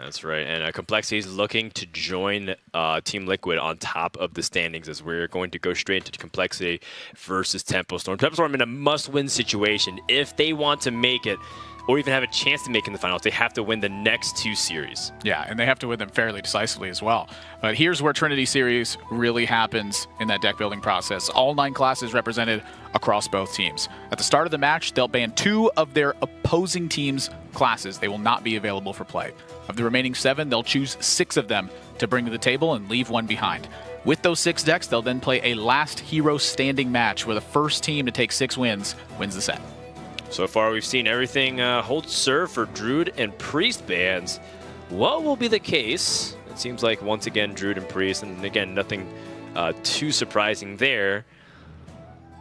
That's right. And Complexity is looking to join Team Liquid on top of the standings as we're going to go straight into Complexity versus Tempo Storm. Tempo Storm in a must-win situation. If they want to make it or even have a chance to make it in the finals, they have to win the next 2 series. Yeah, and they have to win them fairly decisively as well. But here's where Trinity Series really happens in that deck building process. All 9 classes represented across both teams. At the start of the match, they'll ban 2 of their opposing team's classes. They will not be available for play. Of the remaining 7, they'll choose 6 of them to bring to the table and leave 1 behind. With those 6 decks, they'll then play a last hero standing match where the first team to take 6 wins wins the set. So far, we've seen everything hold serve for Druid and Priest bans. What will be the case? It seems like, once again, Druid and Priest, and again, nothing too surprising there.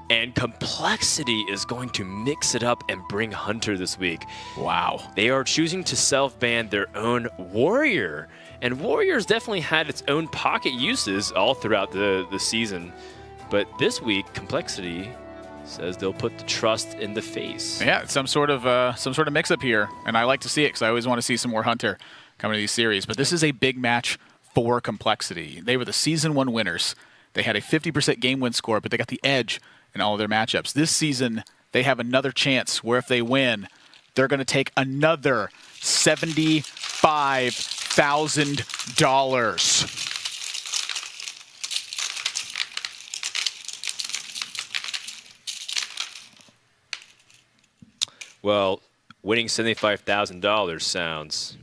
And Complexity is going to mix it up and bring Hunter this week. Wow. They are choosing to self-ban their own Warrior. And Warrior's definitely had its own pocket uses all throughout the season. But this week, Complexity says they'll put the trust in the face. Yeah, it's some sort of mix-up here, and I like to see it because I always want to see some more Hunter coming to these series. But this is a big match for Complexity. They were the Season 1 winners. They had a 50% game win score, but they got the edge in all of their matchups. This season, they have another chance where if they win, they're going to take another $75,000. Well, winning $75,000 sounds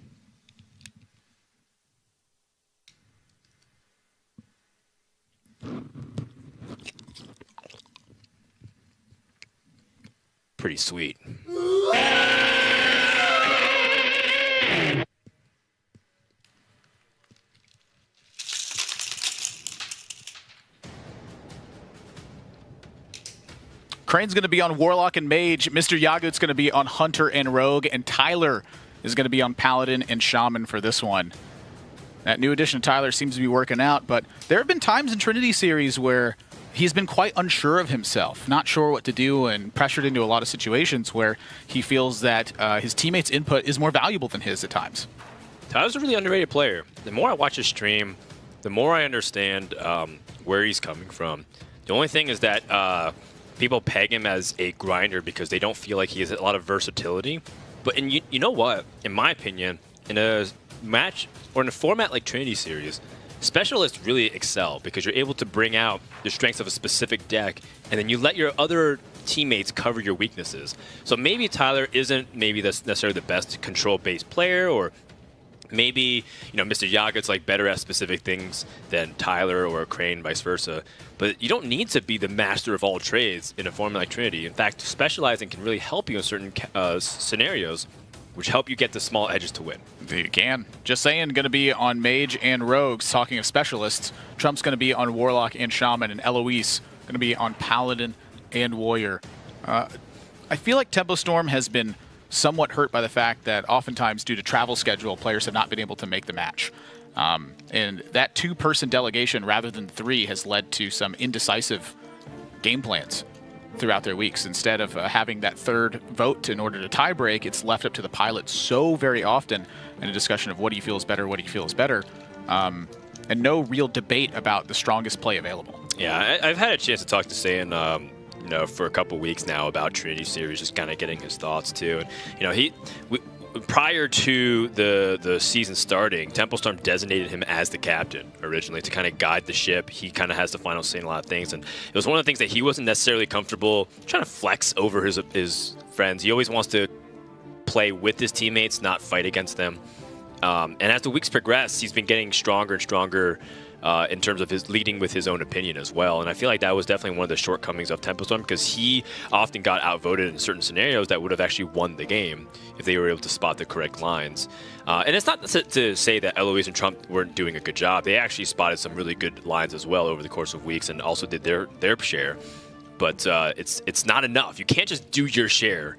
pretty sweet. Crane's going to be on Warlock and Mage. Mr. Yagut's going to be on Hunter and Rogue. And Tyler is going to be on Paladin and Shaman for this one. That new addition of Tyler seems to be working out, but there have been times in Trinity Series where he's been quite unsure of himself, not sure what to do, and pressured into a lot of situations where he feels that his teammates' input is more valuable than his at times. Tyler's a really underrated player. The more I watch his stream, the more I understand where he's coming from. The only thing is that people peg him as a grinder because they don't feel like he has a lot of versatility. But you know what? In my opinion, in a match or in a format like Trinity Series, specialists really excel because you're able to bring out the strengths of a specific deck, and then you let your other teammates cover your weaknesses. So maybe Tyler isn't necessarily the best control-based player, or maybe Mr. Yagut's like better at specific things than Tyler or Crane, vice versa. But you don't need to be the master of all trades in a format like Trinity. In fact, specializing can really help you in certain scenarios, which help you get the small edges to win. You can. Just saying, going to be on Mage and Rogues. Talking of specialists, Trump's going to be on Warlock and Shaman, and Eloise going to be on Paladin and Warrior. I feel like Tempo Storm has been somewhat hurt by the fact that oftentimes due to travel schedule, players have not been able to make the match. And that 2-person delegation rather than 3 has led to some indecisive game plans throughout their weeks. Instead of having that 3rd vote in order to tie break, it's left up to the pilot so very often in a discussion of what he feels better, and no real debate about the strongest play available. Yeah, I've had a chance to talk to Sayan for a couple weeks now about Trinity Series, just kind of getting his thoughts too. And prior to the season starting, Tempo Storm designated him as the captain originally to kind of guide the ship. He kind of has the final say in a lot of things, and it was one of the things that he wasn't necessarily comfortable trying to flex over his friends. He always wants to play with his teammates, not fight against them. And as the weeks progress, he's been getting stronger and stronger in terms of his leading with his own opinion as well. And I feel like that was definitely one of the shortcomings of Tempo Storm, because he often got outvoted in certain scenarios that would have actually won the game if they were able to spot the correct lines. And it's not to say that Eloise and Trump weren't doing a good job. They actually spotted some really good lines as well over the course of weeks and also did their share. But it's not enough. You can't just do your share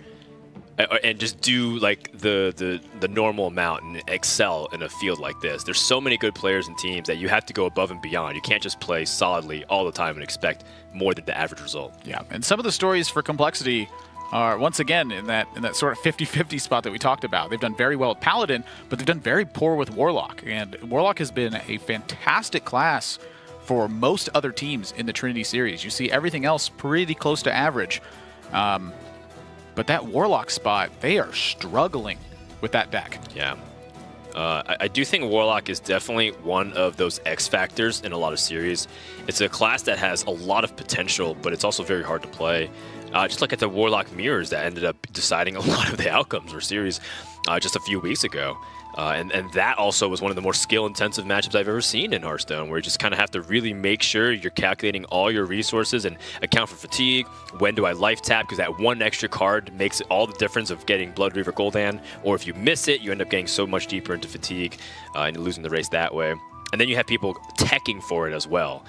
and just do like the normal amount and excel in a field like this. There's so many good players and teams that you have to go above and beyond. You can't just play solidly all the time and expect more than the average result. Yeah, and some of the stories for Complexity are once again in that sort of 50-50 spot that we talked about. They've done very well with Paladin, but they've done very poor with Warlock. And Warlock has been a fantastic class for most other teams in the Trinity series. You see everything else pretty close to average. But that Warlock spot, they are struggling with that deck. Yeah. I do think Warlock is definitely one of those X factors in a lot of series. It's a class that has a lot of potential, but it's also very hard to play. Just look at the Warlock mirrors that ended up deciding a lot of the outcomes for series just a few weeks ago. And that also was one of the more skill-intensive matchups I've ever seen in Hearthstone, where you just kind of have to really make sure you're calculating all your resources and account for fatigue. When do I life tap? Because that one extra card makes all the difference of getting Blood Reaver Gul'dan. Or if you miss it, you end up getting so much deeper into fatigue and losing the race that way. And then you have people teching for it as well.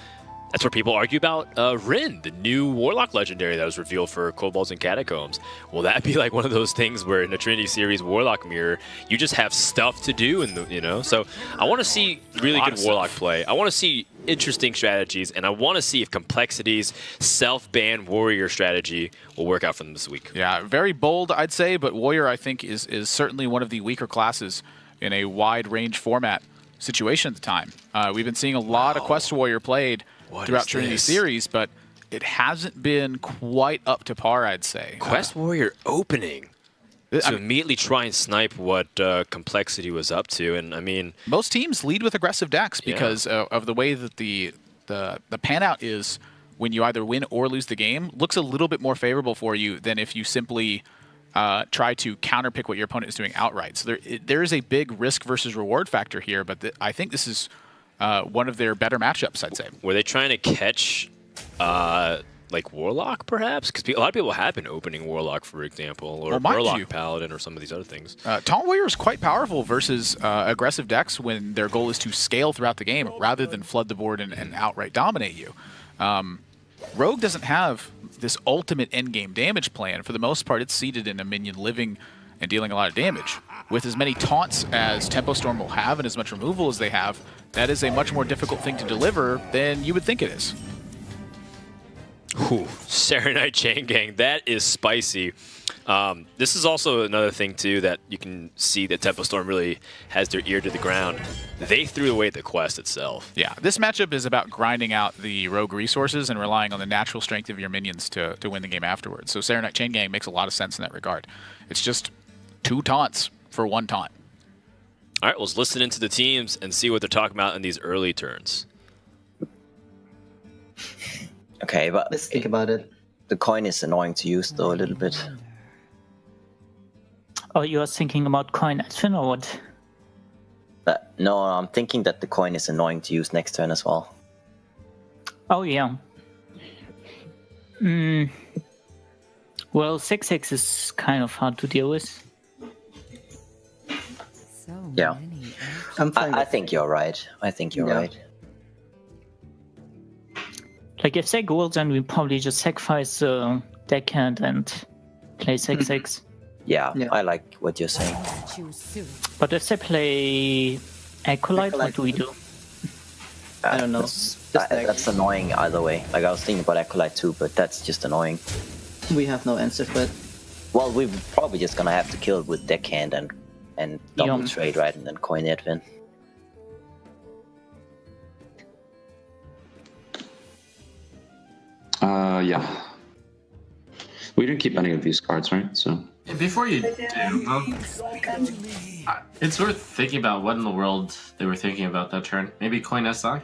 That's where people argue about Rin, the new Warlock legendary that was revealed for Kobolds and Catacombs. Will that be like one of those things where in the Trinity series Warlock mirror, you just have stuff to do, and So I want to see really good Warlock play. I want to see interesting strategies, and I want to see if Complexity's self-ban Warrior strategy will work out for them this week. Yeah, very bold, I'd say, but Warrior, I think, is certainly one of the weaker classes in a wide range format situation at the time. We've been seeing a lot of Quest Warrior played throughout Trinity series, but it hasn't been quite up to par, I'd say. Quest Warrior opening to immediately try and snipe what Complexity was up to, and I mean, most teams lead with aggressive decks because of the way that the pan out is when you either win or lose the game. Looks a little bit more favorable for you than if you simply try to counterpick what your opponent is doing outright. So there is a big risk versus reward factor here, but I think this is one of their better matchups, I'd say. Were they trying to catch like Warlock, perhaps? Because a lot of people have been opening Warlock, for example, or Warlock Paladin, or some of these other things. Taunt Warrior is quite powerful versus aggressive decks when their goal is to scale throughout the game rather than flood the board and outright dominate you. Rogue doesn't have this ultimate endgame damage plan. For the most part, it's seated in a minion living and dealing a lot of damage. With as many taunts as Tempo Storm will have and as much removal as they have, that is a much more difficult thing to deliver than you would think it is. Ooh, Serenite Chain Gang, that is spicy. This is also another thing, too, that you can see that Tempo Storm really has their ear to the ground. They threw away the quest itself. Yeah, this matchup is about grinding out the rogue resources and relying on the natural strength of your minions to win the game afterwards. So Serenite Chain Gang makes a lot of sense in that regard. It's just 2 taunts for 1 taunt. All right, let's listen into the teams and see what they're talking about in these early turns. Okay, but Let's think about it. the coin is annoying to use though a little bit. Oh, you are thinking about coin action or what? But no, I'm thinking that the coin is annoying to use next turn as well. Oh, yeah. Well, 6/6 is kind of hard to deal with. Yeah. I'm fine. I think you're right. I think you're right. Like, if they go, then we probably just sacrifice the deckhand and play 6/6. Yeah, Yeah. I like what you're saying. But if they play Acolyte, what do we do? I don't know. That's annoying either way. Like I was thinking about Acolyte too, but that's just annoying. We have no answer for it. Well, we're probably just gonna have to kill it with deckhand and double Yeah. trade, right, and then coin Edwin. Yeah. We didn't keep any of these cards, right? So. Before you do, it's worth thinking about what in the world they were thinking about that turn. Maybe coin SI?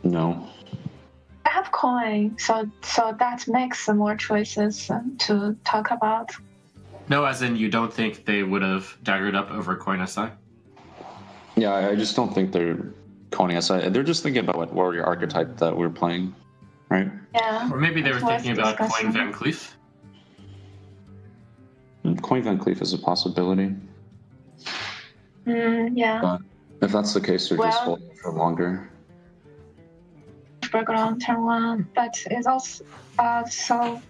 No. I have coin, so that makes some more choices to talk about. No, as in you don't think they would have daggered up over coin SI? Yeah, I just don't think they're coining SI. They're just thinking about what warrior archetype that we're playing, right? Yeah. Or maybe they were It's worth thinking about discussing. coin Van Cleef? And coin Van Cleef is a possibility. Yeah. But if that's the case, they're just Well- holding for longer. Background turn 1, but it's also so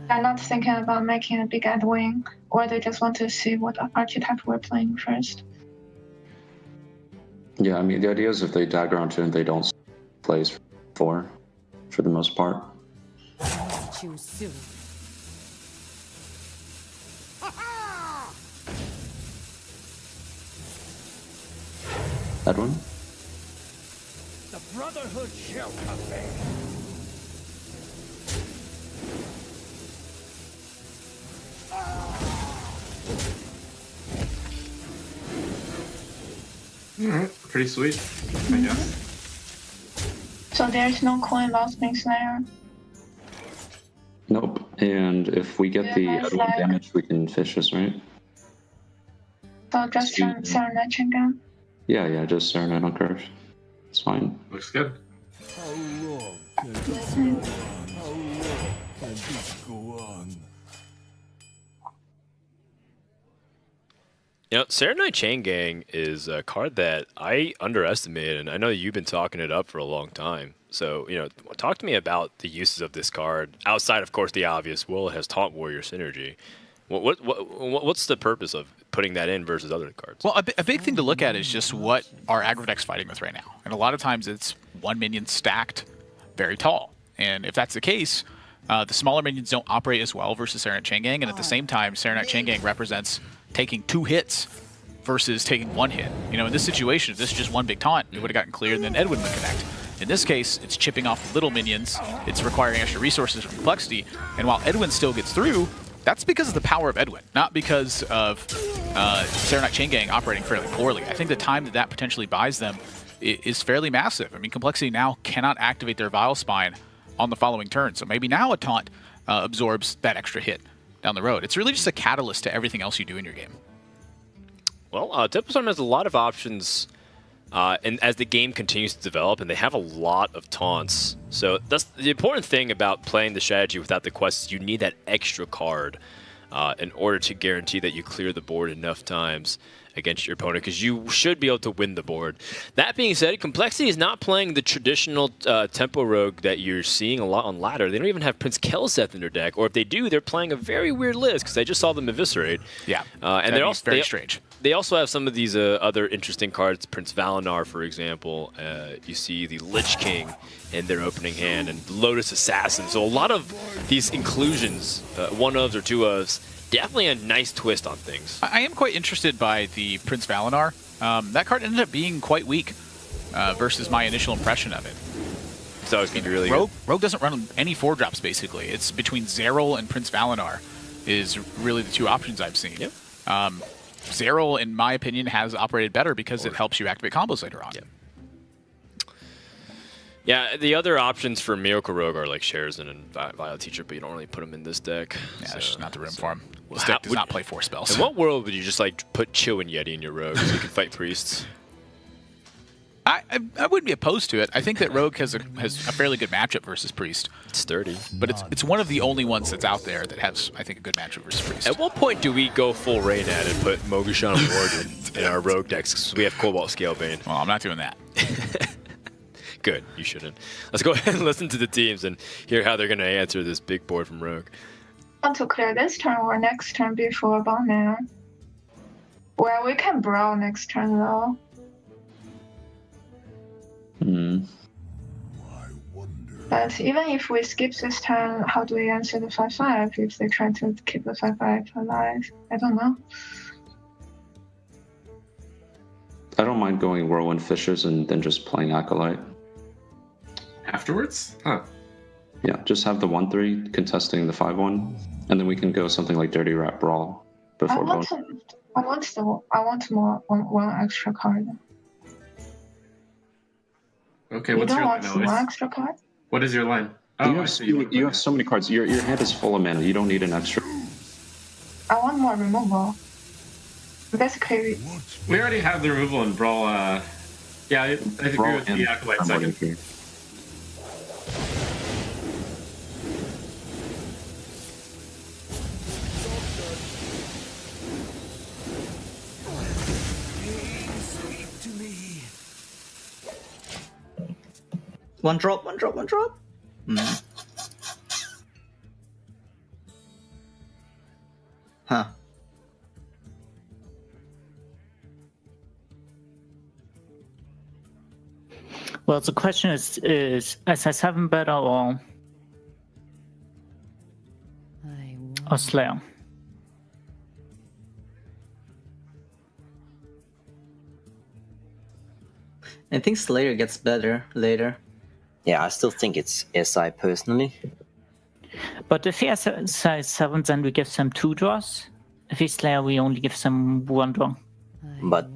they're not thinking about making a big ad wing, or they just want to see what archetype we're playing first. Yeah, I mean, the idea is if they dagger onto and they don't plays for the most part. too soon. That one? The Brotherhood shall prevail. Alright, pretty sweet, I guess. So there's no coin lost being Slayer. Nope. And if we get the Yeah, other one like- damage, we can fish this, right? So just Sweet. Serenade again. Yeah, just Serenade on curve. It's fine. Looks good. How long can this go on? How long can this go on? You know, Serenade Chain Gang is a card that I underestimated, and I know you've been talking it up for a long time. So, you know, talk to me about the uses of this card outside, of course, the obvious. Well, it has Taunt Warrior synergy. What's the purpose of putting that in versus other cards? Well, a big thing to look at is just what are aggro decks fighting with right now. And a lot of times it's one minion stacked very tall. And if that's the case, the smaller minions don't operate as well versus Serenade Chain Gang. And at the same time, Serenade Chain Gang represents taking 2 hits versus taking 1 hit. You know, in this situation, if this is just one big taunt, it would have gotten cleared and then Edwin would connect. In this case, it's chipping off the little minions, it's requiring extra resources from Complexity, and while Edwin still gets through, that's because of the power of Edwin, not because of Serenade Chain Gang operating fairly poorly. I think the time that potentially buys them is fairly massive. I mean, Complexity now cannot activate their Vile Spine on the following turn, so maybe now a taunt absorbs that extra hit down the road. It's really just a catalyst to everything else you do in your game. Well, Temple Storm has a lot of options, and as the game continues to develop, and they have a lot of taunts. So that's the important thing about playing the strategy without the quests. Is you need that extra card in order to guarantee that you clear the board enough times against your opponent, because you should be able to win the board. That being said, Complexity is not playing the traditional tempo rogue that you're seeing a lot on ladder. They don't even have Prince Kelseth in their deck, or if they do, they're playing a very weird list because I just saw them eviscerate. Yeah, and they're also very strange. They also have some of these other interesting cards, Prince Valinar, for example. You see the Lich King in their opening hand, and Lotus Assassin. So a lot of these inclusions, one-ofs or two-ofs, definitely a nice twist on things. I am quite interested by the Prince Valinar. That card ended up being quite weak versus my initial impression of it. So it's going to be really Rogue, good. Rogue doesn't run any 4-drops, basically. It's between Zeril and Prince Valinar is really the 2 options I've seen. Yep. Zeril, in my opinion, has operated better because it helps you activate combos later on. Yeah. Yeah, the other options for Miracle Rogue are like Sherazin and Violet Teacher, but you don't really put them in this deck. Yeah, there's just not the room for him. This How- deck does not play 4 spells. In what world would you just like put Chill and Yeti in your Rogue so you can fight priests? I wouldn't be opposed to it. I think that Rogue has a fairly good matchup versus Priest. It's sturdy. But it's one of the only ones that's out there that has, I think, a good matchup versus Priest. At what point do we go full rain at it and put Mogashan and Warden in our Rogue decks because we have Cobalt Scalebane? Well, I'm not doing that. Good, you shouldn't. Let's go ahead and listen to the teams and hear how they're going to answer this big board from Rogue. Want to clear this turn or next turn before Bowman? Well, we can brawl next turn though. But even if we skip this turn, how do we answer the 5/5 if they try to keep the 5/5 alive? I don't know. I don't mind going Whirlwind Fishers and then just playing Acolyte. Afterwards? Huh. Yeah, just have the 1/3 contesting the 5/1, and then we can go something like Dirty Rat Brawl I before want more one extra card. Okay, You what's don't your want line, one Elise? extra card? What is your line? You I have, see. you have so many cards. Your hand is full of mana. You don't need an extra. I want more removal. Basically, We already have the removal in Brawl. Yeah, I agree Brawl with and the Acolyte Primordial second. Key. One drop. Huh. Well, the question is SS7 better or Or Slayer. I think Slayer gets better later. Yeah, I still think it's SI personally. But if he has a size 7, then we give them 2 draws. If he's Slayer, we only give them 1 draw. But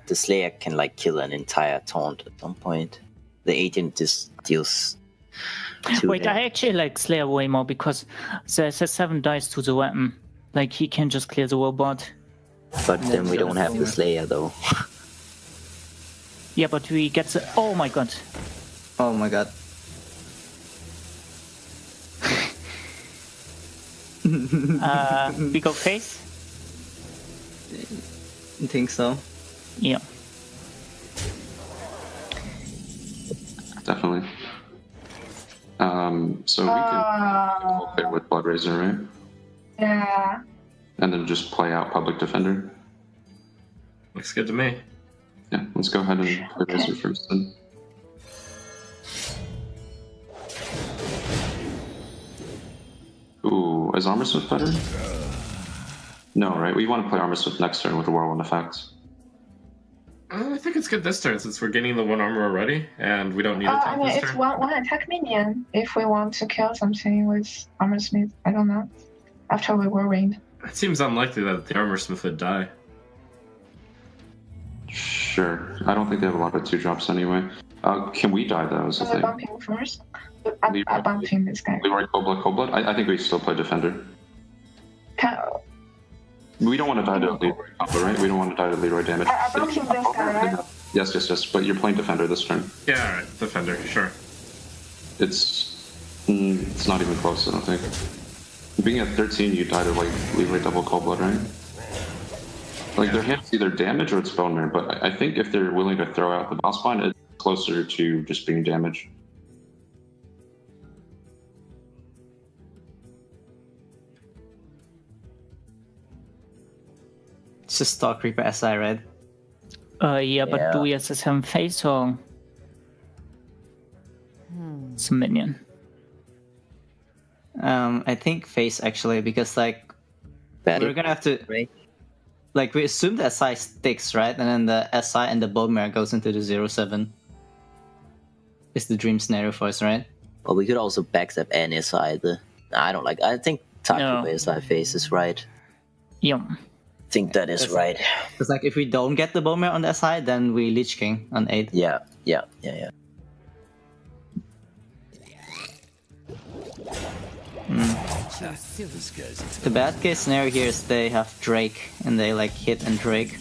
the Slayer can like kill an entire taunt at some point. The 18 just deals. Wait, I actually like Slayer way more because there's a 7 dice to the weapon. Like he can just clear the robot. But then we don't have the Slayer though. Yeah, but we get the. Oh my god. Oh my god. We go face? I think so. Yeah. Definitely. So we can play with Blood Razor, right? Yeah. And then just play out Public Defender. Looks good to me. Yeah, let's go ahead and play Razor first then. Ooh, is Armorsmith better? No, right? We want to play Armorsmith next turn with the Whirlwind effect. I think it's good this turn since we're getting the 1 armor already, and we don't need a I top mean, this it's turn. one attack minion if we want to kill something with Armor Smith. I don't know. After we were ringed. It seems unlikely that the armor smith would die. Sure. I don't think they have a lot of 2-drops anyway. Can we die though, is the So we're thing. bumping first. I'm bumping this guy. Leroy Cold-Blood? I think we still play Defender. We don't want to die to Leroy combo, right? We don't want to die to Leroy damage. I'm bumping this guy, right? Yes. But you're playing Defender this turn. Yeah, alright, defender, sure. It's not even close, I don't think. Being at 13, you die to like Leroy double Cold-Blood, right? Like their hand's either damage or it's Bone Mirror, but I think if they're willing to throw out the boss bind, it's closer to just being damage. It's just Stalk Reaper SI, right? Yeah, but do we have the 7 face or it's a minion? I think face actually, because like we're gonna have to like we assume the SI sticks, right? And then the SI and the Bone Mirror goes into the 0-7. It's the dream scenario for us, right? Well, we could also backstep an SI. I think Taku SI face is right. Yeah. I think that is right. Because like if we don't get the Bone Mirror on the SI, then we Lich King on 8. Yeah. The bad case scenario here is they have Drake and they like hit and Drake.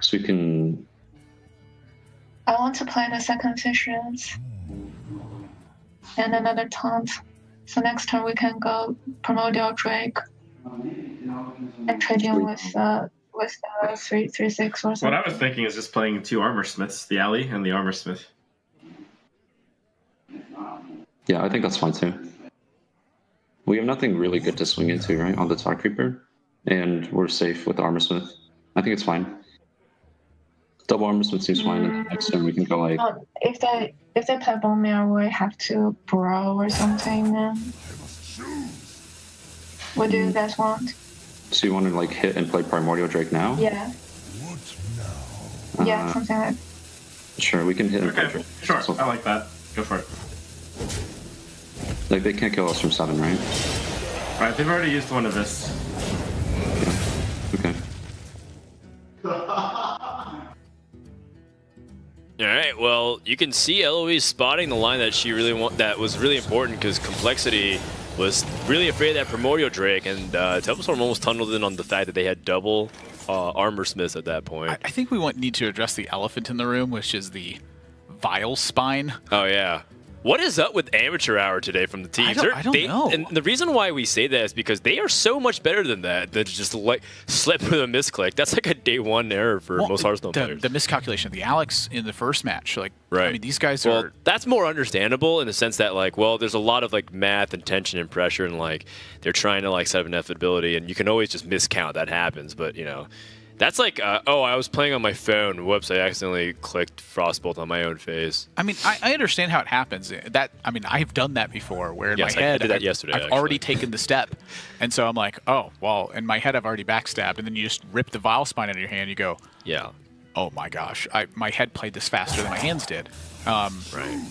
So we can. I want to play the second Fishes and another taunt. So next turn we can go Primordial Drake and trade in with 3/6 or something. What I was thinking is just playing 2 armor smiths, the alley and the armor smith. Yeah, I think that's fine too. We have nothing really good to swing into, right, on the Tar Creeper, and we're safe with Armorsmith. I think it's fine. Double Armorsmith seems fine. And next turn we can go like. If they play Bone Mirror, we have to brawl or something. What do you guys want? So you want to like hit and play Primordial Drake now? Yeah. Yeah, something like. Sure, we can hit and play Okay, Drake. sure, So, I like that. Go for it. like they can't kill us from 7, right? Alright, they've already used one of this. Okay. All right. Well, you can see Eloise spotting the line that she that was really important because Complexity was really afraid of that Primordial Drake, and Templestorm almost tunneled in on the fact that they had double armor smiths at that point. I think we need to address the elephant in the room, which is the Vile Spine. Oh yeah. What is up with amateur hour today from the teams? I don't know. And the reason why we say that is because they are so much better than that. Than just like slip with a misclick. That's like a day one error for most Hearthstone players. The miscalculation, the Alex in the first match, like right. I mean, these guys are. That's more understandable in the sense that like, well, there's a lot of like math and tension and pressure, and like they're trying to like set up inevitability, and you can always just miscount. That happens, but you know. That's like, oh, I was playing on my phone. Whoops, I accidentally clicked Frostbolt on my own face. I mean, I understand how it happens. I've done that before where in my head, I did that yesterday, I've already taken the step. And so I'm like, oh, well, in my head, I've already backstabbed. And then you just rip the Vile Spine out of your hand. You go, yeah. Oh, my gosh. My head played this faster than my hands did. Right.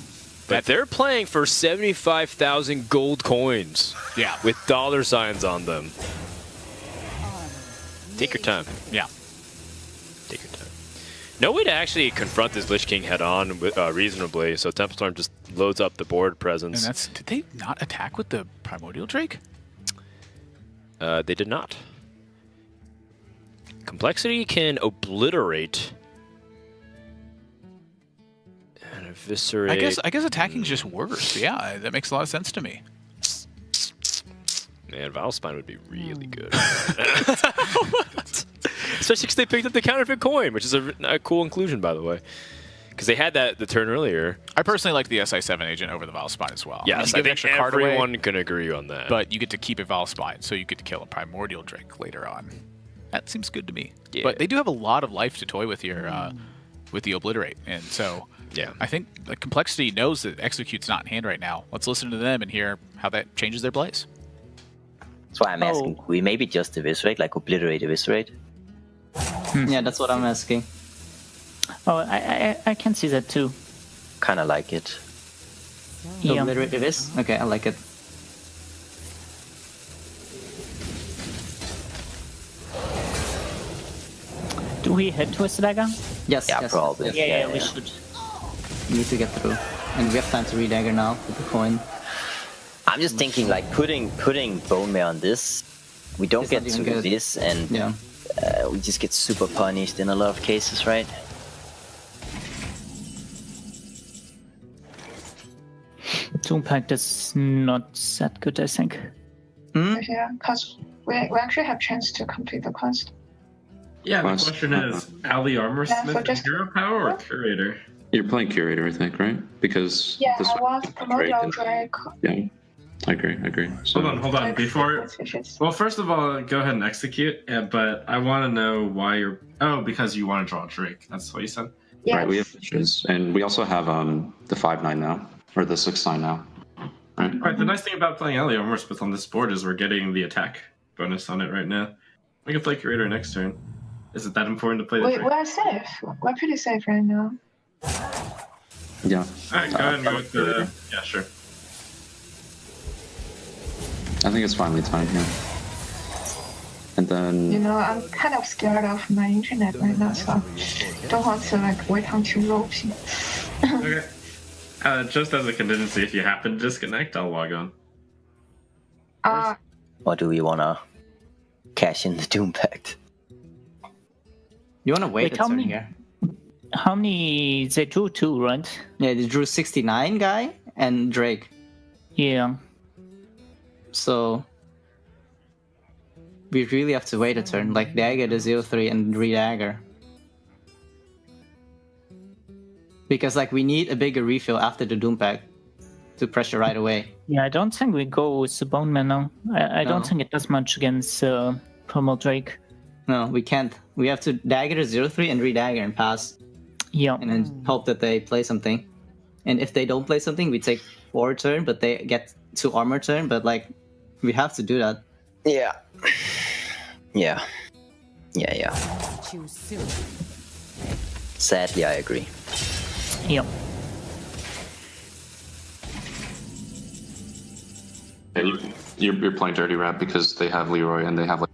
But they're playing for 75,000 gold coins. Yeah. With dollar signs on them. Take your time. Yeah. Take your time. No way to actually confront this Lich King head-on reasonably, so Templestorm just loads up the board presence. And did they not attack with the Primordial Drake? They did not. Complexity can obliterate and eviscerate. I guess attacking is just worse. Yeah, that makes a lot of sense to me. Man, Vile Spine would be really good. Especially because they picked up the counterfeit coin, which is a cool inclusion, by the way. Because they had the turn earlier. I personally like the SI7 agent over the Vile Spine as well. Yes, I think everyone can agree on that. But you get to keep a Vile Spine, so you get to kill a Primordial Drake later on. That seems good to me. Yeah. But they do have a lot of life to toy with here with the Obliterate. And so yeah, I think the Complexity knows that Execute's not in hand right now. Let's listen to them and hear how that changes their plays. That's why I'm asking. We maybe just eviscerate, like obliterate, eviscerate. Yeah, that's what I'm asking. Oh, I can see that too. Kind of like it. Yeah. Obliterate evis? Okay, I like it. Do we head to a dagger? Yes. Yeah, yes, probably. yes. Yeah, we should. We need to get through. And we have time to re-dagger now with the coin. I'm just thinking, like, putting Bone Mare on this, we don't It's get not to even good. this, and Yeah. we just get super punished in a lot of cases, right? Doom Pact is not that good, I think. Yeah, because we actually have chance to complete the quest. Yeah, the Plus- question is, Ally Armorsmith so just- Hero Power or Curator? You're playing Curator, I think, right? Because Yeah, this I want Primordial Drake. Drake. Yeah, I agree. So, Hold on. Before, well, first of all, go ahead and execute. But I want to know why you're. Oh, because you want to draw Drake. That's what you said. Yes. Right, we have fishes, and we also have the 5/9 now, or the 6/9 now. Right. All right. The nice thing about playing Ally Armorsmith on this board is we're getting the attack bonus on it right now. We can play Curator next turn. Is it that important to play the Drake? We're safe. We're pretty safe right now. Yeah. All right, go ahead and go with the. Yeah, sure. I think it's finally time here. And then You know, I'm kind of scared of my internet right now, so don't want to like wait until ropey. Okay. Just as a contingency, if you happen to disconnect, I'll log on. Or do we want to cash in the Doom Pact? You want to wait Wait, a how turn many- here. How many? They drew two, right? Yeah, they drew 69 guy and Drake. Yeah. So we really have to wait a turn. Like dagger the 0-3 and re-dagger. Because like we need a bigger refill after the Doom Pack to pressure right away. Yeah, I don't think we go with the Bone Man now. I No. don't think it does much against Promo Drake. No, we can't. We have to dagger the 0-3 and re-dagger and pass. Yeah. And then hope that they play something. And if they don't play something, we take 4 turn, but they get 2 armor turn. But like, we have to do that. Yeah. Yeah. Too soon. Sadly, I agree. Yeah. and you're playing Dirty Rat because they have Leroy and they have like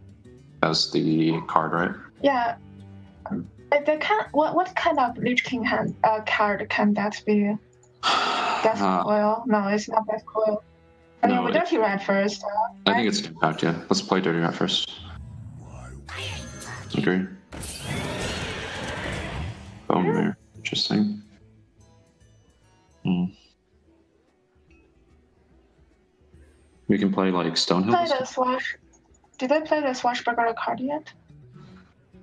as the card, right? Yeah. They can. What kind of Lich King card can that be? Death Coil? No, it's not Death Coil. I mean, No, we Dirty Rat first. I think it's Doom Pact, yeah. Let's play Dirty Rat first. Agree. Bone Mare. Interesting. We can play like Stonehill. Did they play the Swashbuckler card yet?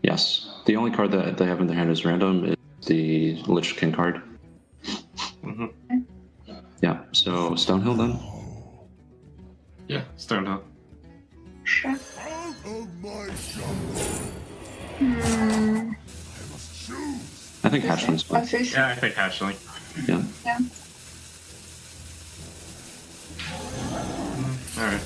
Yes. The only card that they have in their hand is random is the Lich King card. Yeah, so Stonehill then? Yeah, Stonehill. Sure. I think Hatchling's fine. Yeah, I think Hatchling. Yeah. Yeah. Alright.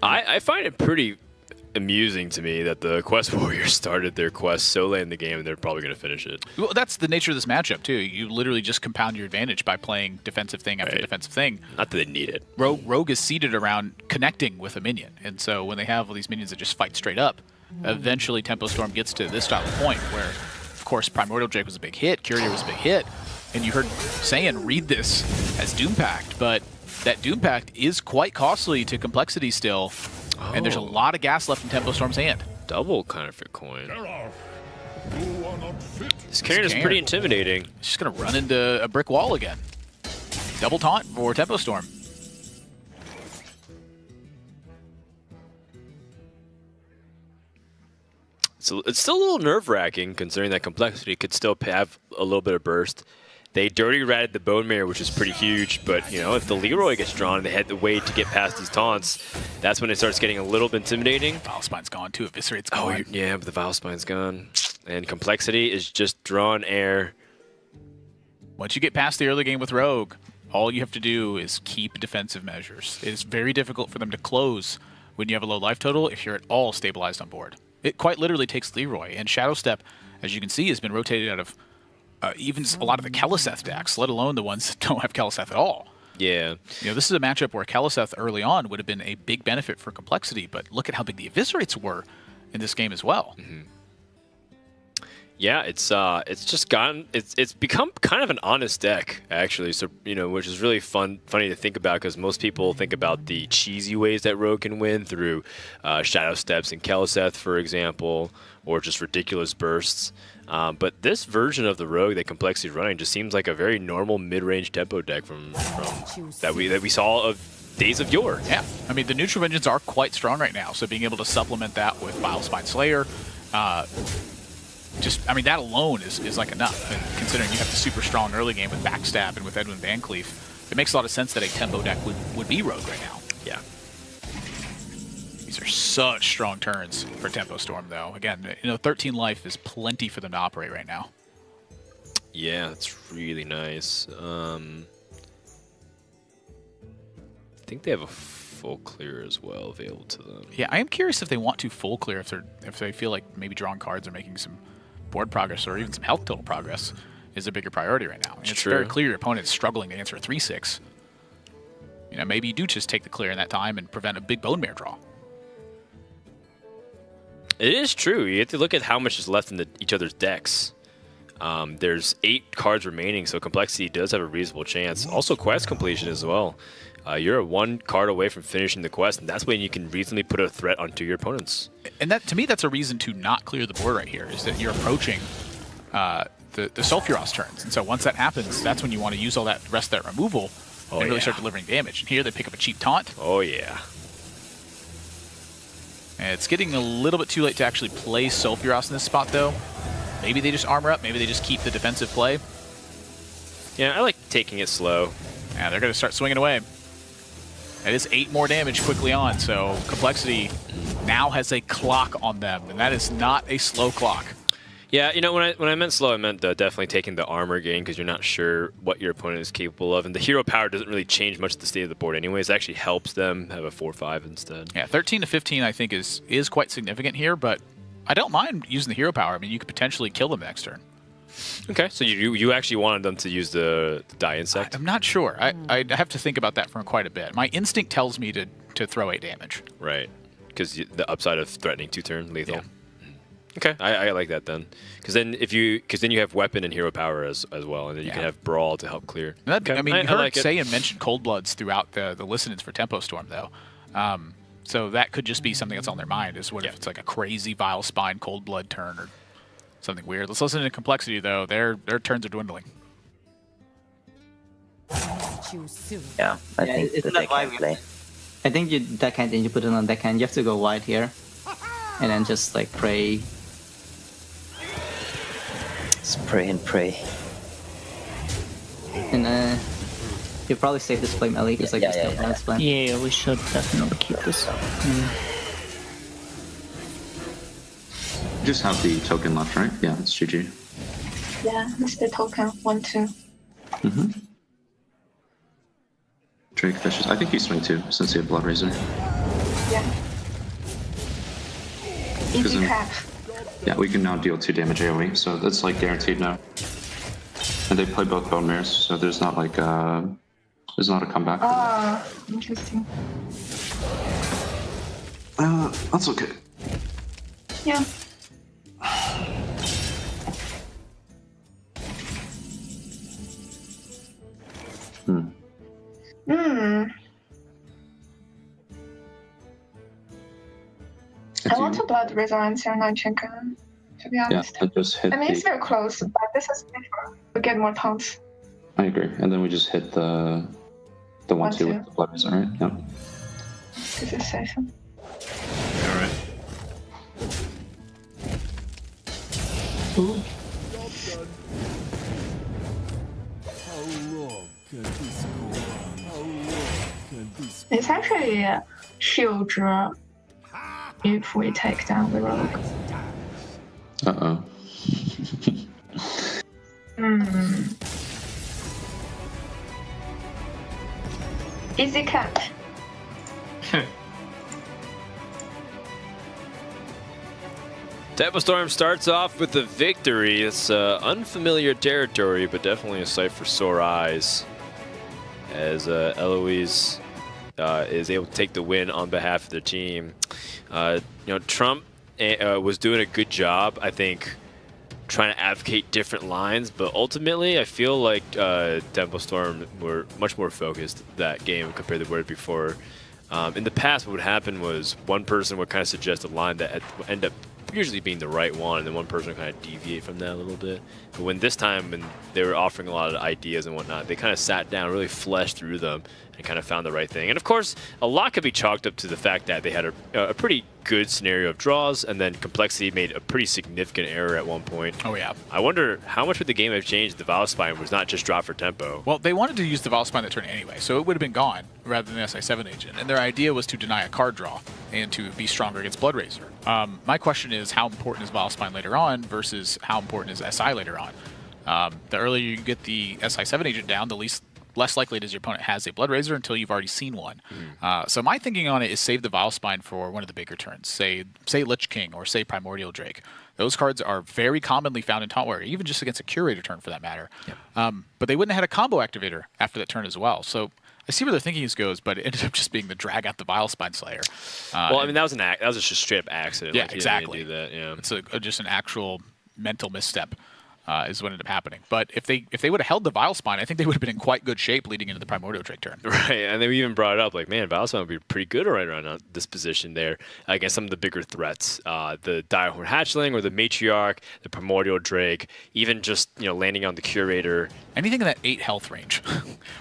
I find it pretty amusing to me that the Quest Warriors started their quest so late in the game and they're probably going to finish it. Well, that's the nature of this matchup, too. You literally just compound your advantage by playing defensive thing after defensive thing. Not that they need it. Rogue is seated around connecting with a minion, and so when they have all these minions that just fight straight up, eventually Tempo Storm gets to this style of point where, of course, Primordial Drake was a big hit, Courier was a big hit, and you heard Saiyan read this as Doom Pact, but that Doom Pact is quite costly to Complexity still, and there's a lot of gas left in Tempo Storm's hand. Double counterfeit coin. This Karen is pretty intimidating. He's just going to run into a brick wall again. Double taunt for Tempo Storm. So it's still a little nerve-wracking considering that Complexity could still have a little bit of burst. They dirty ratted the Bone Mirror, which is pretty huge, but you know, if the Leroy gets drawn and they had to wait to get past these taunts, that's when it starts getting a little bit intimidating. Vilespine's gone too, Eviscerate's gone. Oh, yeah, but the Vilespine's gone. And Complexity is just drawing air. Once you get past the early game with Rogue, all you have to do is keep defensive measures. It is very difficult for them to close when you have a low life total if you're at all stabilized on board. It quite literally takes Leroy, and Shadow Step, as you can see, has been rotated out of even a lot of the Keleseth decks, let alone the ones that don't have Keleseth at all. Yeah. You know, this is a matchup where Keleseth early on would have been a big benefit for Complexity, but look at how big the Eviscerates were in this game as well. Yeah, it's just gotten it's become kind of an honest deck actually. So you know, which is really funny to think about because most people think about the cheesy ways that Rogue can win through Shadow Steps and Keleseth, for example, or just ridiculous bursts. But this version of the Rogue that Complexity is running just seems like a very normal mid-range tempo deck from that we saw of days of yore. Yeah, I mean the neutral engines are quite strong right now, so being able to supplement that with Vilespine Slayer. I mean, that alone is like enough. And considering you have the super strong early game with Backstab and with Edwin Van Cleef, it makes a lot of sense that a tempo deck would be Rogue right now. Yeah. These are such strong turns for Tempo Storm, though. Again, you know, 13 life is plenty for them to operate right now. Yeah, that's really nice. I think they have a full clear as well available to them. Yeah, I am curious if they want to full clear, if they feel like maybe drawing cards or making some board progress or even some health total progress is a bigger priority right now. It's very clear your opponent's struggling to answer a 3-6. You know, maybe you do just take the clear in that time and prevent a big Bone Mare draw. It is true. You have to look at how much is left in each other's decks. There's 8 cards remaining, so Complexity does have a reasonable chance. Also, quest completion as well. You're 1 card away from finishing the quest, and that's when you can reasonably put a threat onto your opponents. And that, to me, that's a reason to not clear the board right here, is that you're approaching the Sulfuros turns. And so once that happens, that's when you want to use all that rest of that removal and really start delivering damage. And here they pick up a cheap taunt. Oh, yeah. And it's getting a little bit too late to actually play Sulfuros in this spot, though. Maybe they just armor up. Maybe they just keep the defensive play. Yeah, I like taking it slow. Yeah, they're going to start swinging away. That is 8 more damage quickly on, so Complexity now has a clock on them, and that is not a slow clock. Yeah, you know, when I meant slow, I meant definitely taking the armor gain because you're not sure what your opponent is capable of, and the hero power doesn't really change much the state of the board anyways. It actually helps them have a 4-5 instead. Yeah, 13 to 15 I think is quite significant here, but I don't mind using the hero power. I mean, you could potentially kill them next turn. Okay, so you actually wanted them to use the Die Insect? I'm not sure. I have to think about that for quite a bit. My instinct tells me to throw 8 damage. Right, because the upside of threatening 2-turn lethal. Yeah. Okay, I like that then, because then you have weapon and hero power as well, and then you can have brawl to help clear. Okay. I mean, you heard Saiyan mention Cold Bloods throughout the listenings for Tempo Storm though, so that could just be something that's on their mind. Is what if it's like a crazy Vile Spine Cold Blood turn or something weird. Let's listen to Complexity, though. Their turns are dwindling. Choose soon. Yeah, I think isn't that that why can play. I think you deckhand and you put it on deckhand. You have to go wide here, and then just like pray. Just pray and pray. And you probably save this flame Ellie because like Yeah, you still yeah, balance plan. Yeah, we should definitely keep this. You just have the token left, right? Yeah, it's GG. Yeah, it's the token 1-2. Mm-hmm. Drake Fishes. I think you swing too, since you have Blood Razor. Yeah. Easy then- cap. Yeah, we can now deal 2 damage AoE, so that's like guaranteed now. And they play both Bone Mirrors, so there's not like there's not a comeback. Ah, interesting. That's okay. Yeah. I want to Blood Razor and Serenade Chicken, to be Yeah, honest. I just hit I mean, it's the. very close, but this is safer. We get more taunts. I agree, and then we just hit the 1-2 1-2. with the Blood Razor, right? Yeah. This is safer. All right. Job done. How long can this go on? How long can this go It's actually a shield draw if we take down the rogue. Uh-oh. Easy cut. Tempo Storm starts off with the victory. It's unfamiliar territory, but definitely a sight for sore eyes. As Eloise is able to take the win on behalf of the team. Trump was doing a good job, I think, trying to advocate different lines, but ultimately I feel like Tempo Storm were much more focused that game compared to where before. In the past, what would happen was one person would kind of suggest a line that would end up usually being the right one, and then one person would kind of deviate from that a little bit. But when this time, when they were offering a lot of ideas and whatnot, they kind of sat down, really fleshed through them, and kind of found the right thing. And of course, a lot could be chalked up to the fact that they had a pretty good scenario of draws, and then Complexity made a pretty significant error at one point. Oh, yeah. I wonder how much would the game have changed if the Valspine was not just dropped for tempo? Well, they wanted to use the Valspine that turn anyway, so it would have been gone rather than the SI7 agent. And their idea was to deny a card draw and to be stronger against Blood Razor. My question is, how important is Valspine later on versus how important is SI later on? The earlier you get the SI7 agent down, the less likely it is your opponent has a Blood Razor until you've already seen one. So my thinking on it is save the Valspine for one of the bigger turns. Say Lich King or say Primordial Drake. Those cards are very commonly found in Taunt Warrior, even just against a Curator turn for that matter. Yep. But they wouldn't have had a combo activator after that turn as well. So I see where their thinking goes, but it ended up just being the drag out the Valspine Slayer. Well, I mean, that was just a straight up accident. Yeah, like, exactly. Do that, yeah. It's just an actual mental misstep. Is what ended up happening. But if they would have held the Valspine, I think they would have been in quite good shape leading into the Primordial Drake turn. Right, and then we even brought it up, like, man, Valspine would be pretty good right around this position there against some of the bigger threats. The Direhorn Hatchling or the Matriarch, the Primordial Drake, even just, landing on the Curator. Anything in that 8 health range.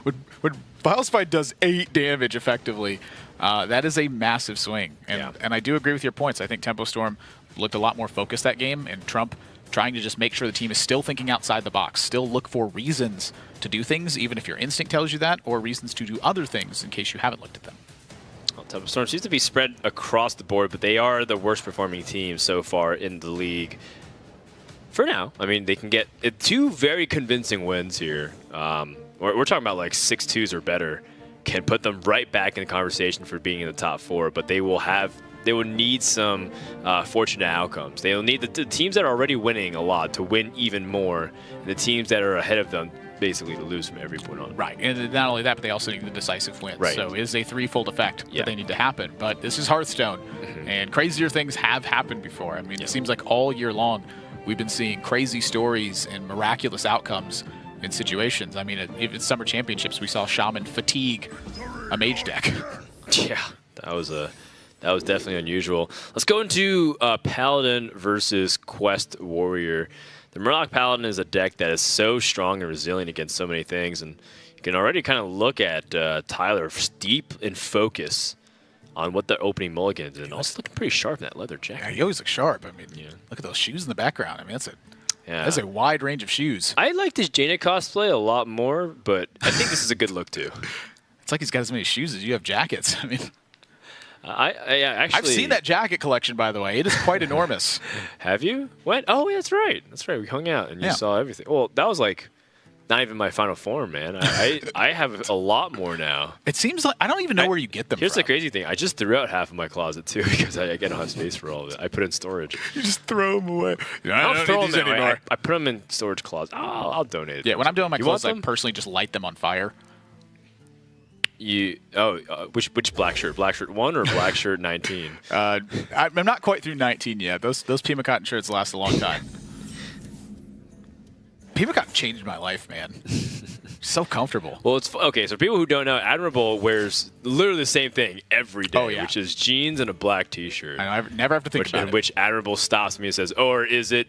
when Valspine does 8 damage effectively, that is a massive swing. And I do agree with your points. I think Tempo Storm looked a lot more focused that game, and Trump trying to just make sure the team is still thinking outside the box, still look for reasons to do things, even if your instinct tells you that, or reasons to do other things in case you haven't looked at them. Well, Tempo Storm seems to be spread across the board, but they are the worst performing team so far in the league. For now, I mean, they can get 2 very convincing wins here. We're talking about like 6-2s or better, can put them right back in the conversation for being in the top 4, but they will need some fortunate outcomes. They will need the teams that are already winning a lot to win even more, and the teams that are ahead of them basically to lose from every point on. Right, and not only that, but they also need the decisive wins. Right. So it is a threefold effect that they need to happen. But this is Hearthstone, and crazier things have happened before. I mean, it seems like all year long we've been seeing crazy stories and miraculous outcomes in situations. I mean, even Summer Championships, we saw Shaman fatigue a mage deck. Yeah, that was That was definitely unusual. Let's go into Paladin versus Quest Warrior. The Murloc Paladin is a deck that is so strong and resilient against so many things, and you can already kind of look at Tyler deep in focus on what the opening mulligan is, and also looking pretty sharp in that leather jacket. Yeah, he always looks sharp. I mean, look at those shoes in the background. I mean, that's a wide range of shoes. I liked his Jaina cosplay a lot more, but I think this is a good look too. It's like he's got as many shoes as you have jackets. I mean, actually, I've seen that jacket collection, by the way. It is quite enormous. Have you? What? Oh, yeah, that's right. That's right. We hung out and you saw everything. Well, that was like not even my final form, man. I have a lot more now. It seems like I don't even know where you get them Here's from. the crazy thing. I just threw out half of my closet, too, because I don't have space for all of it. I put it in storage. You just throw them away. I don't throw them anymore. I put them in storage closet. I'll donate it. Yeah, when I'm doing my clothes, I personally just light them on fire. Which black shirt? Black shirt 1 or black shirt 19? I'm not quite through 19 yet. Those Pima Cotton shirts last a long time. Pima Cotton changed my life, man. So comfortable. Well, it's okay. So people who don't know, Admirable wears literally the same thing every day, which is jeans and a black T-shirt. I never have to think about it. Which Admirable stops me and says, "Or is it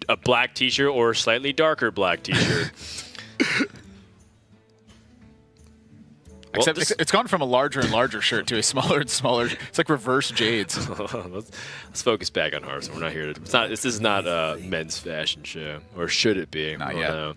a black T-shirt or a slightly darker black T-shirt?" Except it's gone from a larger and larger shirt to a smaller and smaller. It's like reverse Jades. Let's focus back on Hearthstone. We're not here. This is not a men's fashion show, or should it be? Not yet.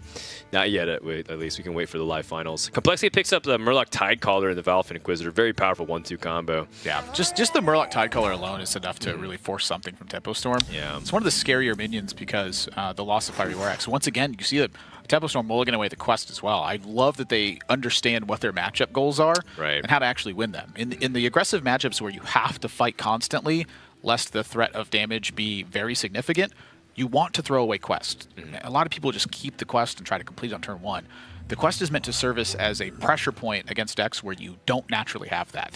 Not yet. At least we can wait for the live finals. Complexity picks up the Murloc Tidecaller and the Valfin Inquisitor. Very powerful 1-2 combo. Yeah, just the Murloc Tidecaller alone is enough to really force something from Tempo Storm. Yeah, it's one of the scarier minions because the loss of Fiery War Axe. Once again, you see that Tempo Storm mulligan away the quest as well. I love that they understand what their matchup goals are and how to actually win them. In the aggressive matchups where you have to fight constantly, lest the threat of damage be very significant, you want to throw away quest. A lot of people just keep the quest and try to complete on turn 1. The quest is meant to service as a pressure point against decks where you don't naturally have that.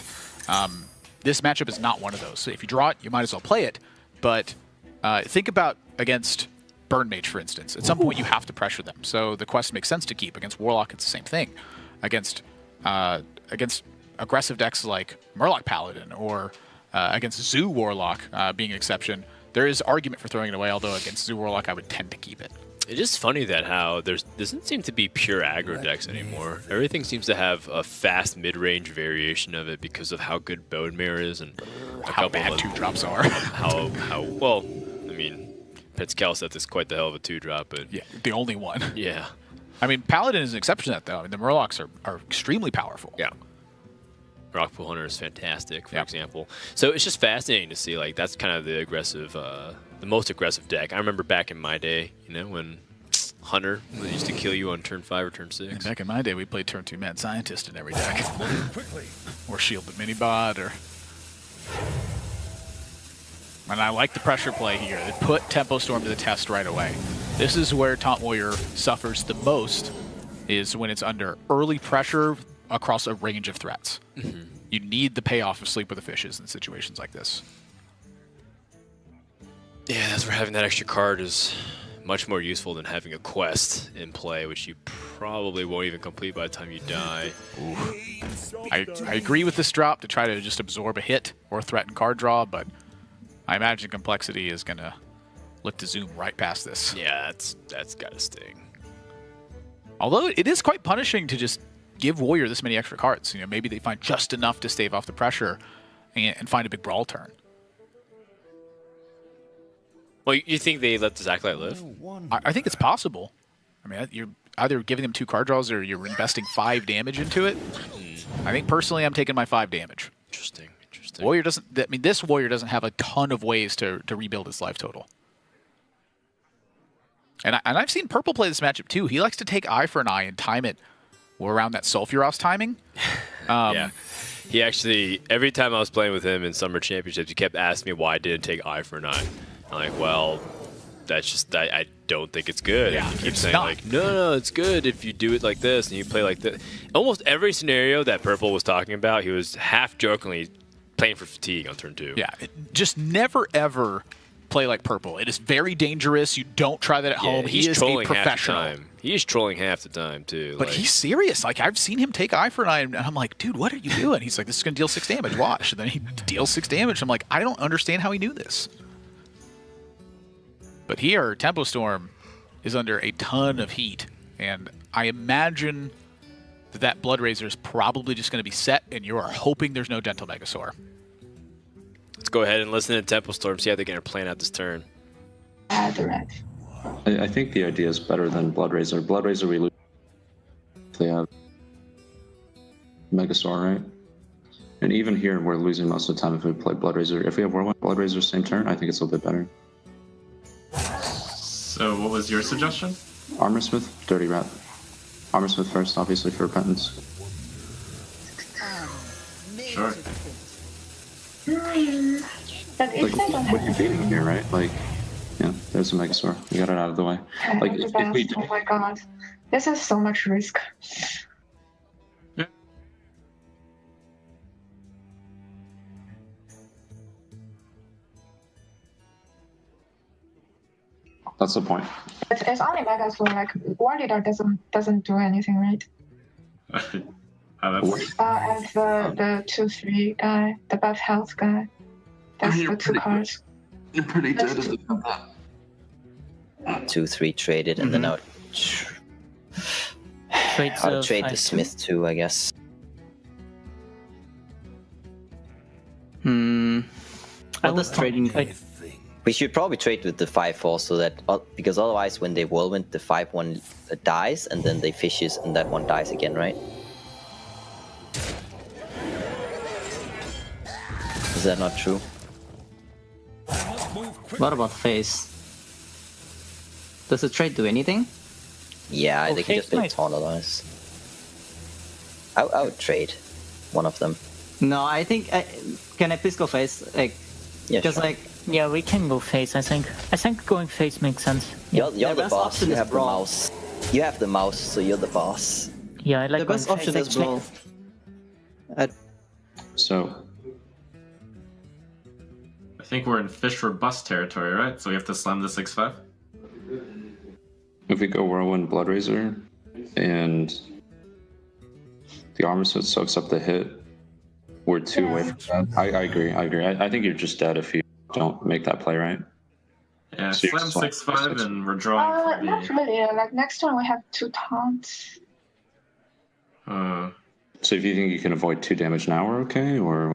This matchup is not one of those. So if you draw it, you might as well play it. But think about against Burn Mage, for instance. At some point, you have to pressure them. So the quest makes sense to keep. Against Warlock, it's the same thing. Against aggressive decks like Murloc Paladin or against Zoo Warlock being an exception, there is argument for throwing it away, although against Zoo Warlock, I would tend to keep it. It's just funny that how there doesn't seem to be pure aggro decks anymore. Everything seems to have a fast mid-range variation of it because of how good Bone Mirror is and how bad 2-drops are. how well, I mean, Petzkelseth is quite the hell of a 2-drop, but yeah, the only one. Yeah. I mean, Paladin is an exception to that, though. I mean, the Murlocs are extremely powerful. Yeah. Rockpool Hunter is fantastic, for example. So it's just fascinating to see, like, that's kind of the aggressive, the most aggressive deck. I remember back in my day, when Hunter used to kill you on turn 5 or turn 6. And back in my day, we played turn 2 Mad Scientist in every deck. Or Shielded Minibot, or... And I like the pressure play here. They put Tempo Storm to the test right away. This is where Taunt Warrior suffers the most, is when it's under early pressure across a range of threats. You need the payoff of Sleep with the Fishes in situations like this. Yeah, that's where having that extra card is much more useful than having a quest in play, which you probably won't even complete by the time you die. I agree with this drop to try to just absorb a hit or threaten card draw, but I imagine Complexity is going to look to zoom right past this. Yeah, that's got to sting. Although it is quite punishing to just give Warrior this many extra cards. Maybe they find just enough to stave off the pressure and find a big brawl turn. Well, you think they let the Zachlight live? I think it's possible. I mean, you're either giving them 2 card draws or you're investing 5 damage into it. I think personally I'm taking my 5 damage. Interesting. Warrior doesn't. I mean, this Warrior doesn't have a ton of ways to rebuild his life total. And I've seen Purple play this matchup too. He likes to take eye for an eye and time it around that Sulfuros timing. Yeah. He actually, every time I was playing with him in Summer Championships, he kept asking me why I didn't take eye for an eye. I'm like, well, that's just, I don't think it's good. Yeah, and he keeps saying, like, no, it's good if you do it like this and you play like this. Almost every scenario that Purple was talking about, he was half jokingly playing for fatigue on turn 2. Yeah, just never ever play like purple. It is very dangerous. You don't try that at home. He is a professional. Half the time. He's trolling half the time too. But he's serious. Like I've seen him take Eye for an Eye, and I'm like, dude, what are you doing? He's like, this is gonna deal 6 damage. Watch. And then he deals 6 damage. I'm like, I don't understand how he knew this. But here, Tempo Storm is under a ton of heat, and I imagine that Blood Razor is probably just going to be set, and you are hoping there's no Dental Megasaur. Let's go ahead and listen to Tempo Storm, see how they're going to plan out this turn. Direct. I think the idea is better than Blood Razor. Blood Razor we lose if they have Megasaur, right? And even here, we're losing most of the time if we play Blood Razor. If we have Whirlwind Blood Razor same turn, I think it's a little bit better. So what was your suggestion? Armor Smith, Dirty Rat. Armor Smith first, obviously, for Repentance. Sure. But if they don't What are you have beating here, right? Like, yeah, there's a Megasaur. We got it out of the way. Like, if we oh my god, this is so much risk. That's the point. It's only Megasaur, like War Leader doesn't do anything, right? That's... And the 2/3 guy, the buff health guy. That's the two cards. You're pretty dead if you have that. 2/3 traded, and then I'll trade the Smith too, I guess. What does trading? We should probably trade with the 5/4 so that because otherwise when they whirlwind the 5/1 dies and then they fishes and that one dies again, right? Is that not true? What about face? Does the trade do anything? Yeah, they can just build taunt otherwise. I would trade one of them. No, I think can I please go face? Like, yeah, because sure. like. Yeah, we can go face, I think. I think going face makes sense. You're the boss, you have the mouse. You have the mouse, so you're the boss. Yeah, I like the best option is brawl. So... I think we're in fish for bust territory, right? So we have to slam the 6/5? If we go Whirlwind Blood Razor, and the Armor Smith soaks up the hit, we're 2 away from that. I agree. I think you're just dead if you don't make that play, right? Yeah, so slam 6/5 and we're drawing. Not really. Like next turn we have 2 taunts. So if you think you can avoid 2 damage now, we're okay, or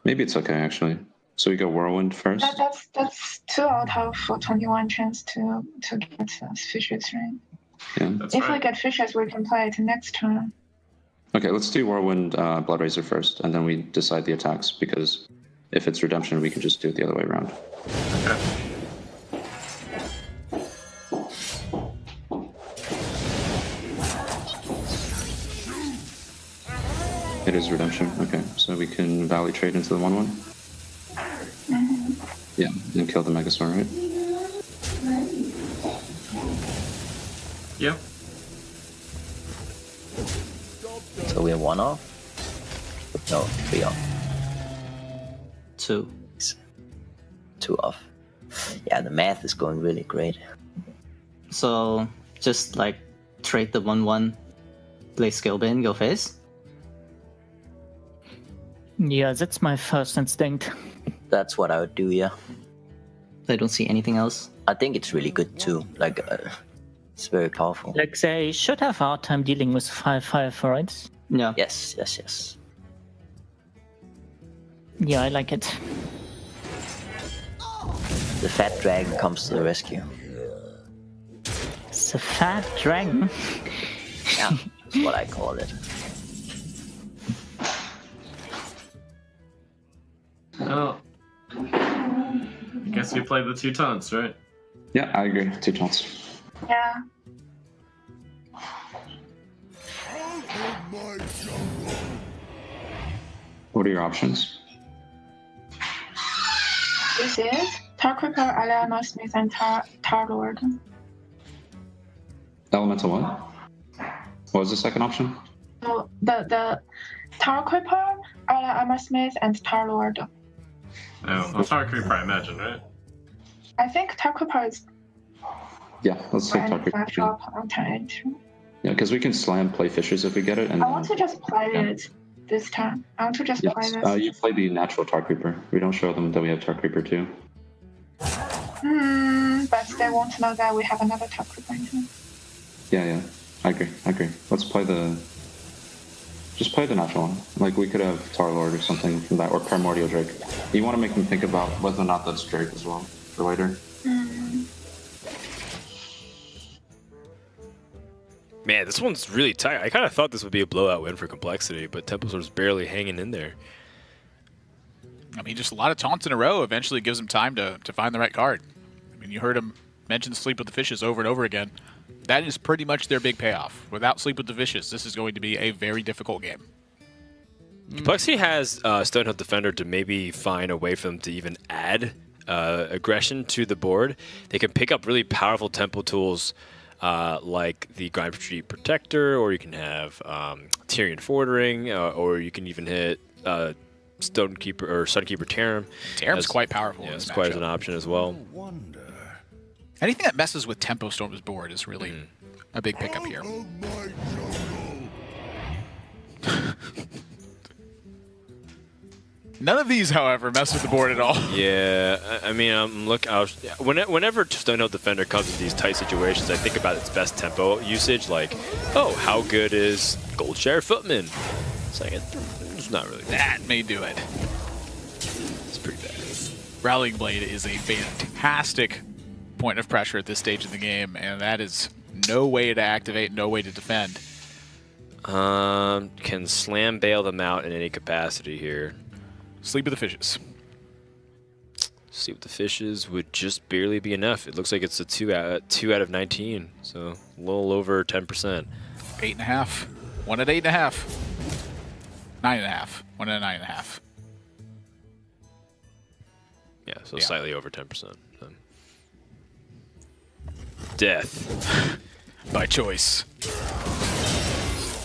maybe it's okay actually. So we go Whirlwind first. That's 2 out of 21 chance to get fishes, right? Yeah. If we get fishes, we can play it next turn. Okay, let's do Whirlwind Blood Razor first, and then we decide the attacks, because if it's Redemption, we can just do it the other way around. Okay. It is Redemption, okay. So we can Valley trade into the 1/1? Yeah, and kill the Megasaur, right? Yeah. So we're 1 off? No, 3 off. 2. 2 off. Yeah, the math is going really great. So just like trade the 1/1, play Skillbane, go face. Yeah, that's my first instinct. That's what I would do, yeah. I don't see anything else. I think it's really good too. Like, it's very powerful. Like they should have a hard time dealing with 5/5, right? Yeah. Yes. Yeah, I like it. The fat dragon comes to the rescue. It's a fat dragon. Yeah, that's what I call it. Well, I guess we play the 2 taunts, right? Yeah, I agree. 2 taunts. Yeah. What are your options? This is Tar Creeper, Aliana Smith, and Tar Lord. Elemental what? What was the second option? So the Tar Creeper, Aliana Smith, and Tar Lord. Oh, well, Tar Creeper, I imagine, right? I think Takupa is Yeah, let's take and 5 Tarkreeper. drop on turn 2. Yeah, because we can slam play fishes if we get it. And I want to just play it this time. I want to just play yes, this. you play the natural Tarkreeper. We don't show them that we have Tarkreeper too. But they won't know that we have another Takupa too. Yeah, I agree. Let's play the... Just play the natural one. Like, we could have Tarlord or something from that, or Primordial Drake. You want to make them think about whether or not that's Drake as well, for later. Man, this one's really tight. I kind of thought this would be a blowout win for Complexity, but Templestorm's barely hanging in there. I mean, just a lot of taunts in a row eventually gives him time to find the right card. I mean, you heard him mention Sleep with the Fishes over and over again. That is pretty much their big payoff. Without Sleep with the Fishes, this is going to be a very difficult game. Complexity has Stonehill Defender to maybe find a way for them to even add aggression to the board. They can pick up really powerful tempo tools like the Grime Street Protector, or you can have Tyrion Fordering, or you can even hit Stonekeeper or Sunkeeper Tarim. Tarim's quite powerful. Yeah, it's quite as an option as well. Anything that messes with Tempo Storm's board is really a big pickup here. None of these, however, mess with the board at all. Yeah, I mean, whenever Stonehill Defender comes in these tight situations, I think about its best tempo usage, like, oh, how good is Goldshire Footman? It's like, it's not really. That may do it. It's pretty bad. Rallying Blade is a fantastic point of pressure at this stage of the game, and that is no way to activate, no way to defend. Can slam bail them out in any capacity here. Sleep with the Fishes. Sleep with the Fishes would just barely be enough. It looks like it's a 2 out of 19, so a little over 10%. 8.5. 1 at 8.5. 9.5. 1 at 9.5. Yeah, so slightly over 10%. Death. By choice.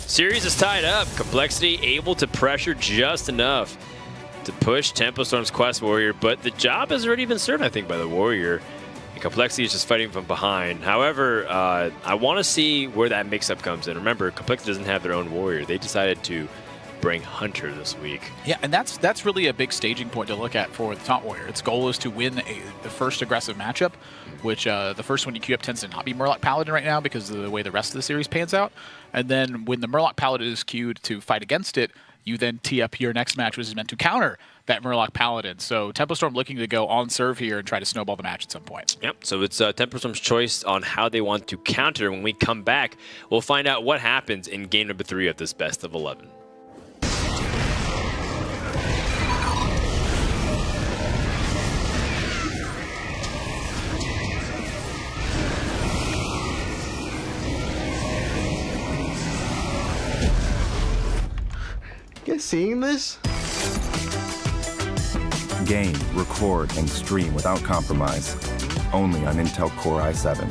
Series is tied up. Complexity able to pressure just enough to push Templestorm's Quest Warrior, but the job has already been served, I think, by the Warrior. And Complexity is just fighting from behind. However, I want to see where that mix-up comes in. Remember, Complexity doesn't have their own Warrior. They decided to bring Hunter this week. Yeah, and that's really a big staging point to look at for the Taunt Warrior. Its goal is to win the first aggressive matchup, which the first one you queue up tends to not be Murloc Paladin right now because of the way the rest of the series pans out. And then when the Murloc Paladin is queued to fight against it, you then tee up your next match, which is meant to counter that Murloc Paladin. So Templestorm looking to go on serve here and try to snowball the match at some point. Yep, so it's Templestorm's choice on how they want to counter. When we come back, we'll find out what happens in game number 3 of this best of 11. You guys seeing this? Game, record, and stream without compromise. Only on Intel Core i7.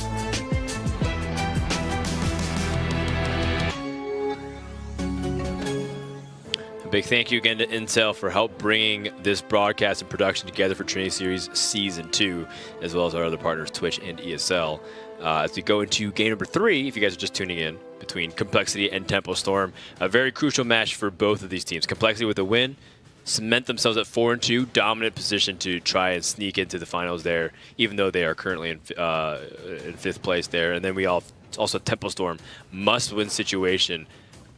A big thank you again to Intel for help bringing this broadcast and production together for Trinity Series Season 2, as well as our other partners, Twitch and ESL. As we go into game number 3, if you guys are just tuning in, between Complexity and Templestorm, a very crucial match for both of these teams. Complexity with a win, cement themselves at 4-2, dominant position to try and sneak into the finals there, even though they are currently in 5th place there. And then we also Templestorm, must-win situation,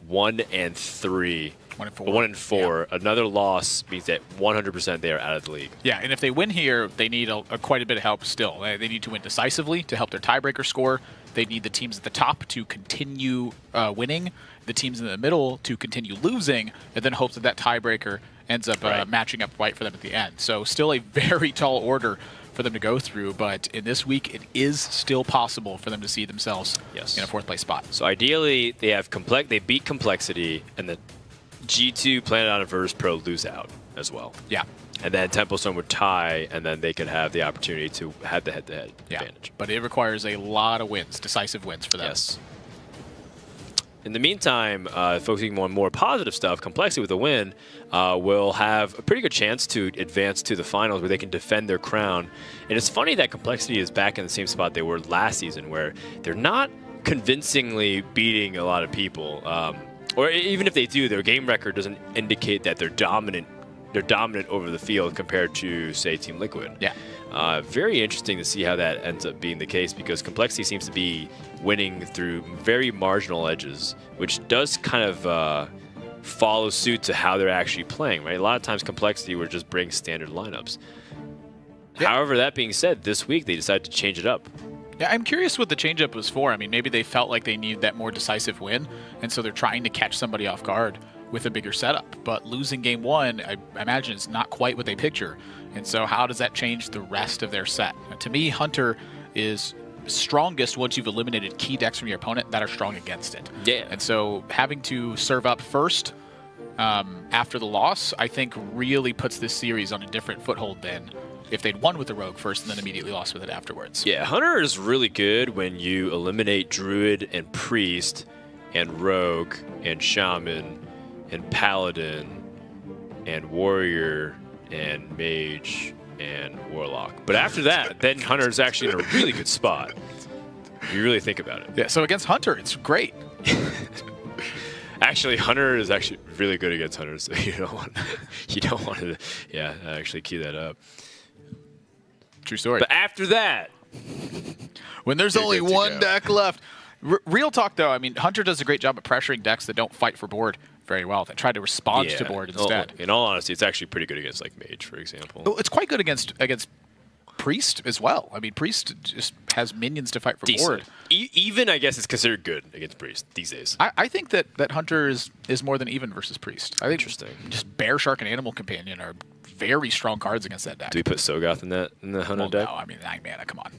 1-3. 1-4. Yeah. Another loss means that 100% they are out of the league. Yeah, and if they win here, they need quite a bit of help still. They need to win decisively to help their tiebreaker score. They need the teams at the top to continue winning, the teams in the middle to continue losing, and then hope that that tiebreaker ends up matching up right for them at the end. So still a very tall order for them to go through, but in this week, it is still possible for them to see themselves in a 4th place spot. So ideally, they beat Complexity, and the G2 Planet on Inverse Pro lose out as well. Yeah. And then Templestorm would tie, and then they could have the opportunity to have the head-to-head advantage. But it requires a lot of wins, decisive wins for them. Yes. In the meantime, focusing on more positive stuff, Complexity with a win will have a pretty good chance to advance to the finals where they can defend their crown. And it's funny that Complexity is back in the same spot they were last season, where they're not convincingly beating a lot of people. Or even if they do, their game record doesn't indicate that they're dominant. They're dominant over the field compared to, say, Team Liquid. Yeah. Very interesting to see how that ends up being the case, because Complexity seems to be winning through very marginal edges, which does kind of follow suit to how they're actually playing, right? A lot of times Complexity would just bring standard lineups. Yeah. However, that being said, this week they decided to change it up. Yeah, I'm curious what the changeup was for. I mean, maybe they felt like they needed that more decisive win, and so they're trying to catch somebody off guard with a bigger setup. But losing game one, I imagine, is not quite what they picture. And so how does that change the rest of their set? To me, Hunter is strongest once you've eliminated key decks from your opponent that are strong against it. Yeah. And so having to serve up first after the loss, I think really puts this series on a different foothold than if they'd won with the Rogue first and then immediately lost with it afterwards. Yeah, Hunter is really good when you eliminate Druid and Priest and Rogue and Shaman and Paladin and Warrior and Mage and Warlock. But after that, then Hunter is actually in a really good spot. You really think about it. Yeah, so against Hunter, it's great. Actually, Hunter is actually really good against Hunter, so you don't want to, yeah, actually key that up. True story. But after that, when there's only one deck left. Real talk, though, I mean, Hunter does a great job at pressuring decks that don't fight for board very well, that try to respond to board instead. In all honesty, it's actually pretty good against, like, Mage, for example. Well, it's quite good against Priest as well. I mean, Priest just has minions to fight for board. Even, I guess, it's considered good against Priest these days. I think that Hunter is more than even versus Priest. I think Interesting. Just Bear, Shark, and Animal Companion are very strong cards against that deck. Do we put Sogoth in the Hunter deck? No, I mean, 9 mana, come on.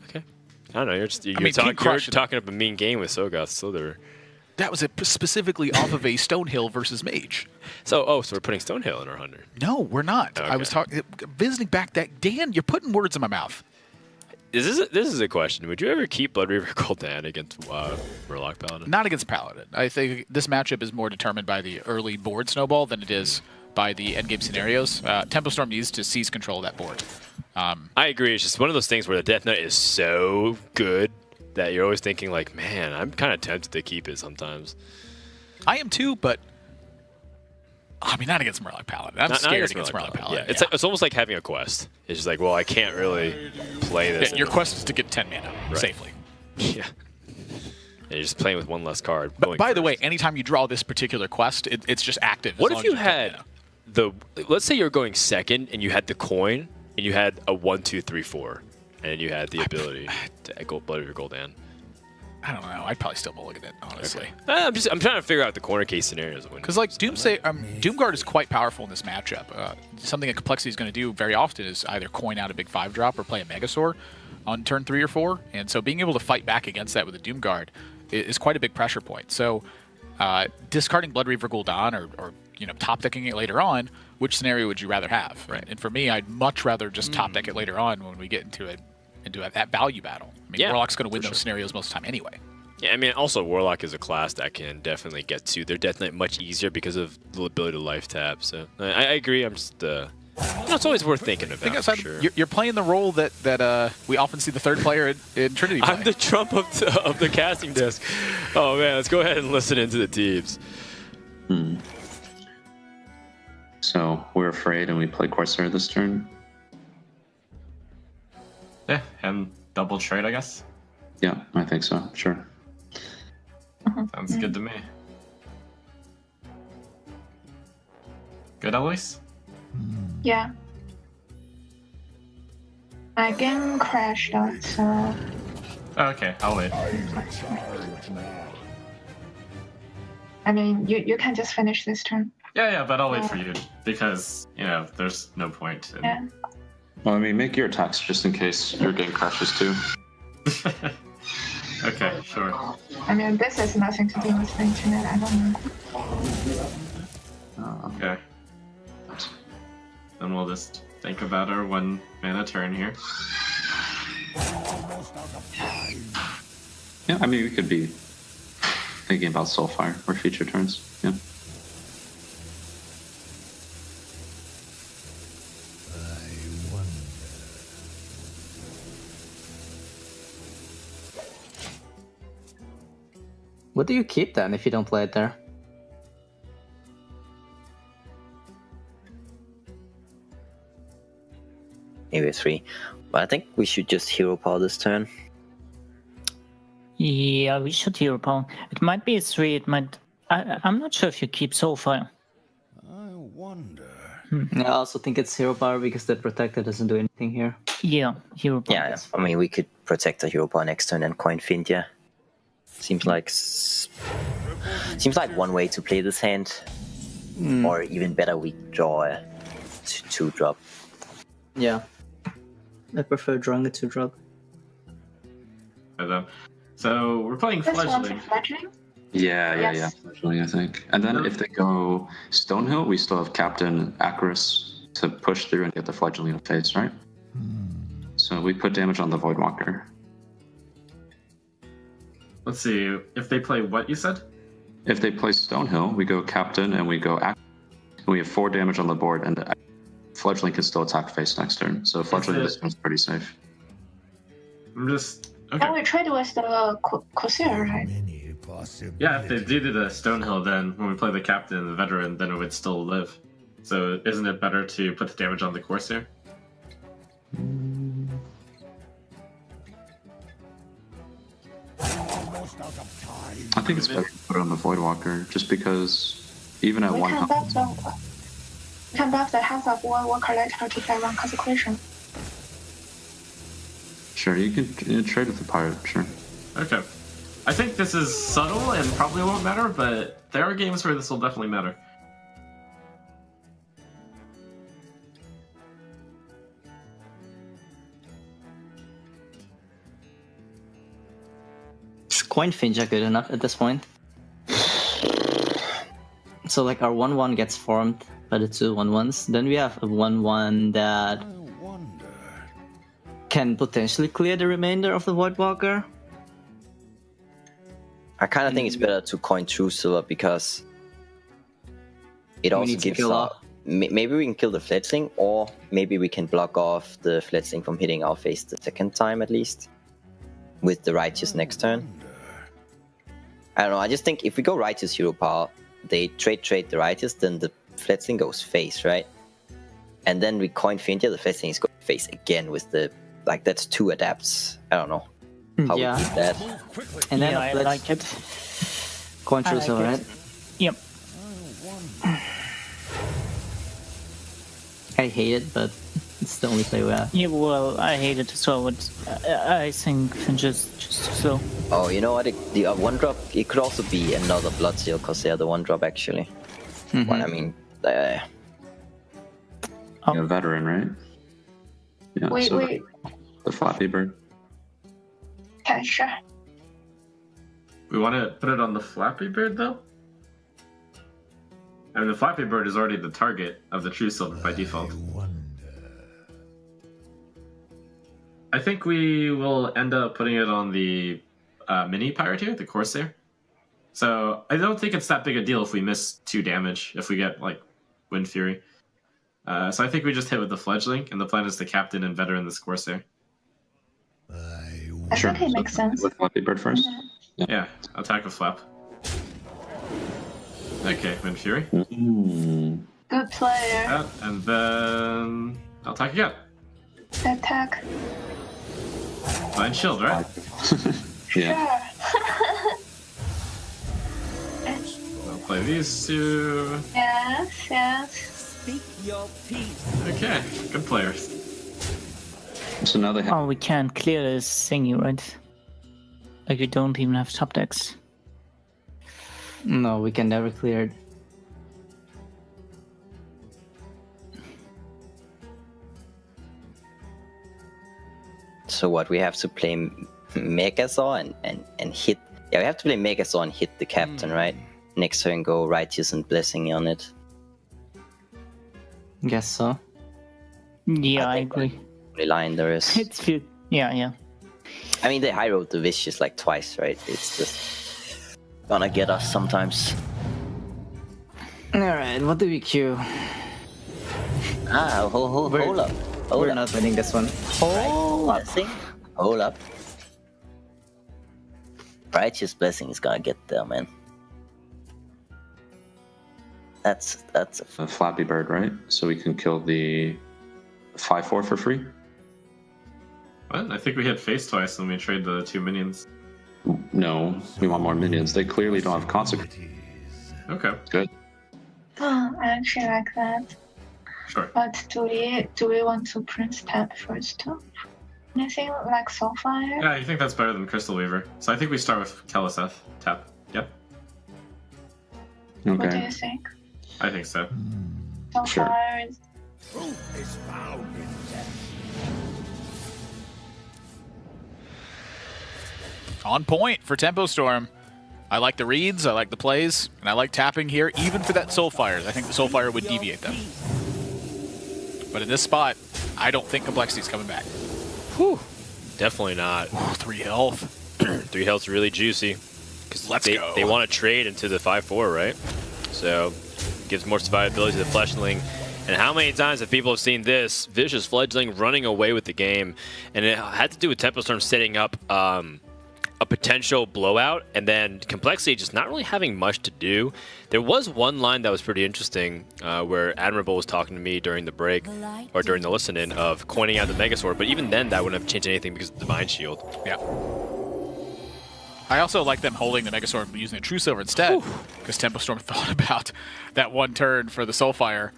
Okay. I don't know. You're talking up a mean game with Sogoth Slither. That was specifically off of a Stonehill versus Mage. So we're putting Stonehill in our Hunter. No, we're not. Okay. I was visiting back that. Dan, you're putting words in my mouth. This is a question. Would you ever keep Blood Reaver Gul'dan against Murloc Paladin? Not against Paladin. I think this matchup is more determined by the early board snowball than it is by the endgame scenarios. Tempo Storm needs to seize control of that board. I agree. It's just one of those things where the Death Knight is so good that you're always thinking, like, man, I'm kind of tempted to keep it sometimes. I am too, but I mean, not against Murloc Paladin. I'm scared against Murloc Paladin. Yeah, it's almost like having a quest. It's just like, well, I can't really play this. Yeah, your quest is to get 10 mana safely. Yeah. And you're just playing with one less card. But by the way, anytime you draw this particular quest, it's just active. What if you had let's say you're going second and you had the coin and you had a 1, 2, 3, 4, and you had the ability to echo Blood Reaver Gul'dan? I don't know. I'd probably still mulligan it, honestly. Okay. I'm trying to figure out the corner case scenarios. Because like Doomguard is quite powerful in this matchup. Something that Complexity is going to do very often is either coin out a big 5-drop or play a Megasaur on turn 3 or 4. And so being able to fight back against that with a Doomguard is quite a big pressure point. So discarding Blood Reaver Gul'dan or top decking it later on, which scenario would you rather have? Right. And for me, I'd much rather just top deck it later on when we get into that value battle. I mean, Warlock's going to win those scenarios most of the time anyway. Yeah, I mean, also Warlock is a class that can definitely get to their Death Knight much easier because of the ability to life tap. So I agree. I'm just it's always worth thinking about. For sure. You're playing the role that we often see the third player in Trinity play. I'm the Trump of the casting desk. Oh man, let's go ahead and listen into the teams. So we're afraid and we play Corsair this turn? Yeah, and double trade, I guess. Yeah, I think so. Sure. Sounds good to me. Good, Eloise? Yeah. My game crashed out, so... Okay, I'll wait. I mean, you can just finish this turn. Yeah, but I'll wait for you, because, there's no point in... Yeah. Well, I mean, make your attacks just in case your game crashes too. Okay, sure. I mean, this has nothing to do with the internet, I don't know. Okay. Then we'll just think about our 1 mana turn here. Yeah, I mean, we could be thinking about Soulfire or future turns. Yeah. What do you keep then if you don't play it there? Maybe 3. But I think we should just hero power this turn. Yeah, we should hero power. It might be a 3. It might. I'm not sure if you keep Soulfire. I wonder. I also think it's hero power because the protector doesn't do anything here. Yeah, hero power. Yeah, I mean, we could protect the hero power next turn and coin Findia. Seems like one way to play this hand. Or even better, we draw a 2-drop. Yeah. I prefer drawing a 2-drop. So we're playing This one's Fledgling. fledgling. Yeah. Fledgling, I think. And then if they go Stonehill, we still have Captain Acarus to push through and get the Fledgling to face, right? So we put damage on the Voidwalker. Let's see. If they play what you said? If they play Stonehill, we go Captain and we go Acarus. And we have 4 damage on the board, and the Fledgling can still attack face next turn. So Fledgling this turn is pretty safe. I'm just okay. And we trade with the Corsair, right? Many possibilities. Yeah, if they do the Stonehill, then when we play the Captain and the Veteran, then it would still live. So isn't it better to put the damage on the Corsair? I think it's better to put it on the Voidwalker, just because even at We one can health. buff the health of Voidwalker later to get one consecration. Sure, you can trade with the pirate, sure. Okay. I think this is subtle and probably won't matter, but there are games where this will definitely matter. Is Coin Finja good enough at this point? So like our 1-1 gets formed by the 2 1-1s. Then we have a 1-1 that can potentially clear the remainder of the Voidwalker. I kind of think it's better to coin True Silver because it also need to gives kill our... Maybe we can kill the Fledgling, or maybe we can block off the Fledgling from hitting our face the second time at least. With the Righteous next turn. I don't know, I just think if we go Righteous hero power, they trade the Righteous, then the Fledgling goes face, right? And then we coin Fintia, the Fledgling is going face again with the... Like, that's 2 adapts. I don't know how we keep that. And then I like it. Coin True I like Silver, it. right? Yep. I hate it, but it's the only play we have. Yeah, well, I hate it as well, but I think just too slow. Oh, you know what? The 1-drop, it could also be another Bloodseal Corsair, the 1-drop actually. But I mean... You're a veteran, right? Yeah, Wait. The Flappy Bird. Okay, sure. We want to put it on the Flappy Bird, though? I mean, the Flappy Bird is already the target of the True Silver by default. I think we will end up putting it on the mini pirate here, the Corsair. So I don't think it's that big a deal if we miss 2 damage, if we get, like, Wind Fury. So I think we just hit with the Fledgling, and the plan is the Captain and Veteran this Corsair. I think it makes sense. With Flappy Bird first. Yeah, attack with Flap. Okay, Wind Fury. Good player. That, and then I'll attack again. Attack. Blind Shield, right? Yeah. I'll play these 2. Yes. Speak your peace. Okay, good players. So now they have... Oh, we can't clear this thingy, right? Like, we don't even have top decks. No, we can never clear it. So what, we have to play Megazord and hit... Yeah, we have to play Megazord and hit the Captain, right? Next turn go Righteous and Blessing on it. Guess so. Yeah, I agree. The line there is... It's good. Yeah. I mean, they high rolled the Vicious like twice, right? It's just... gonna get us sometimes. Alright, what do we queue? Hold up. We're not winning this one. Hold up. Righteous Blessing is gonna get there, man. That's A Flappy Bird, right? So we can kill the 5/4 for free? What? I think we hit face twice when we trade the 2 minions. No, we want more minions. They clearly don't have consequence. Okay. Good. Oh, I actually like that. Sure. But do we want to Prince tap first too? Anything like Soulfire? Yeah, I think that's better than Crystal Weaver. So I think we start with Keliseth. Tap. Yep. What do Okay. you think? I think so. Soulfire is Truth is found in death. On point for Tempo Storm. I like the reads, I like the plays, and I like tapping here, even for that Soulfires. I think the Soulfire would deviate them. But in this spot, I don't think Complexity's coming back. Whew. Definitely not. Ooh, 3 health. 3 health's really juicy. Let's go. They want to trade into the 5/4, right? So gives more survivability to the Fletchling. And how many times have people have seen this Vicious Fledgling running away with the game? And it had to do with Tempo Storm setting up a potential blowout, and then Complexity just not really having much to do. There was one line that was pretty interesting where Admirable was talking to me during the break, or during the listen-in, of coining out the Megasword, but even then that wouldn't have changed anything because of the Divine Shield. Yeah. I also like them holding the Megasword but using a True Silver instead, because Tempo Storm thought about that one turn for the Soulfire.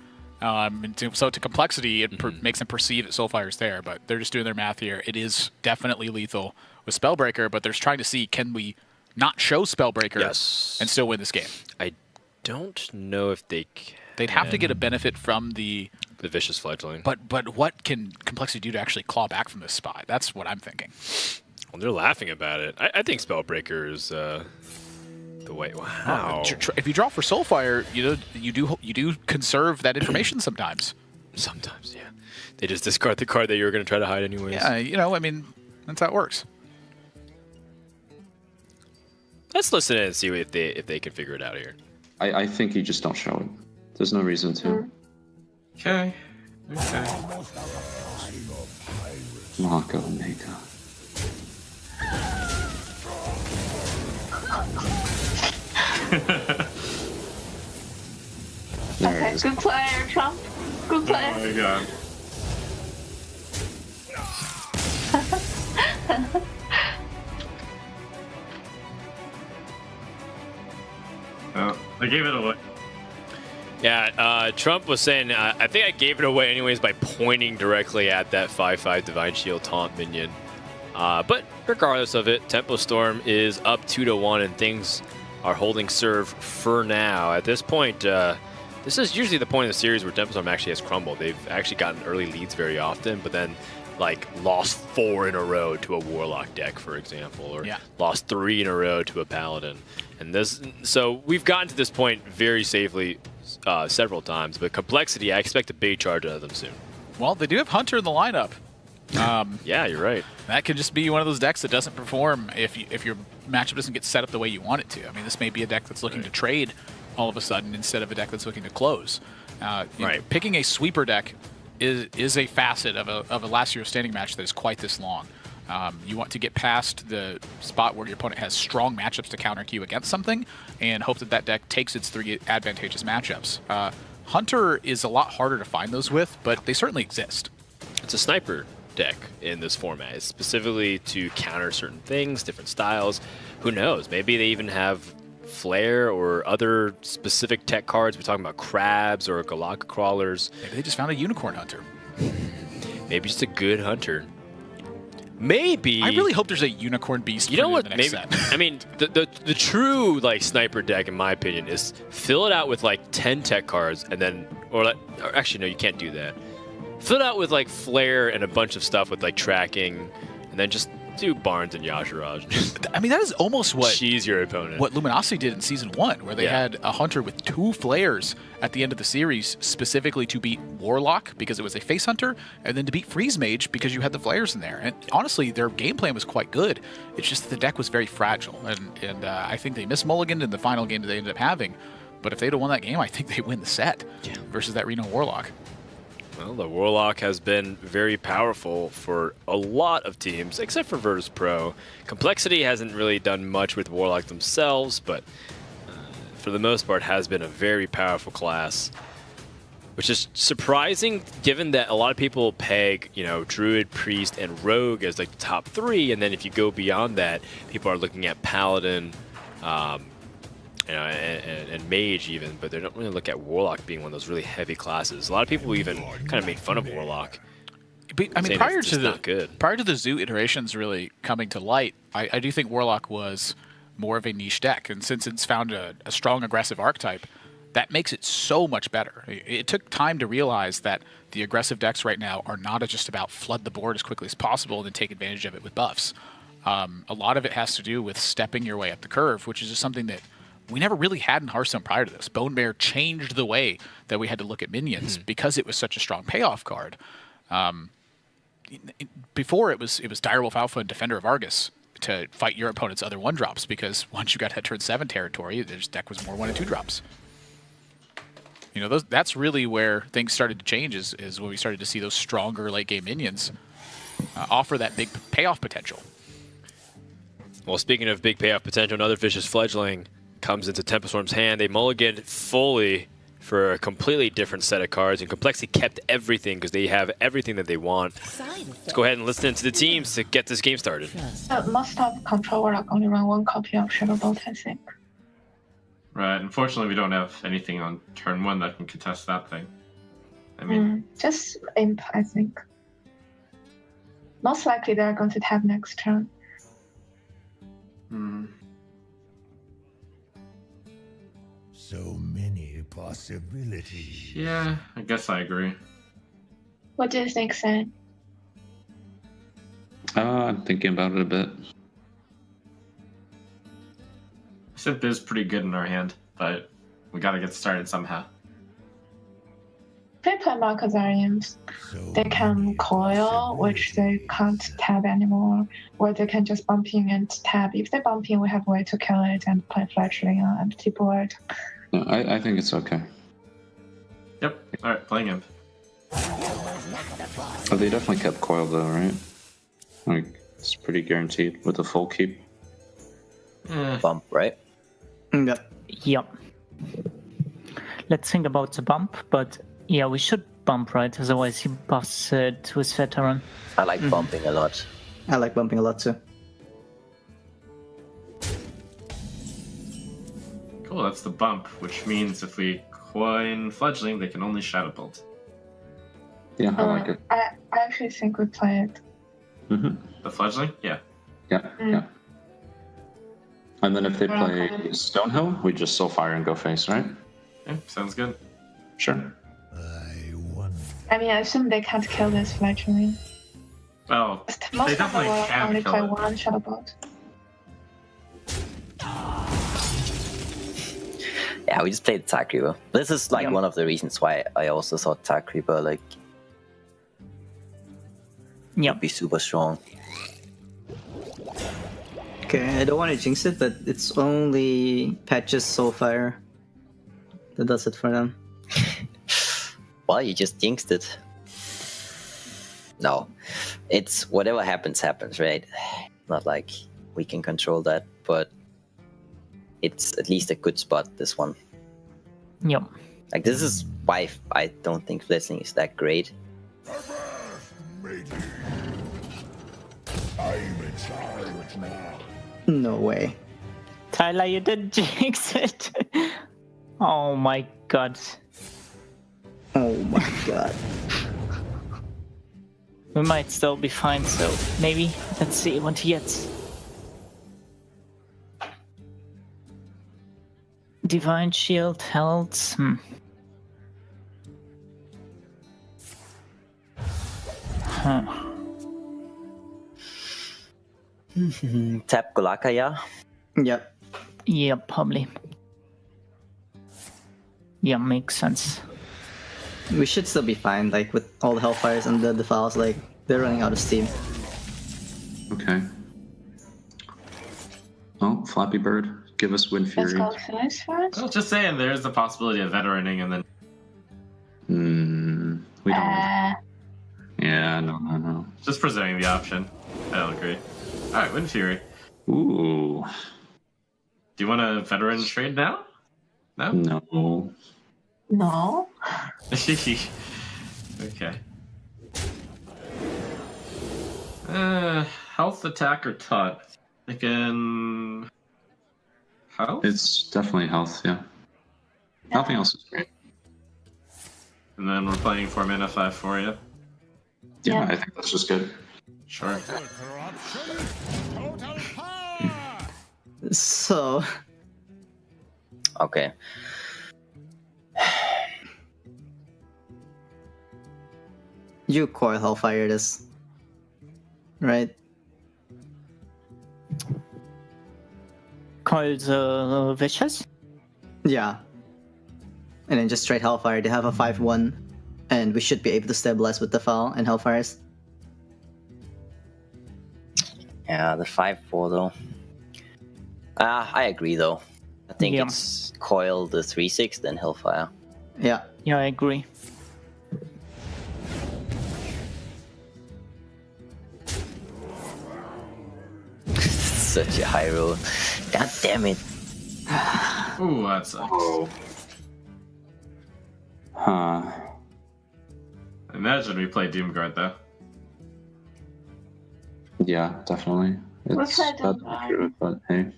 So to Complexity, it makes them perceive that Soulfire's there, but they're just doing their math here. It is definitely lethal with Spellbreaker, but they're trying to see, can we not show Spellbreaker and still win this game? I don't know if they can. They'd have to get a benefit from the Vicious Fledgling. But what can Complexity do to actually claw back from this spot? That's what I'm thinking. Well, they're laughing about it. I think Spellbreaker is the way. Wow. If you draw for Soulfire, you do conserve that information sometimes. Sometimes, yeah. They just discard the card that you were going to try to hide anyways. Yeah, I mean, that's how it works. Let's listen in and see if they can figure it out here. I think you just don't show it. There's no reason to. Okay. Mako Omega. okay. Good player, Trump. Good player. Oh my god. Oh, I gave it away. Yeah, Trump was saying, I think I gave it away anyways by pointing directly at that 5/5 Divine Shield taunt minion. But regardless of it, Tempo Storm is up 2-1, and things are holding serve for now. At this point, this is usually the point of the series where Tempo Storm actually has crumbled. They've actually gotten early leads very often, but then lost 4 in a row to a Warlock deck, for example, or lost 3 in a row to a Paladin. And so we've gotten to this point very safely several times, but Complexity, I expect a big charge out of them soon. Well, they do have Hunter in the lineup. Yeah, you're right. That could just be one of those decks that doesn't perform if your matchup doesn't get set up the way you want it to. I mean, this may be a deck that's looking to trade all of a sudden instead of a deck that's looking to close. Picking a sweeper deck is a facet of a last year's standing match that is quite this long. You want to get past the spot where your opponent has strong matchups to counter queue against something and hope that that deck takes its 3 advantageous matchups. Hunter is a lot harder to find those with, but they certainly exist. It's a sniper deck in this format. It's specifically to counter certain things, different styles. Who knows? Maybe they even have Flare or other specific tech cards. We're talking about crabs or Galactic Crawlers. Maybe they just found a Unicorn Hunter. Maybe just a good hunter. Maybe. I really hope there's a Unicorn Beast. You know what? In the next set. I mean, the true sniper deck, in my opinion, is fill it out with 10 tech cards, and then, or actually no, you can't do that. Fill it out with Flare and a bunch of stuff with tracking, and then just Do Barnes and Yashiraj. I mean, that is almost what She's your opponent. What Luminosity did in Season 1, where they had a Hunter with 2 flares at the end of the series, specifically to beat Warlock, because it was a face Hunter, and then to beat Freeze Mage, because you had the flares in there. And honestly, their game plan was quite good. It's just that the deck was very fragile, and I think they missed mulliganed in the final game that they ended up having. But if they'd have won that game, I think they win the set versus that Reno Warlock. Well, the Warlock has been very powerful for a lot of teams, except for Virtus Pro. Complexity hasn't really done much with Warlock themselves, but for the most part has been a very powerful class, which is surprising given that a lot of people peg, Druid, Priest, and Rogue as like the top 3, and then if you go beyond that, people are looking at Paladin, and Mage even, but they don't really look at Warlock being one of those really heavy classes. A lot of people even kind of make fun of Warlock. But, I mean, prior to the Zoo iterations really coming to light, I do think Warlock was more of a niche deck, and since it's found a strong aggressive archetype, that makes it so much better. It took time to realize that the aggressive decks right now are not just about flood the board as quickly as possible and then take advantage of it with buffs. A lot of it has to do with stepping your way up the curve, which is just something that we never really had in Hearthstone prior to this. Bone Bear changed the way that we had to look at minions because it was such a strong payoff card. Before it was Direwolf Alpha and Defender of Argus to fight your opponent's other 1-drops, because once you got to turn 7 territory, this deck was more 1 and 2 drops. That's really where things started to change, is when we started to see those stronger late game minions offer that big payoff potential. Well, speaking of big payoff potential, another Vicious Fledgling comes into Temperstorm's hand. They mulliganed fully for a completely different set of cards, and Complexity kept everything because they have everything that they want. Let's go ahead and listen to the teams to get this game started. Most of Control Warlock only run 1 copy of Shadow Bolt, I think. Right. Unfortunately, we don't have anything on turn 1 that can contest that thing. I mean, just Imp, I think. Most likely they're going to tap next turn. So many possibilities. Yeah, I guess I agree. What do you think, Sam? I'm thinking about it a bit. Simp is pretty good in our hand, but we gotta get started somehow. They play Malkazarians. They can coil, which they can't tab anymore, or they can just bump in and tab. If they bump in, we have a way to kill it and play Fletchling on empty board. No, I think it's okay. Yep. All right, playing him. Oh, they definitely kept coil though, right? Like, it's pretty guaranteed with a full keep. Bump, right? Yep. Let's think about the bump, but yeah, we should bump, right? Otherwise he buffs it to his veteran. I like bumping a lot. I like bumping a lot too. Cool, that's the bump, which means if we coin Fledgling, they can only Shadow Bolt. Yeah, I like it. I actually think we play it. The Fledgling? Yeah. Yeah. And then if they play Stonehill, we just Soulfire and go face, right? Yeah, sounds good. Sure. I mean, I assume they can't kill this Fletchling. Well, Most they of them definitely will can only kill play it. 1 Shadow Bolt. Yeah, we just played Tag Creeper. This is like one of the reasons why I also thought Tag Creeper would be super strong. Okay, I don't want to jinx it, but it's only Patch's Soulfire that does it for them. Well, you just jinxed it. No, it's whatever happens, right? Not like we can control that, but it's at least a good spot, this one. Yep. Like, this is why I don't think Fletchling is that great. No way. Tyler, you didn't jinx it. Oh my god. Oh my god. We might still be fine, so maybe. Let's see what he gets. Divine Shield, health. Huh. 。Tap Golaka, yeah. Yep. Yeah, probably. Yeah, makes sense. We should still be fine, like with all the Hellfires and the Defiles, like they're running out of steam. Okay. Oh, Flappy Bird, give us Wind Let's Fury. go Phyllis first. Well, just saying, there's the possibility of veteraning and then. We don't. Yeah, no. Just presenting the option. I don't agree. All right, Wind Fury. Ooh. Do you want a veteran trade now? No. No. No. Okay. Health, attack, or taunt? Thinking health. It's definitely health, yeah. Nothing else is great. And then we're playing 4 mana 5 for you. Yeah, I think that's just good. Sure. So. Okay. You Coil Hellfire this. Right? Called Vicious? Yeah. And then just straight Hellfire. They have a 5-1. And we should be able to stabilize with the Defile and Hellfires. Yeah, the 5-4 though. I agree though. I think it's Coil the 3-6, then Hellfire. Yeah. Yeah, I agree. Such a high roll. God damn it. Ooh, that sucks. Oh. Huh. Imagine we play Doomguard though. Yeah, definitely. We'll It's play bad to Doomguard. be true, but hey,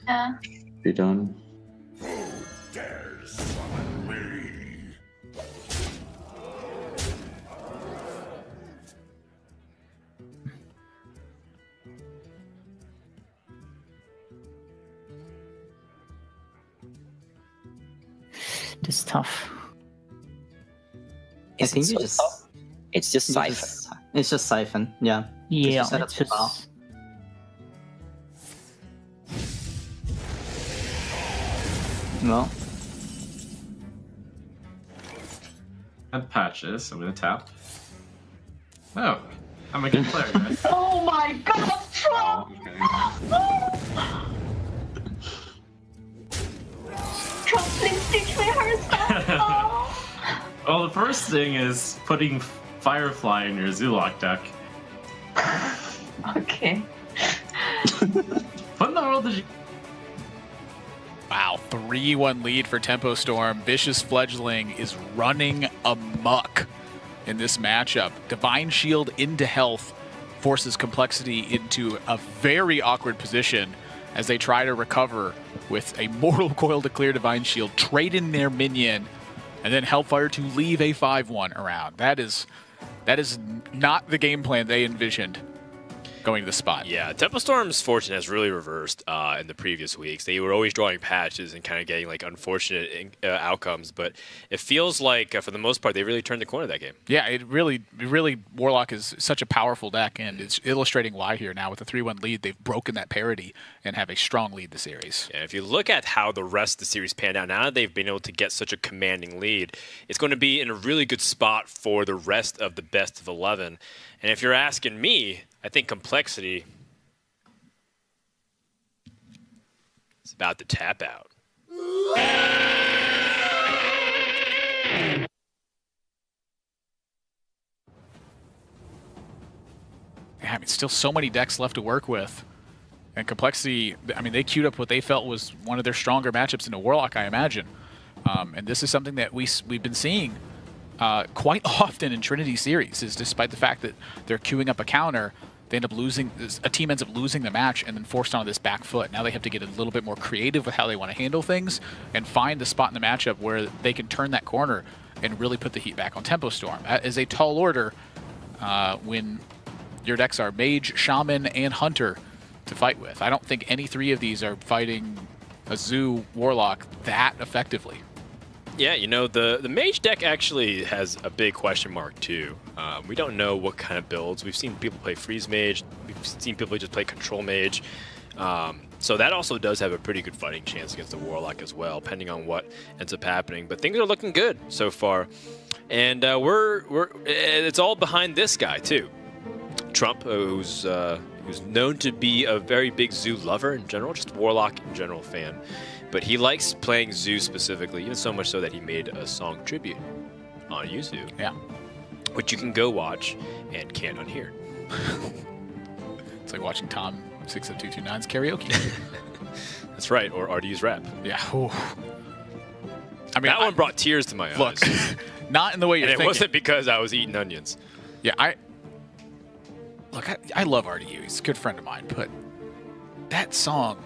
Yeah. be done. This is tough. I think you so just. tough? It's just Siphon. It's just Siphon, yeah. Yeah, set up it's the just... file. Well, And patches. I'm gonna tap. Oh, I'm a good player, guys. Oh my god, Trump! Trump, please teach me Hearthstone. Oh. Well, the first thing is putting Firefly in your Zulok deck. Okay. What in the world did you... Wow, 3-1 lead for Tempo Storm. Vicious Fledgling is running amok in this matchup. Divine Shield into health forces Complexity into a very awkward position as they try to recover with a Mortal Coil to clear Divine Shield, trade in their minion, and then Hellfire to leave a 5-1 around. That is not the game plan they envisioned going to the spot. Yeah, Tempo Storm's fortune has really reversed in the previous weeks. They were always drawing patches and kind of getting like unfortunate outcomes, but it feels like for the most part they really turned the corner that game. Yeah, it really Warlock is such a powerful deck, and it's illustrating why here now with a 3-1 lead they've broken that parity and have a strong lead the series. And if you look at how the rest of the series panned out, now that they've been able to get such a commanding lead, it's going to be in a really good spot for the rest of the best of 11. And if you're asking me, I think Complexity is about to tap out. Yeah, I mean, still so many decks left to work with. And Complexity, I mean, they queued up what they felt was one of their stronger matchups in a Warlock, I imagine. And this is something that we've been seeing quite often in Trinity series, is despite the fact that they're queuing up a counter, they end up losing, a team ends up losing the match and then forced onto this back foot. Now they have to get a little bit more creative with how they want to handle things and find the spot in the matchup where they can turn that corner and really put the heat back on Tempo Storm. That is a tall order when your decks are Mage, Shaman, and Hunter to fight with. I don't think any three of these are fighting a Zoo Warlock that effectively. Yeah, you know, the mage deck actually has a big question mark too. We don't know what kind of builds. We've seen people play freeze mage. We've seen people just play control mage. So that also does have a pretty good fighting chance against the warlock as well, depending on what ends up happening. But things are looking good so far, and it's all behind this guy too, Trump, who's known to be a very big Zoo lover in general, just warlock in general fan. But he likes playing Zoo specifically, even so much so that he made a song tribute on YouTube. Yeah. Which you can go watch and can't unhear. It's like watching Tom 60229's karaoke. That's right, or RD's rap. Yeah. Ooh. I mean, that one brought tears to my eyes. Look, not in the way you're and thinking. It wasn't because I was eating onions. Yeah, I love RDU. He's a good friend of mine, but that song,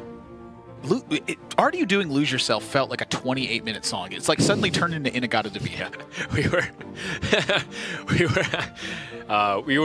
RDU doing Lose Yourself felt like a 28-minute song. It's like suddenly turned into Inagata to be. Yeah, we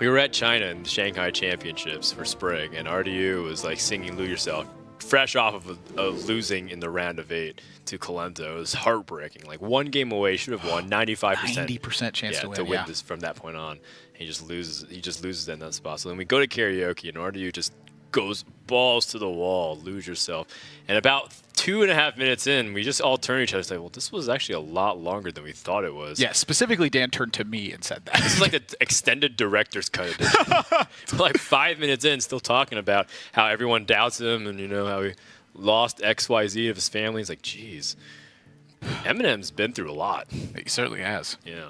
were at China in the Shanghai Championships for spring, and RDU was like singing Lose Yourself, fresh off of losing in the round of 8 to Colento. It was heartbreaking. Like one game away, should have won 95%. 90% chance to win. This from that point on. He just loses. He just loses in that spot. So then we go to karaoke, and RDU just goes balls to the wall. Lose Yourself. And about 2.5 minutes in, we just all turned to each other and said, well, this was actually a lot longer than we thought it was. Yeah, specifically Dan turned to me and said that. This is like the extended director's cut edition. Like 5 minutes in, still talking about how everyone doubts him and, you know, how he lost XYZ of his family. It's like, geez, Eminem's been through a lot. He certainly has. Yeah.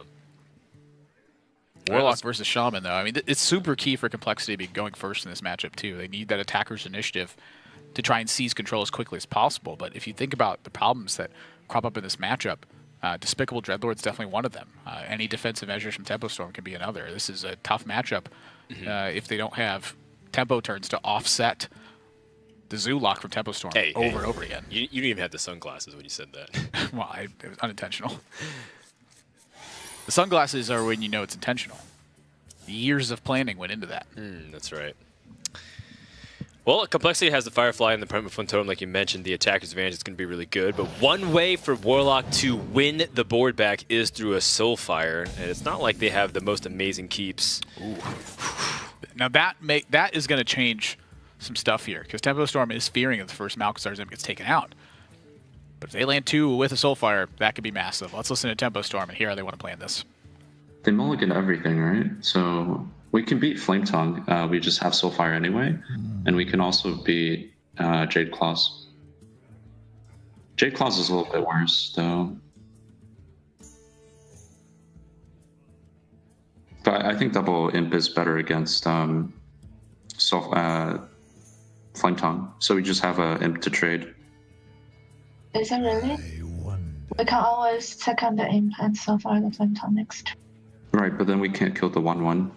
Warlock versus Shaman, though. I mean, it's super key for Complexity to be going first in this matchup, too. They need that attacker's initiative to try and seize control as quickly as possible. But if you think about the problems that crop up in this matchup, Despicable Dreadlord's definitely one of them. Any defensive measures from Tempo Storm can be another. This is a tough matchup if they don't have tempo turns to offset the Zoo lock from Tempo Storm over and over again. You didn't even have the sunglasses when you said that. Well, it was unintentional. The sunglasses are when you know it's intentional. Years of planning went into that. That's right. Well, Complexity has the Firefly and the Permanent Flint Totem, like you mentioned. The attacker's advantage is going to be really good. But one way for Warlock to win the board back is through a Soulfire. And it's not like they have the most amazing keeps. Ooh. Now that is going to change some stuff here, because Tempo Storm is fearing that the first Malchezaar's Imp gets taken out. But if they land 2 with a Soulfire, that could be massive. Let's listen to Tempo Storm and hear how they want to play in this. They mulligan everything, right? So we can beat Flame Tongue. We just have Soulfire anyway. And we can also beat Jade Claws. Jade Claws is a little bit worse, though. But I think Double Imp is better against Flame Tongue. So we just have an Imp to trade. Is it really? We can always second the imp and so far the flame tongue next. Right, but then we can't kill the 1/1.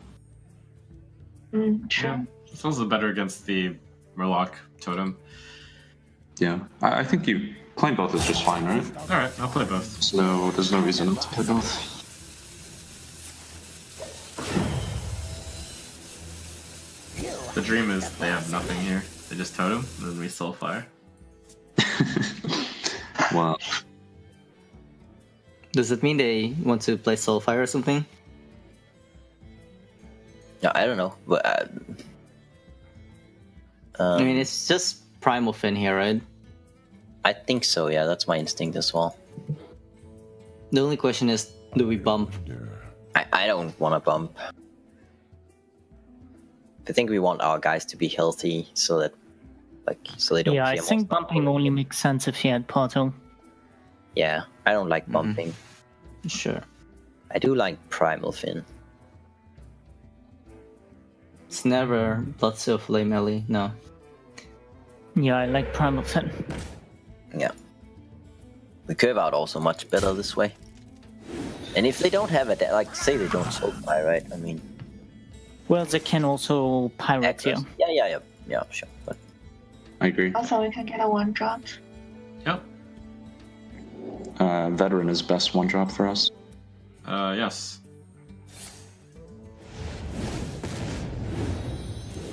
True. Yeah. It's also better against the Murloc totem. Yeah, I think you playing both is just fine, right? Alright, I'll play both. So there's no reason not to play both. The dream is they have nothing here. They just totem, and then we Soulfire. Wow. Does it mean they want to play Soulfire or something? No, I don't know. But I mean, it's just Primal Fin here, right? I think so. Yeah, that's my instinct as well. The only question is, do we bump? I don't want to bump. I think we want our guys to be healthy so that, so they don't. Yeah, I think bumping only makes sense if you had Portal. Yeah, I don't like bumping. Sure. I do like Primal Fin. It's never Bloodseal Flame Melee, no. Yeah, I like Primal Fin. Yeah. We curve out also much better this way. And if they don't have it, like, say they don't Soulfire, right? I mean... Well, they can also Pirate here. Yeah, sure. But... I agree. Also, we can get a 1-drop. Yep. Veteran is best 1-drop for us. Yes.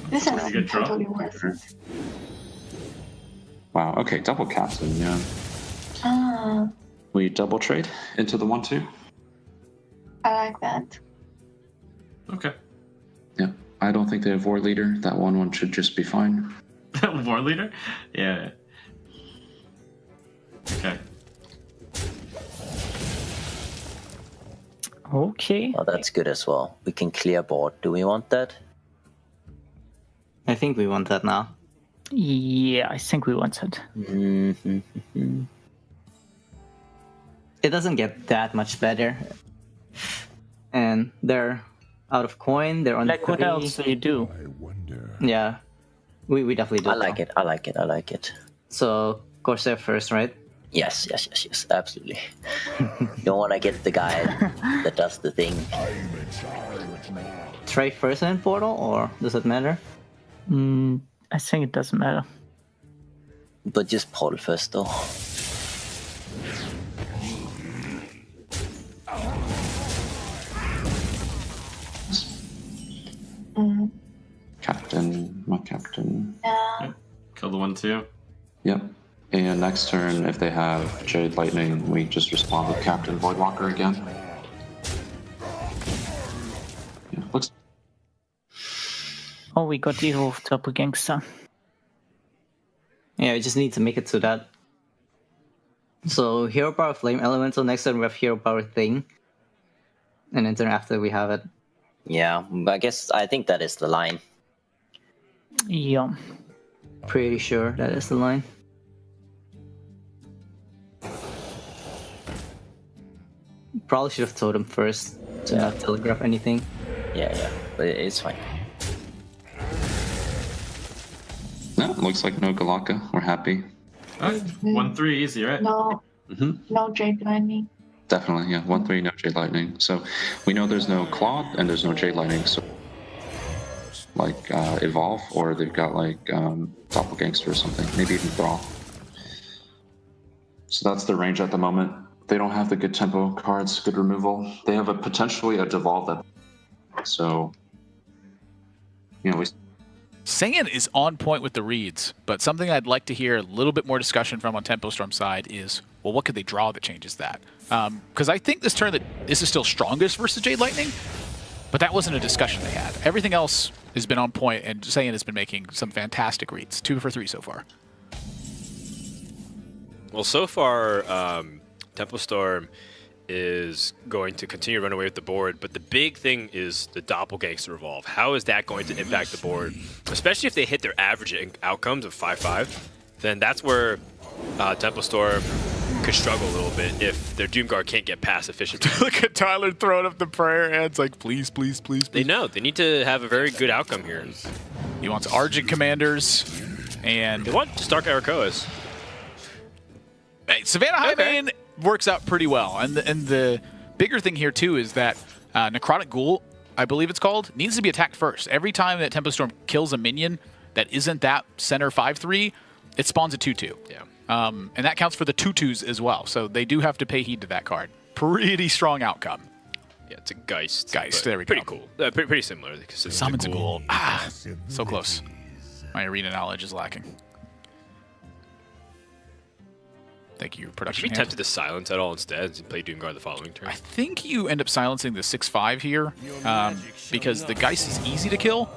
This Pretty is good drop. totally worth it. Wow, okay, double captain, yeah. We double trade into the 1/2. I like that. Okay. Yeah, I don't think they have War Leader. That 1/1 should just be fine. War leader? Yeah. Okay. Okay. Oh, that's good as well. We can clear board. Do we want that? I think we want that now. Yeah, I think we want it. Mm-hmm. It doesn't get that much better. And they're out of coin. They're on Like, what 3. else do you do? I wonder. Yeah, we definitely do. I like it. I like it. I like it. So Corsair first, right? Yes, absolutely. Don't want to get the guy that does the thing. Trey first and portal, or does it matter? I think it doesn't matter. But just portal first, though. Captain, my captain. Yeah. Kill the 1/2. Yep. And next turn, if they have Jade Lightning, we just respond with Captain Voidwalker again. Yeah, looks. Oh, we got the Evolved Doppelgangster. Yeah, we just need to make it to that. So Hero Power Flame Elemental, next turn we have Hero Power Thing. And then turn after we have it. Yeah, I think that is the line. Yeah. Pretty sure that is the line. Probably should have told him first to not telegraph anything. Yeah, but it's fine. No, it looks like no Galaka. We're happy. Alright, 1/3 easy, right? No, Mm-hmm. no Jade Lightning. Definitely, yeah. 1/3, no Jade Lightning. So we know there's no Claude and there's no Jade Lightning. So like Evolve, or they've got like Doppelgangster or something. Maybe even Brawl. So that's the range at the moment. They don't have the good tempo cards, good removal. They have potentially a Devolve that. So, you know, Saiyan is on point with the reads, but something I'd like to hear a little bit more discussion from on Tempo Storm side is, well, what could they draw that changes that? Because I think this turn that this is still strongest versus Jade Lightning, but that wasn't a discussion they had. Everything else has been on point, and Saiyan has been making some fantastic reads. 2 for 3 so far. Well, so far, Tempo Storm is going to continue to run away with the board, but the big thing is the Doppelgangster Evolve. How is that going to impact the board? Especially if they hit their average outcomes of 5-5, then that's where Tempo Storm could struggle a little bit if their Doomguard can't get past efficiently. Look at Tyler throwing up the prayer hands like, please, please, please, please. They know. They need to have a very good outcome here. He wants Argent Commanders, and... They want Stark Arakoas. Hey, Savannah Highmane works out pretty well. And the bigger thing here, too, is that Necrotic Ghoul, I believe it's called, needs to be attacked first. Every time that Tempo Storm kills a minion that isn't that center 5/3, it spawns a 2/2. Yeah. And that counts for the 2/2s as well. So they do have to pay heed to that card. Pretty strong outcome. Yeah, it's a Geist. Geist, there we go. Pretty cool. Pretty similar. Summons a Ghoul. Ah, so close. My arena knowledge is lacking. Thank you, Should production. be hand. tempted to silence at all instead and play Doomguard the following turn. I think you end up silencing the 6/5 here because the Geist is easy to kill.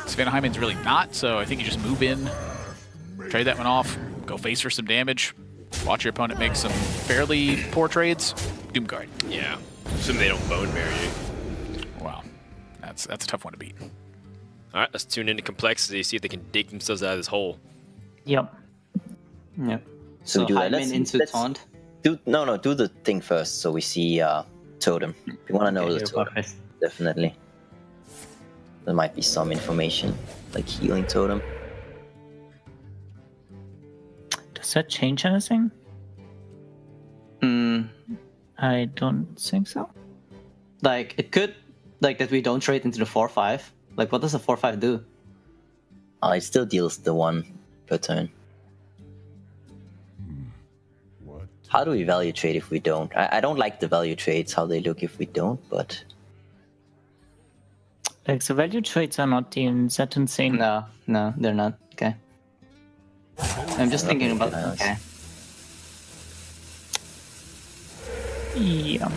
Savannah Hyman's really not, so I think you just move in, trade that one off, go face for some damage, watch your opponent make some fairly poor trades. Doomguard. Yeah. Assuming they don't bone marry you. Wow, that's a tough one to beat. All right, let's tune into Complexity, see if they can dig themselves out of this hole. Yep. Yep. So do that. Hyman into taunt. Do the thing first, so we see Totem. We want to know the Totem. Definitely. There might be some information, like healing Totem. Does that change anything? I don't think so. Like, it could, like, that we don't trade into the 4/5. Like, what does a 4/5 do? It still deals the 1 per turn. How do we value trade if we don't? I don't like the value trades, how they look if we don't, but... Like, the value trades are not even that insane. No, they're not. Okay. I'm just thinking about... Okay. Yeah.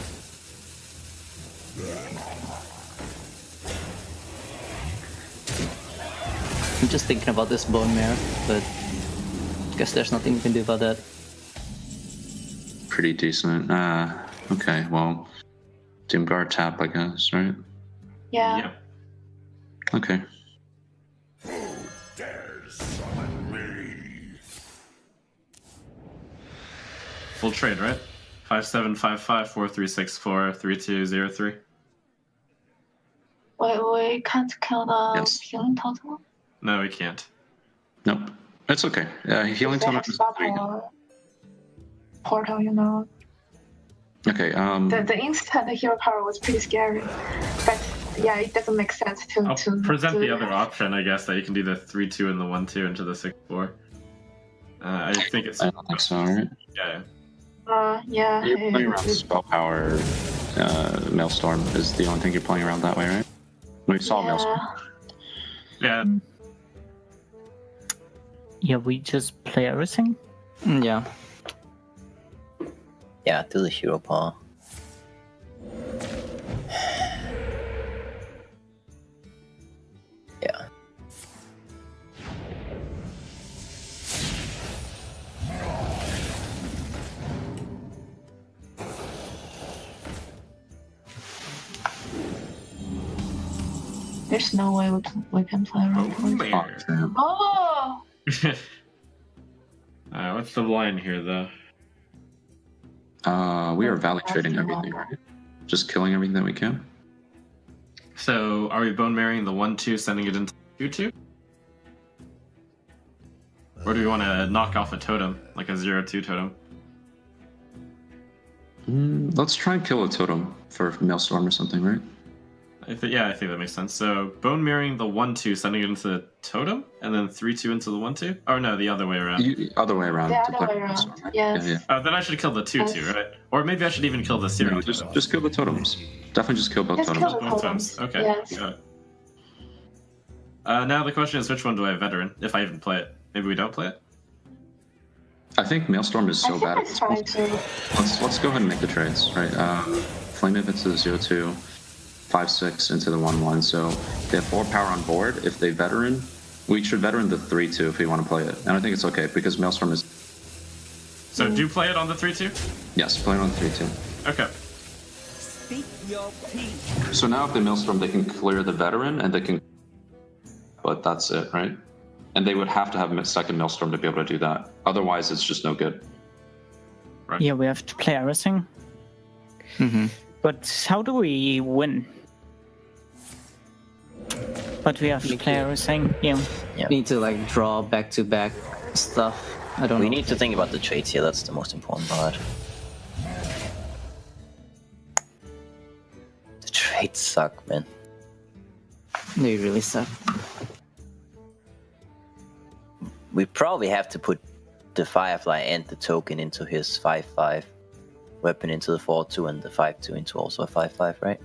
I'm just thinking about this bone mare, but guess there's nothing we can do about that. Pretty decent. Okay, well, Doomguard tap, I guess, right? Yeah. Okay. Full trade, right? 5755 4364 3203. We can't kill the Yes. healing totem. No, we can't. Nope. It's okay. Healing They totem have is spell 3. power. Portal, you know. Okay, The instant hero power was pretty scary, but yeah, it doesn't make sense to I'll present to the other option, I guess, that you can do the 3-2 and the 1-2 into the 6-4. I think it's. I don't think so, right? Yeah. Yeah. You're playing around spell power. Maelstrom is the only thing you're playing around that way, right? We saw Maelstrom. Yeah. Yeah, we just play everything. Yeah. Yeah, do the hero power. Yeah. There's no way we can play around. Oh! What's the line here, though? We are value trading everything, right? Just killing everything that we can. So, are we bone marrying the 1-2, sending it into 2-2? Or do we want to knock off a totem, like a 0-2 totem? Let's try and kill a totem for Maelstrom or something, right? I think that makes sense. So, bone marrying the 1-2, sending it into the totem, and then 3-2 into the 1-2? Or no, the other way around. Other way around. The to other play way around. Maelstrom, right? Yes. Yeah. Then I should kill the 2-2, right? Or maybe I should even kill the 0 No, just kill the totems. Definitely just kill both Just totems. kill the totems. Okay. Yes. Got it. Now the question is, which one do I veteran? If I even play it. Maybe we don't play it? I think Maelstrom is so I bad think at it's this. fine too. Let's go ahead and make the trades, right? Flame it into the 0-2, 5-6 into the 1-1. So they have 4 power on board. If they veteran, we should veteran the 3-2 if we want to play it. And I think it's okay because Maelstrom is. So do play it on the 3-2? Yes, play it on the 3-2. Okay. Speak your piece. So now if they Maelstrom, they can clear the veteran and they can. But that's it, right? And they would have to have a second Maelstrom to be able to do that. Otherwise, it's just no good. Right. Yeah, we have to play everything. Mm-hmm. But how do we win? But we have to play everything. Yeah. Yeah. We need to like draw back-to-back stuff. I don't know. We need to think about the trades here. That's the most important part. The trades suck, man. They really suck. We probably have to put the Firefly and the token into his 5-5, weapon into the 4-2, and the 5-2 into also a 5-5, right?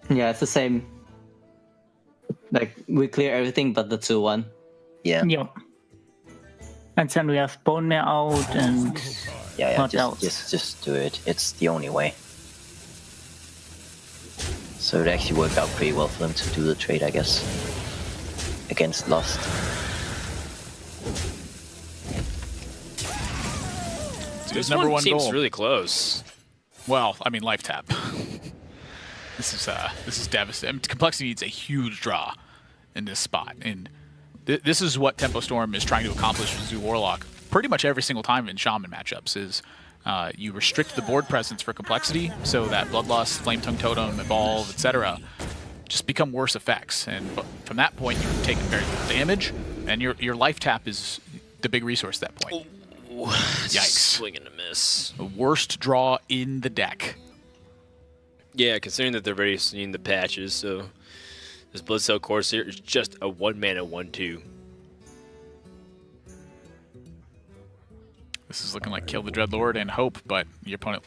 Yeah, it's the same. Like we clear everything but the 2-1. Yeah. Yeah. And then we have Bone Mare out and Yeah, what else? just do it. It's the only way. So it actually worked out pretty well for them to do the trade, I guess. Against Lost. It's his This number one seems goal. really close. Well, I mean, life tap. This is devastating. I mean, Complexity needs a huge draw in this spot, and this is what Tempo Storm is trying to accomplish with Zoo Warlock pretty much every single time in Shaman matchups. Is you restrict the board presence for Complexity so that Bloodlust, Flame Tongue Totem, Evolve, etc. just become worse effects, and from that point you're taking very little damage, and your life tap is the big resource at that point. Ooh, Yikes. Swing and a miss. The worst draw in the deck. Yeah, considering that they've already seen the patches, so this Bloodcell Corsair is just a 1-mana 1-2. This is looking like kill the Dreadlord and hope, but your opponent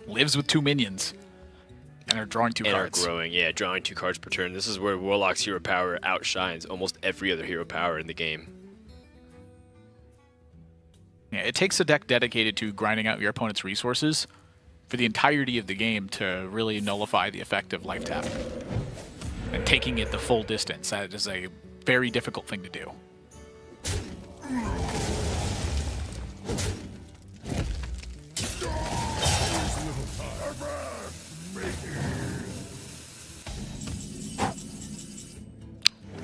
lives with 2 minions and are drawing 2 And cards. are growing, yeah, drawing 2 cards per turn. This is where Warlock's hero power outshines almost every other hero power in the game. Yeah, it takes a deck dedicated to grinding out your opponent's resources for the entirety of the game to really nullify the effect of life tap. And taking it the full distance, that is a very difficult thing to do.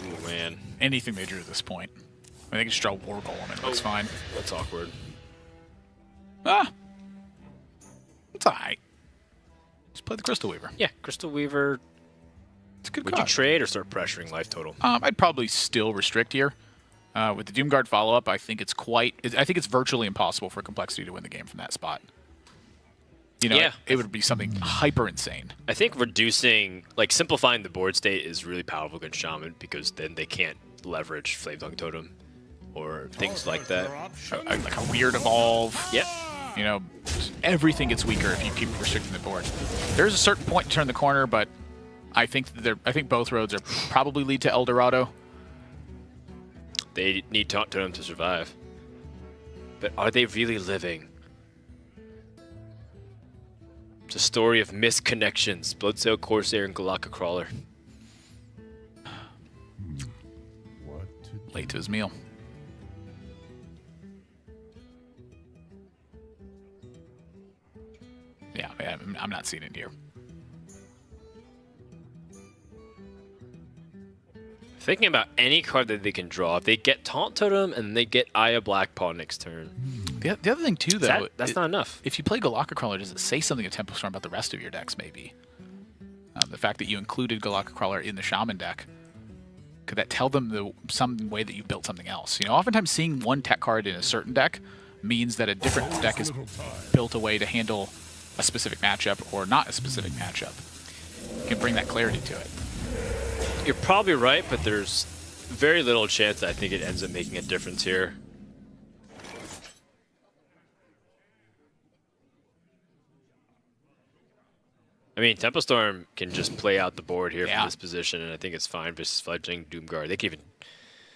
Ooh, man. Anything they drew at this point. I mean, they can just draw War Golem and it looks fine. That's awkward. Ah! It's alright. Just play the Crystal Weaver. Yeah, Crystal Weaver. It's a good Would card. you trade or start pressuring life total? I'd probably still restrict here. With the Doomguard follow-up, I think it's virtually impossible for Complexity to win the game from that spot. You know, Yeah. it would be something hyper insane. I think reducing, like simplifying the board state is really powerful against Shaman because then they can't leverage Flametongue Totem or things like that. Like a weird evolve. Yep. You know, everything gets weaker if you keep restricting the board. There's a certain point to turn the corner, but I think both roads are probably lead to El Dorado. They need Taunt Totem to survive. But are they really living? It's a story of missed connections. Bloodsail, Corsair, and Galaka Crawler. Late to his meal. Yeah, I'm not seeing it here. Thinking about any card that they can draw. If they get Taunt Totem and they get Eye of Blackpaw next turn. The other thing, too, though... That's not enough. If you play Galaka Crawler, does it say something to Tempo Storm about the rest of your decks, maybe? The fact that you included Galaka Crawler in the Shaman deck, could that tell them some way that you built something else? You know, oftentimes seeing one tech card in a certain deck means that a different deck is built a way to handle a specific matchup or not a specific matchup. You can bring that clarity to it. You're probably right, but there's very little chance that I think it ends up making a difference here. I mean, Tempo Storm can just play out the board here from this position, and I think it's fine versus Fledgling Doomguard. They can even...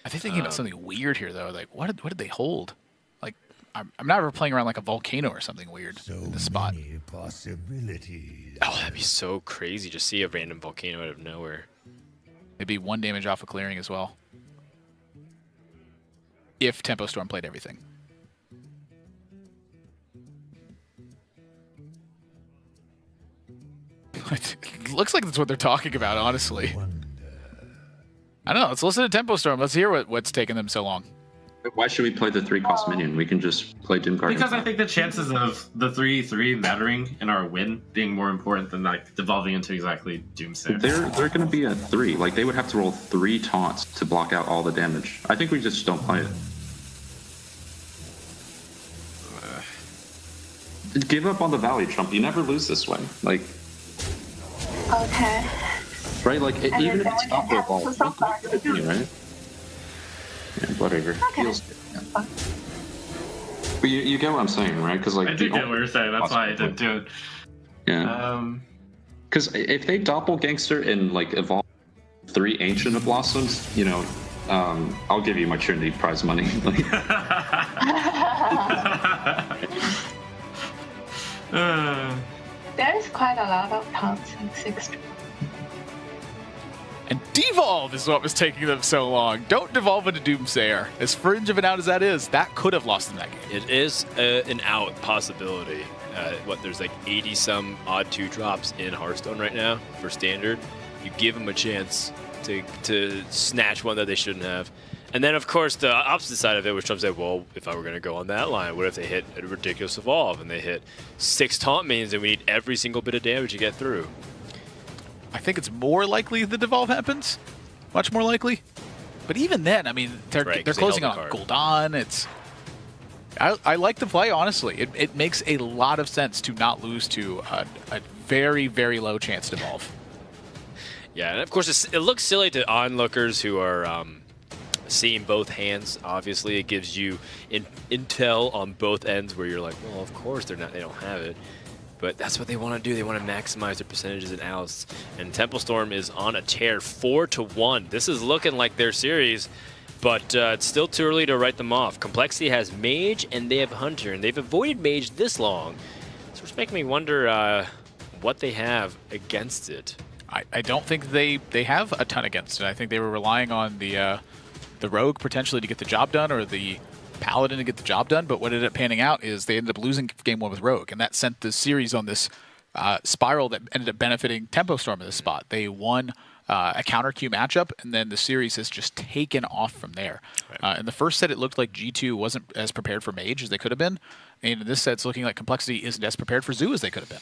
I think thinking about something weird here, though. Like, what did they hold? Like, I'm not ever playing around like a volcano or something weird in this spot. Possibilities. Oh, that'd be so crazy to see a random volcano out of nowhere. Maybe 1 damage off of clearing as well. If Tempo Storm played everything. It looks like that's what they're talking about, honestly. I don't know. Let's listen to Tempo Storm. Let's hear what's taking them so long. Why should we play the 3-cost minion? We can just play Doomguard. Because I think the chances of the 3/3 mattering in our win being more important than like devolving into exactly Doomsayer. They're going to be at 3. Like, they would have to roll 3 taunts to block out all the damage. I think we just don't play it. Give up on the Valley, Trump. You never lose this way. Like, Okay. right? Like, even if it's not for a ball, right? Yeah, whatever. Okay. But you get what I'm saying, right? Because like I do get what you're saying. That's why I didn't do it. Yeah. Because if they doppelgangster and like evolve 3 Ancient of Blossoms, you know, I'll give you my Trinity prize money. There is quite a lot of taunts in 6. And devolve is what was taking them so long. Don't devolve into Doomsayer. As fringe of an out as that is, that could have lost them that game. It is an out possibility. There's like 80-some odd 2-drops in Hearthstone right now for Standard. You give them a chance to snatch one that they shouldn't have. And then, of course, the opposite side of it, which Trump said, well, if I were going to go on that line, what if they hit a ridiculous evolve and they hit 6 taunt minions and we need every single bit of damage to get through? I think it's more likely the devolve happens. Much more likely. But even then, I mean, they're closing on Gul'dan. It's... I like the play, honestly. It makes a lot of sense to not lose to a very, very low chance to devolve. Yeah, and of course, it looks silly to onlookers who are seeing both hands. Obviously, it gives you intel on both ends where you're like, well, of course they don't have it. But that's what they want to do. They want to maximize their percentages and outs. And Tempo Storm is on a tear, 4-1. This is looking like their series. But it's still too early to write them off. Complexity has Mage and they have Hunter, and they've avoided Mage this long. So it's making me wonder what they have against it. I don't think they have a ton against it. I think they were relying on the Rogue potentially to get the job done, or the Paladin to get the job done, but what ended up panning out is they ended up losing game 1 with Rogue, and that sent the series on this spiral that ended up benefiting Tempo Storm in this spot. They won a counter queue matchup, and then the series has just taken off from there. Right. In the first set, it looked like G2 wasn't as prepared for Mage as they could have been, and in this set, it's looking like Complexity isn't as prepared for Zoo as they could have been.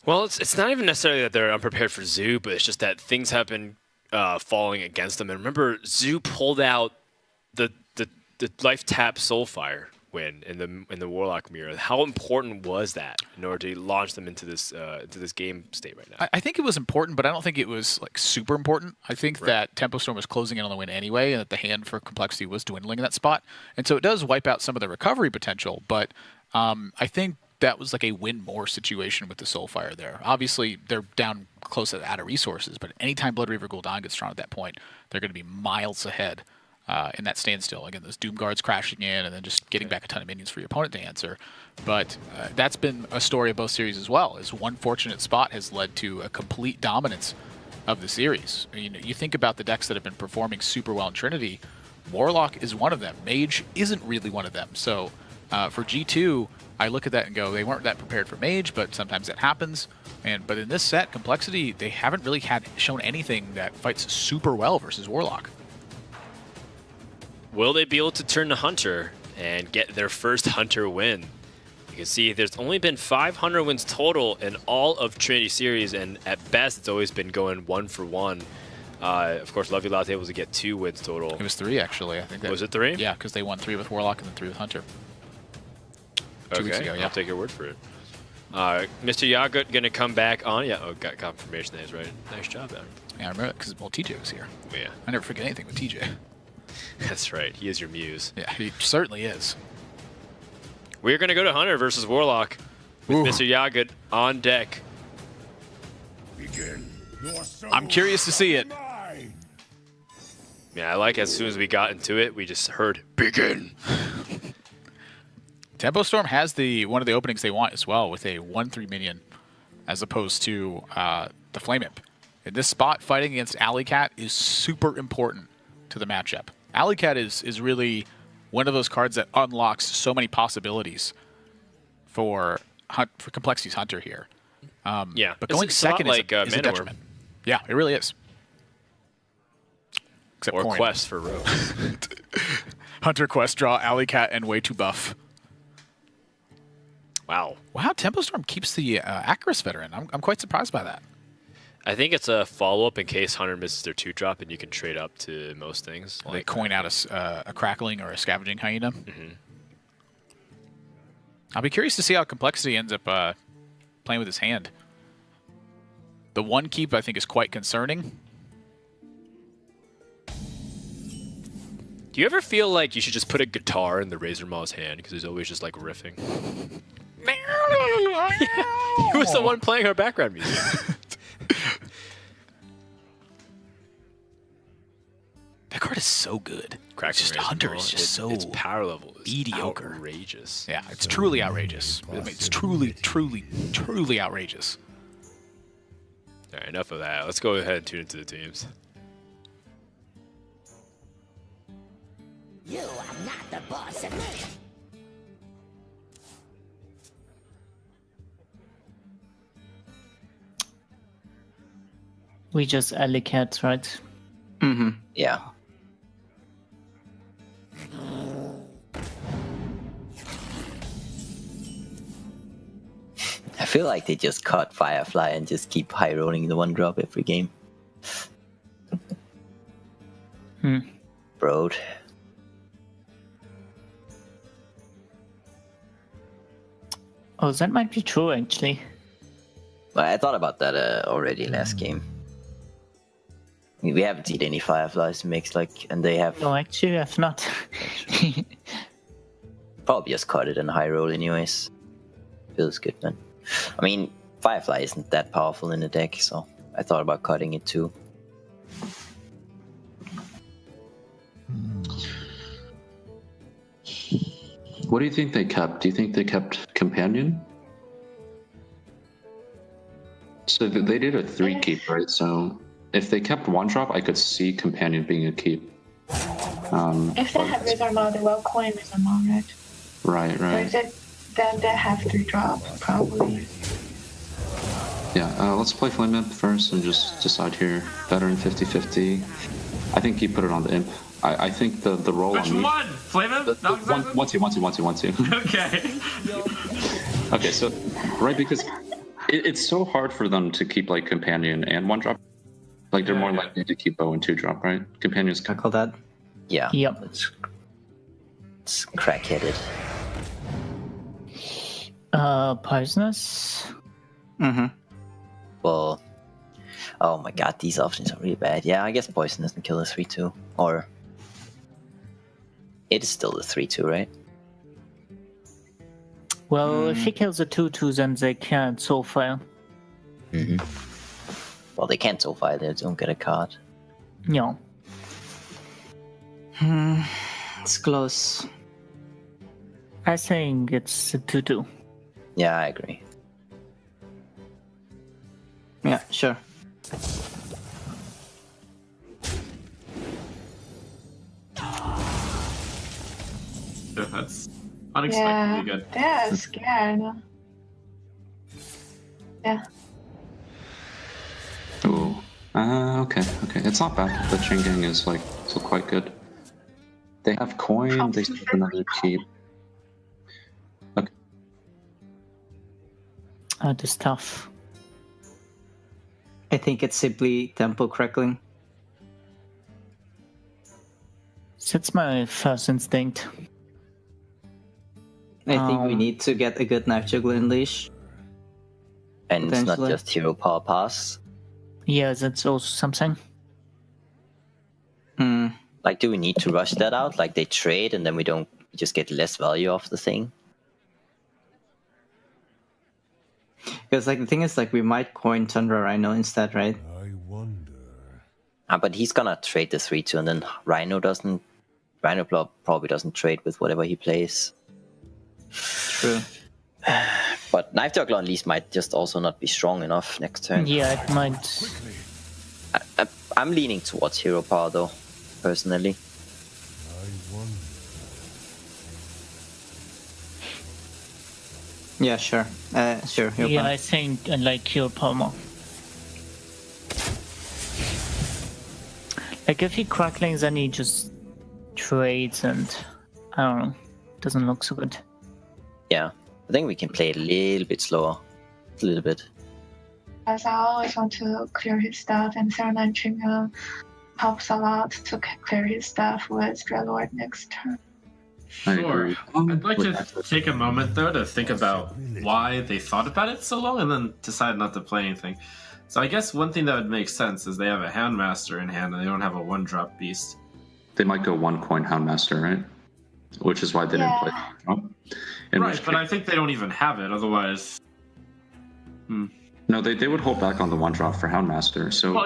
Well, it's not even necessarily that they're unprepared for Zoo, but it's just that things have been falling against them. And remember, Zoo pulled out the life tap Soulfire win in the Warlock mirror. How important was that in order to launch them into this game state right now? I think it was important, but I don't think it was like super important. I think that Tempo Storm was closing in on the win anyway, and that the hand for Complexity was dwindling in that spot, and so it does wipe out some of the recovery potential. But I think that was like a win more situation with the Soulfire there. Obviously, they're down close to out of resources, but anytime Blood Reaver Gul'dan gets drawn at that point, they're going to be miles ahead. In that standstill. Again, those Doom Guards crashing in and then just getting back a ton of minions for your opponent to answer. But that's been a story of both series as well, is one fortunate spot has led to a complete dominance of the series. You think about the decks that have been performing super well in Trinity, Warlock is one of them. Mage isn't really one of them. So for G2, I look at that and go, they weren't that prepared for Mage, but sometimes that happens. But in this set, Complexity, they haven't really shown anything that fights super well versus Warlock. Will they be able to turn to Hunter and get their first Hunter win? You can see there's only been 500 wins total in all of Trinity series, and at best it's always been going 1 for 1. Of course, Lovely Loud was able to get 2 wins total. It was 3 actually. I think that was it 3? Yeah, because they won 3 with Warlock and then 3 with Hunter. 2 weeks ago, yeah. I'll take your word for it. Mr. Yagut gonna come back on. Yeah, got confirmation that he's right. Nice job, Adam. Yeah, I remember that because TJ was here. Yeah, I never forget anything with TJ. That's right. He is your muse. Yeah, he certainly is. We're going to go to Hunter versus Warlock with Mr. Yagut on deck. I'm curious to see it. Yeah, I like as soon as we got into it, we just heard, begin. Tempo Storm has one of the openings they want as well, with a 1/3 minion as opposed to the Flame Imp. In this spot, fighting against Alley Cat is super important to the matchup. Alley Cat is really one of those cards that unlocks so many possibilities for Complexity's Hunter here. Yeah, but going second is a detriment. Yeah, it really is. Except or Coin. Quest for Rogue. Hunter Quest, draw Alley Cat, and way too buff. Wow. Wow, Tempo Storm keeps the Acris Veteran. I'm quite surprised by that. I think it's a follow-up in case Hunter misses their 2-drop, and you can trade up to most things. They coin out a Crackling or a Scavenging Hyena. Mm-hmm. I'll be curious to see how Complexity ends up playing with his hand. The 1 keep, I think, is quite concerning. Do you ever feel like you should just put a guitar in the Razor Maw's hand because he's always just like riffing? He was the one playing our background music. That card is so good. Hunter is just so its power level is mediocre. Outrageous. Yeah, it's truly outrageous. I mean, it's truly outrageous. All right, enough of that. Let's go ahead and tune into the teams. You are not the boss of me. We just alley cats, right? Mm-hmm. Yeah. I feel like they just caught Firefly and just keep high rolling the 1-drop every game. Broad. Oh, that might be true, actually. Well, I thought about that already last game. I mean, we haven't seen any Fireflies mix, and they have... No, actually, I've not. Probably just caught it in high roll anyways. Feels good, man. I mean, Firefly isn't that powerful in the deck, so I thought about cutting it too. What do you think they kept? Do you think they kept Companion? So they did a 3 keep, right? So if they kept 1-drop, I could see Companion being a keep. If they have Wizard Maw, they will coin Wizard Maw, right? Right. Then they have 3-drop, probably. Yeah, let's play Flame Imp first and just decide here. Veteran 50-50. I think you put it on the Imp. I think the roll Which on me... one? Flame Imp? Not exactly. One, two. Okay. Okay, so, right, because it's so hard for them to keep, like, Companion and 1-drop. Like, they're more likely to keep bow and 2-drop, right? Companions... I call that. Yeah. Yep. It's crack-headed. Poisonous. Mm-hmm. Well, oh my god, these options are really bad. Yeah, I guess Poison doesn't kill a 3-2. Or... It is still a 3-2, right? Well, if he kills a 2-2, then they can't soul fire. Well, they can't soul fire, they don't get a card. No. It's close. I think it's a 2-2. Yeah, I agree. Yeah, sure. That's unexpectedly good. They're scared. Yeah. Ooh. Okay. It's not bad. The chain gang is, like, still quite good. They have coin, they still have another keep. Okay. That's tough. I think it's simply tempo crackling. That's my first instinct. I think we need to get a good knife juggler in leash. And it's not Potentially. just hero power pass. Yeah, that's also something. Like, do we need to rush that out? Like, they trade and then we just get less value off the thing? Because, like, the thing is, like, we might coin Tundra Rhino instead, right? I wonder. But he's gonna trade the 3-2 and then Rhino probably doesn't trade with whatever he plays. True. But Knife Juggler Unleashed might just also not be strong enough next turn. Yeah, it might. I'm leaning towards hero power though, personally. I wonder. Yeah, sure. Sure. Yeah, I think I like your Palmer. Like, if he crackling, then he just trades and I don't know. Doesn't look so good. Yeah, I think we can play it a little bit slower. A little bit. As I always want to clear his stuff, and Serenade Trinity helps a lot to clear his stuff with Dreadlord next turn. Sure. I'd like to take a moment, though, to think about why they thought about it so long and then decided not to play anything. So I guess one thing that would make sense is they have a Houndmaster in hand and they don't have a 1-drop beast. They might go 1 coin Houndmaster, right? Which is why they didn't play. Right, but I think they don't even have it, otherwise... No, they would hold back on the 1-drop for Houndmaster. So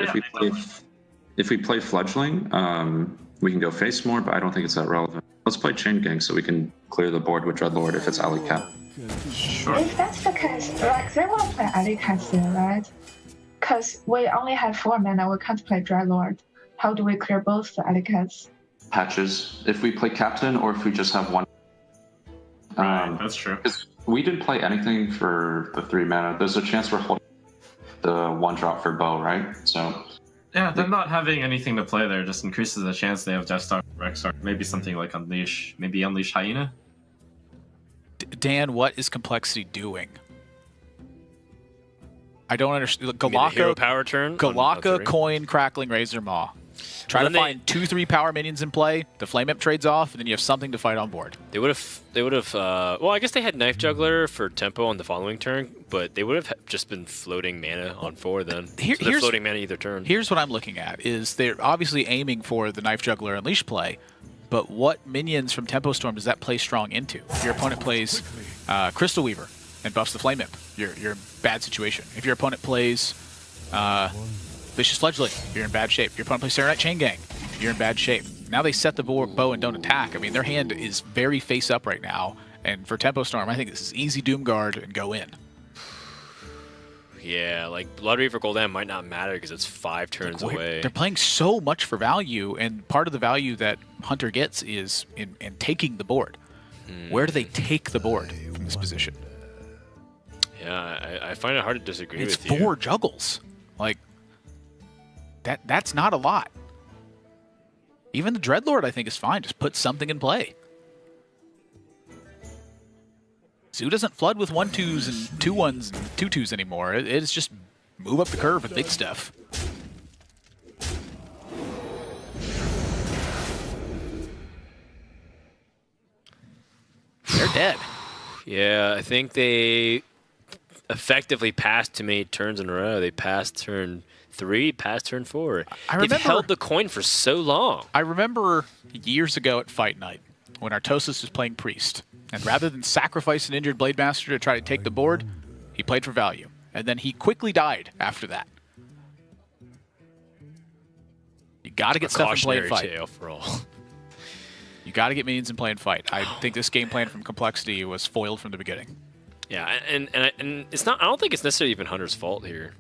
if we play Fledgling, we can go face more, but I don't think it's that relevant. Let's play Chain Gang so we can clear the board with Dreadlord if it's Alley Cat. Sure. If that's the case, like, they want to play Alley Cat there, right? Because we only have 4 mana, we can't play Dreadlord. How do we clear both the Alley Cats? Patches. If we play Captain or if we just have 1. Right, that's true. Because we didn't play anything for the 3 mana. There's a chance we're holding the 1-drop for Bow, right? So... Yeah, them not having anything to play there just increases the chance they have Death Star, Rexar, maybe something like Unleash, maybe Unleash Hyena. Dan, what is Complexity doing? I don't understand. Hero power turn. Galaka, Coin, Crackling, Razor Maw. Try to find 2-3 power minions in play. The Flame Imp trades off, and then you have something to fight on board. They would have. Well, I guess they had Knife Juggler for tempo on the following turn, but they would have just been floating mana on 4 then. So they're floating mana either turn. Here's what I'm looking at: is they're obviously aiming for the Knife Juggler Unleash play, but what minions from Tempo Storm does that play strong into? If your opponent plays Crystal Weaver and buffs the Flame Imp, you're in bad situation. If your opponent plays Vicious Fledgling, you're in bad shape. If your opponent plays Serenite Chain Gang, you're in bad shape. Now they set the bow and don't attack. I mean, their hand is very face up right now, And for Tempo Storm, I think this is easy Doomguard and go in. Yeah, like Blood Reaver Golden might not matter because it's 5 turns away. They're playing so much for value, and part of the value that Hunter gets is in taking the board. Where do they take the board from this position? Yeah, I find it hard to disagree with you. It's 4 juggles. Like, that's not a lot. Even the Dreadlord, I think, is fine. Just put something in play. Zoo doesn't flood with 1/2s and 2/1s and 2/2s anymore. It's just move up the curve with big stuff. They're dead. Yeah, I think they effectively passed too many turns in a row. They passed turn 3, passed turn 4. They've held the coin for so long. I remember years ago at Fight Night when Artosis was playing Priest. And rather than sacrifice an injured Blade Master to try to take the board, he played for value. And then he quickly died after that. You got to get stuff in play and fight. Tale for all. You got to get minions in play and fight. I think this game plan from Complexity was foiled from the beginning. Yeah, and it's not. I don't think it's necessarily even Hunter's fault here.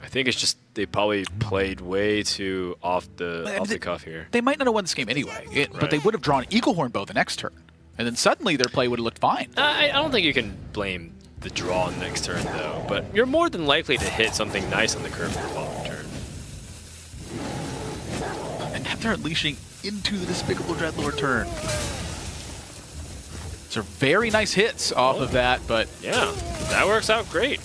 I think it's just they probably played way too off the cuff here. They might not have won this game anyway, but they would have drawn Eaglehorn Bow the next turn. And then suddenly their play would have looked fine. I don't think you can blame the draw on the next turn, though. But you're more than likely to hit something nice on the curve for the following turn. And now they're unleashing into the Despicable Dreadlord turn. So very nice hits off of that, but... Yeah, that works out great.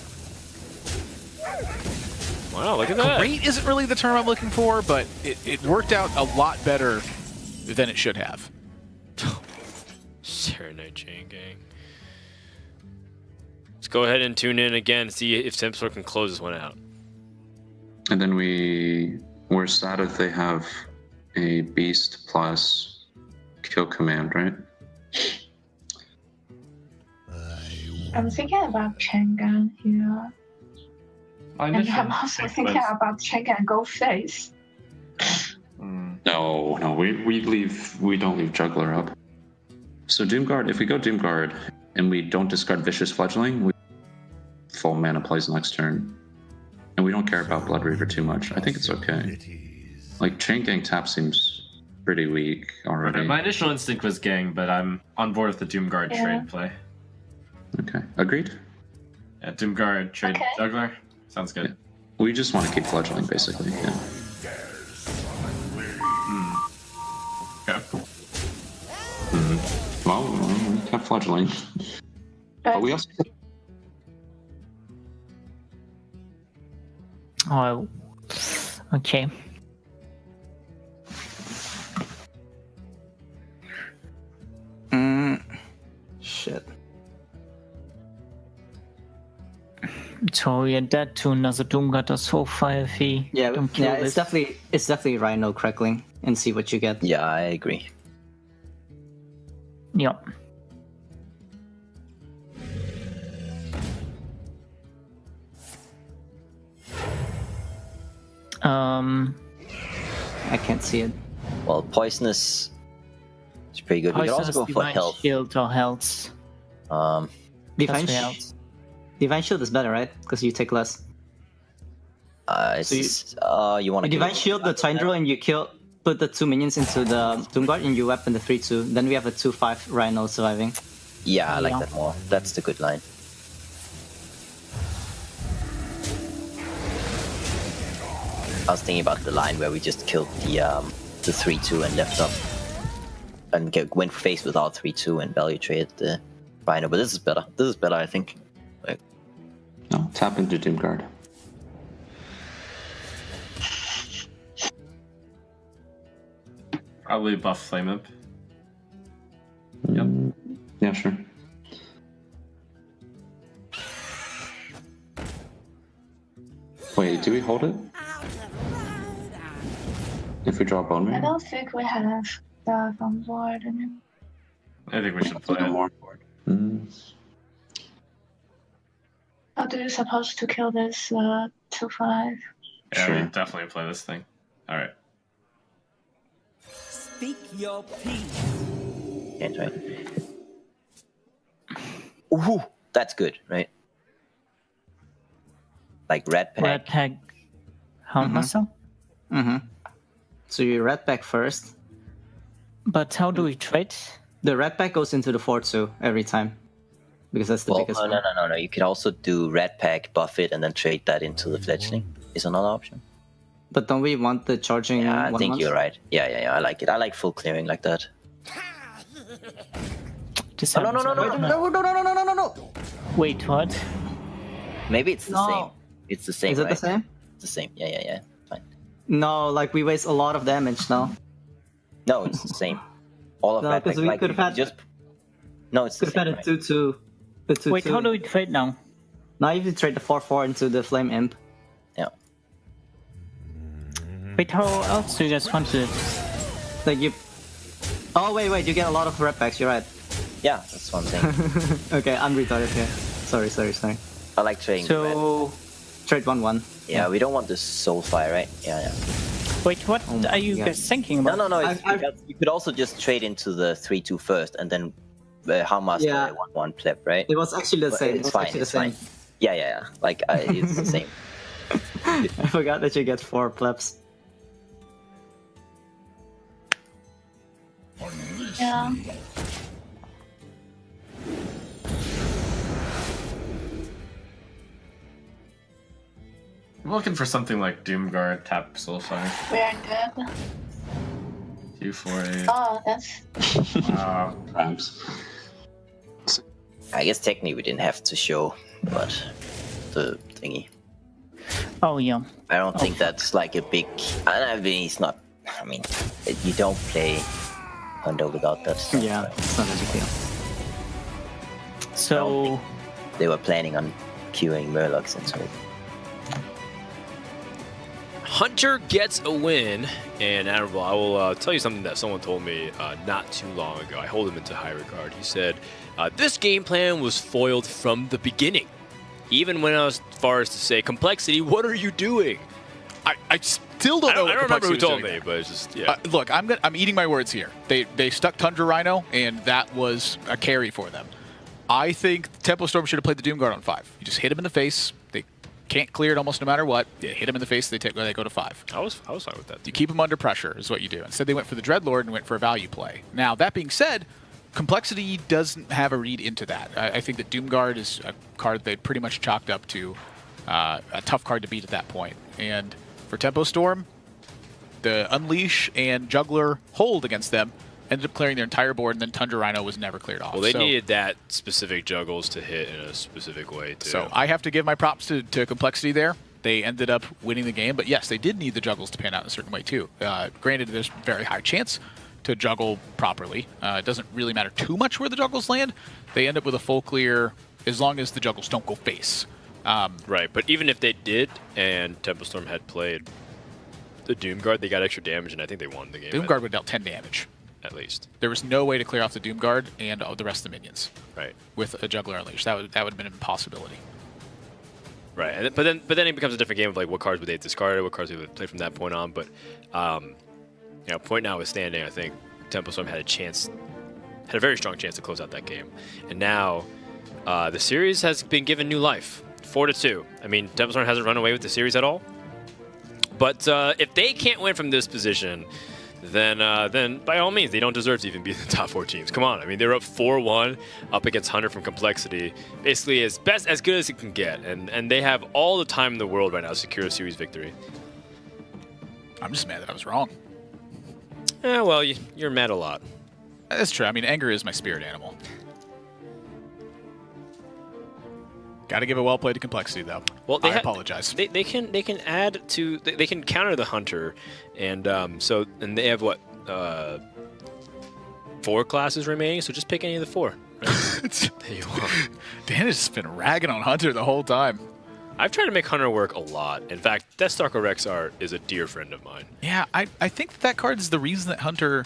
Wow, look at that. Great isn't really the term I'm looking for, but it worked out a lot better than it should have. Serenade Chain Gang. Let's go ahead and tune in again, see if Templar can close this one out. And then we're sad if they have a Beast plus Kill Command, right? I'm thinking about Chengan here. And I'm also thinking about Chengan Go Face. No, we don't leave Juggler up. So Doomguard, if we go Doomguard and we don't discard Vicious Fledgling, we full mana plays next turn. And we don't care about Blood Reaver too much. I think it's okay. Like, Chain Gang tap seems pretty weak already. My initial instinct was Gang, but I'm on board with the Doomguard trade play. Okay, agreed? Yeah, Doomguard trade Juggler. Sounds good. Yeah. We just want to keep Fledgling, basically, yeah. Okay. Well, we have Fledgling. But we also... Oh, okay. Shit. So we're dead to another Doomguard or so far if he don't kill it's definitely Rhino Crackling and see what you get. Yeah, I agree. Yep. I can't see it. Well, Poisonous is pretty good. We could also go for Divine health. Shield or health. Divine Shield is better, right? Because you take less. You want to Divine Shield the Tindral and you put the 2 minions into the Doomguard and you weapon the 3/2. Then we have a 2/5 Rhino surviving. Yeah, I like that more. That's the good line. I was thinking about the line where we just killed the 3/2 and left up and went face with our 3/2 and value traded the Rhino. But this is better. This is better, I think. Like, no, tap into Doomguard. Probably buff Flame Imp. Yep. Yeah, sure. Wait, do we hold it? If we draw Bone I Ring? don't think we have that on board anymore. I think we should play it. More. How do you supposed to kill this 2/5? Yeah, Sure. we definitely play this thing. All right. Speak your piece. can't, right? Ooh, that's good, right? Like red pack. Red pack Hound Muscle. So you red pack first. But how do we trade? The red pack goes into the 4-2 every time. Because that's the biggest one. No. You could also do red pack, buff it, and then trade that into the fledgling. Is another option. But don't we want the charging? Yeah, I think ones? you're right. Yeah. I like it. I like full clearing like that. No. Wait, what? Maybe it's the same. It's the same. Is it right? the same? It's the same. Yeah. Fine. No, like we waste a lot of damage now. No, it's the same. All of No, red pack. because we could have had. No, it's the Could have same. had a 2-2. The 2-2. Wait, how do we trade now? Now you trade the 4-4 into the Flame Imp. Yeah. Wait, how else do you guys want to do it? Like you. Oh wait, you get a lot of red packs. You're right. Yeah, that's one thing. Okay, I'm retarded here. Sorry. I like trading. So, Trade 1-1. Yeah, we don't want this soulfire, right? Yeah. wait, what are you God. guys thinking about? No. You could also just trade into the 3-2 first, and then Hamas Yeah. 1-1 pleb, right? It was actually the But same. It's It was fine. actually It's the same. fine. Yeah. Like it's the same. I forgot that you get 4 plebs. Yeah. I'm looking for something like Doomguard, tap Soulfire. We are dead. 2-4-8. Oh, that's. Wow. Perhaps. I guess technically we didn't have to show, but the thingy. Oh, yeah. I don't think that's like a big. I mean, it's not. I mean, you don't play Hundo without that stuff. Yeah, right? it's not a big deal. So, They were planning on queuing Murlocs into it. Hunter gets a win, and Admirable, I will tell you something that someone told me not too long ago. I hold him into high regard. He said, this game plan was foiled from the beginning. Even went as far as to say, Complexity, what are you doing? I still don't know. I don't remember who Complexity was told doing me, there. but it's just, yeah. Look, I'm eating my words here. They stuck Tundra Rhino, and that was a carry for them. I think Tempo Storm should have played the Doomguard on 5. You just hit him in the face. They can't clear it almost no matter what. You hit him in the face, they go to 5. I was fine with that. You keep him under pressure is what you do. Instead, they went for the Dreadlord and went for a value play. Now, that being said, Complexity doesn't have a read into that. I think that Doomguard is a card they pretty much chalked up to a tough card to beat at that point. And for Tempo Storm, the Unleash and Juggler hold against them ended up clearing their entire board, and then Tundra Rhino was never cleared off. Well, they needed that specific juggles to hit in a specific way, too. So I have to give my props to Complexity there. They ended up winning the game, but yes, they did need the juggles to pan out in a certain way, too. Granted, there's a very high chance to juggle properly. It doesn't really matter too much where the juggles land. They end up with a full clear as long as the juggles don't go face. Right, but even if they did, and Tempo Storm had played the Doomguard, they got extra damage, and I think they won the game. Doomguard would have dealt 10 damage. At least. There was no way to clear off the Doomguard and the rest of the minions. Right. With a Juggler Unleash. That would have been an impossibility. Right, and, but then it becomes a different game of like what cards would they have discarded, what cards they would play from that point on. But point notwithstanding, I think Tempo Storm had a very strong chance to close out that game. And now the series has been given new life, 4-2. I mean, Tempo Storm hasn't run away with the series at all. But if they can't win from this position, then by all means, they don't deserve to even be in the top 4 teams. Come on, I mean, they're up 4-1 up against Hunter from Complexity, basically as good as it can get, and they have all the time in the world right now to secure a series victory. I'm just mad that I was wrong. Yeah, well, you're mad a lot. That's true. I mean, anger is my spirit animal. Got to give a well played to Complexity, though. Well, I apologize. They can add to they can counter the Hunter, and they have what 4 classes remaining. So just pick any of the 4. Right? There you are. Dan has just been ragging on Hunter the whole time. I've tried to make Hunter work a lot. In fact, Deathstalker Rexar is a dear friend of mine. Yeah, I think that card is the reason that Hunter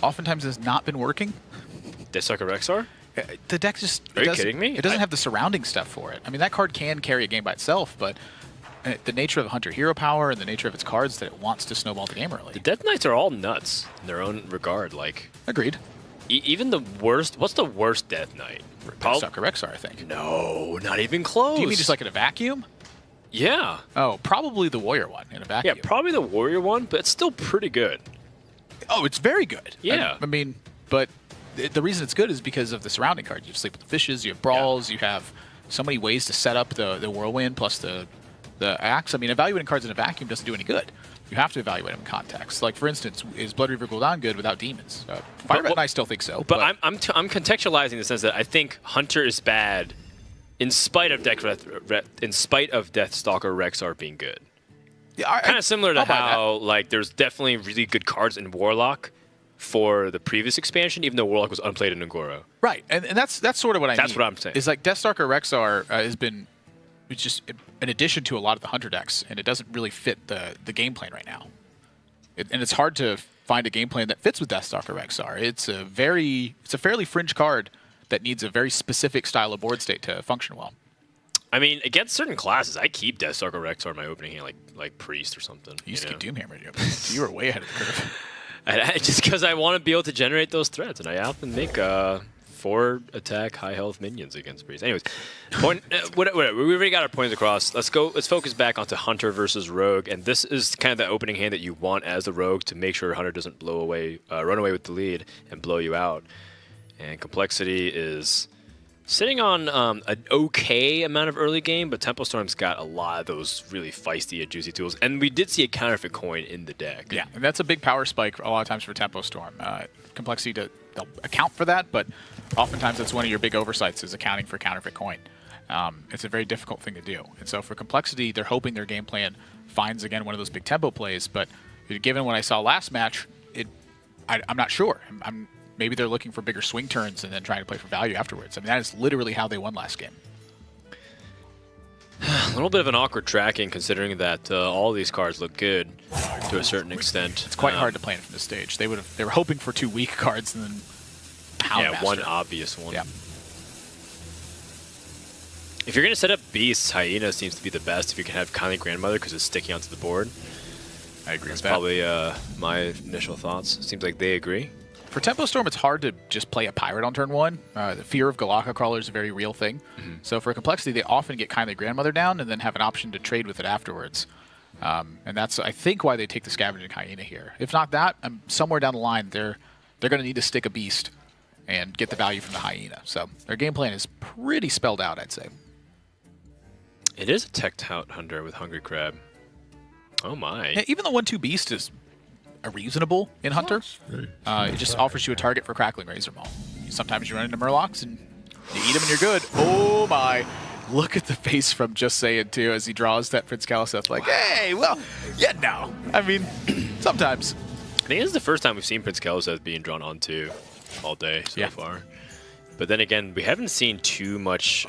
oftentimes has not been working. Deathstalker Rexar? The deck just... Are you kidding me? It doesn't have the surrounding stuff for it. I mean, that card can carry a game by itself, but the nature of Hunter hero power and the nature of its cards that it wants to snowball the game early. The Death Knights are all nuts in their own regard. Like, agreed. even the worst. What's the worst Death Knight? Deathstalker Rexar, I think. No, not even close. Do you mean just like in a vacuum? Yeah. Oh, probably the Warrior one in a vacuum. Yeah, probably the Warrior one, but it's still pretty good. Oh, it's very good. Yeah. I mean, but the reason it's good is because of the surrounding cards. You have Sleep with the Fishes, you have Brawls, you have so many ways to set up the Whirlwind plus the Axe. I mean, evaluating cards in a vacuum doesn't do any good. You have to evaluate them in context. Like, for instance, is Blood Reaver Gul'dan good without demons? Firebat and I still think so. But I'm contextualizing in the sense that I think Hunter is bad in spite of Deathstalker Rexar being good. Yeah, kind of similar to how like there's definitely really good cards in Warlock for the previous expansion, even though Warlock was unplayed in Ngoro. Right, and that's sort of what I mean. That's what I'm saying. Is like Deathstalker Rexar has been just an addition to a lot of the Hunter decks, and it doesn't really fit the game plan right now. And it's hard to find a game plan that fits with Deathstalker Rexar. It's a fairly fringe card that needs a very specific style of board state to function well. I mean, against certain classes, I keep Deathstalker Rexar in my opening hand, like Priest or something. You used to keep Doomhammer in your opinion, so you were way ahead of the curve. Just because I want to be able to generate those threats, and I often make 4 attack high health minions against Priest. Anyways, whatever. We already got our points across. Let's focus back onto Hunter versus Rogue, and this is kind of the opening hand that you want as the Rogue to make sure Hunter doesn't run away with the lead and blow you out. And Complexity is sitting on an okay amount of early game, but Tempo Storm's got a lot of those really feisty and juicy tools. And we did see a counterfeit coin in the deck. Yeah, and that's a big power spike a lot of times for Tempo Storm. Complexity, they'll account for that, but oftentimes that's one of your big oversights is accounting for counterfeit coin. It's a very difficult thing to do. And so for Complexity, they're hoping their game plan finds, again, one of those big tempo plays. But given what I saw last match, I'm not sure. Maybe they're looking for bigger swing turns and then trying to play for value afterwards. I mean, that is literally how they won last game. A little bit of an awkward tracking considering that all these cards look good to a certain extent. It's quite hard to play from this stage. They were hoping for 2 weak cards and then Houndmaster. One obvious one. Yeah. If you're going to set up Beasts, Hyena seems to be the best if you can have Kindly Grandmother because it's sticking onto the board. I agree with That's that. probably my initial thoughts. It seems like they agree. For Tempo Storm, it's hard to just play a Pirate on turn 1. The fear of Galaka Crawler is a very real thing. So for Complexity, they often get Kindly Grandmother down and then have an option to trade with it afterwards. And that's, I think, why they take the Scavenging Hyena here. If not that, somewhere down the line, they're going to need to stick a Beast and get the value from the Hyena. So their game plan is pretty spelled out, I'd say. It is a Tech Tout Hunter with Hungry Crab. Oh my. Yeah, even the 1/2 Beast is reasonable in Hunter. It just offers you a target for Crackling Razor Maul. Sometimes you run into Murlocs and you eat them and you're good. Oh my. Look at the face from Just Saying too as he draws that Prince Kaliseth like, hey, well, yeah, no. I mean, sometimes. I think this is the first time we've seen Prince Kaliseth being drawn onto all day so far. But then again, we haven't seen too much.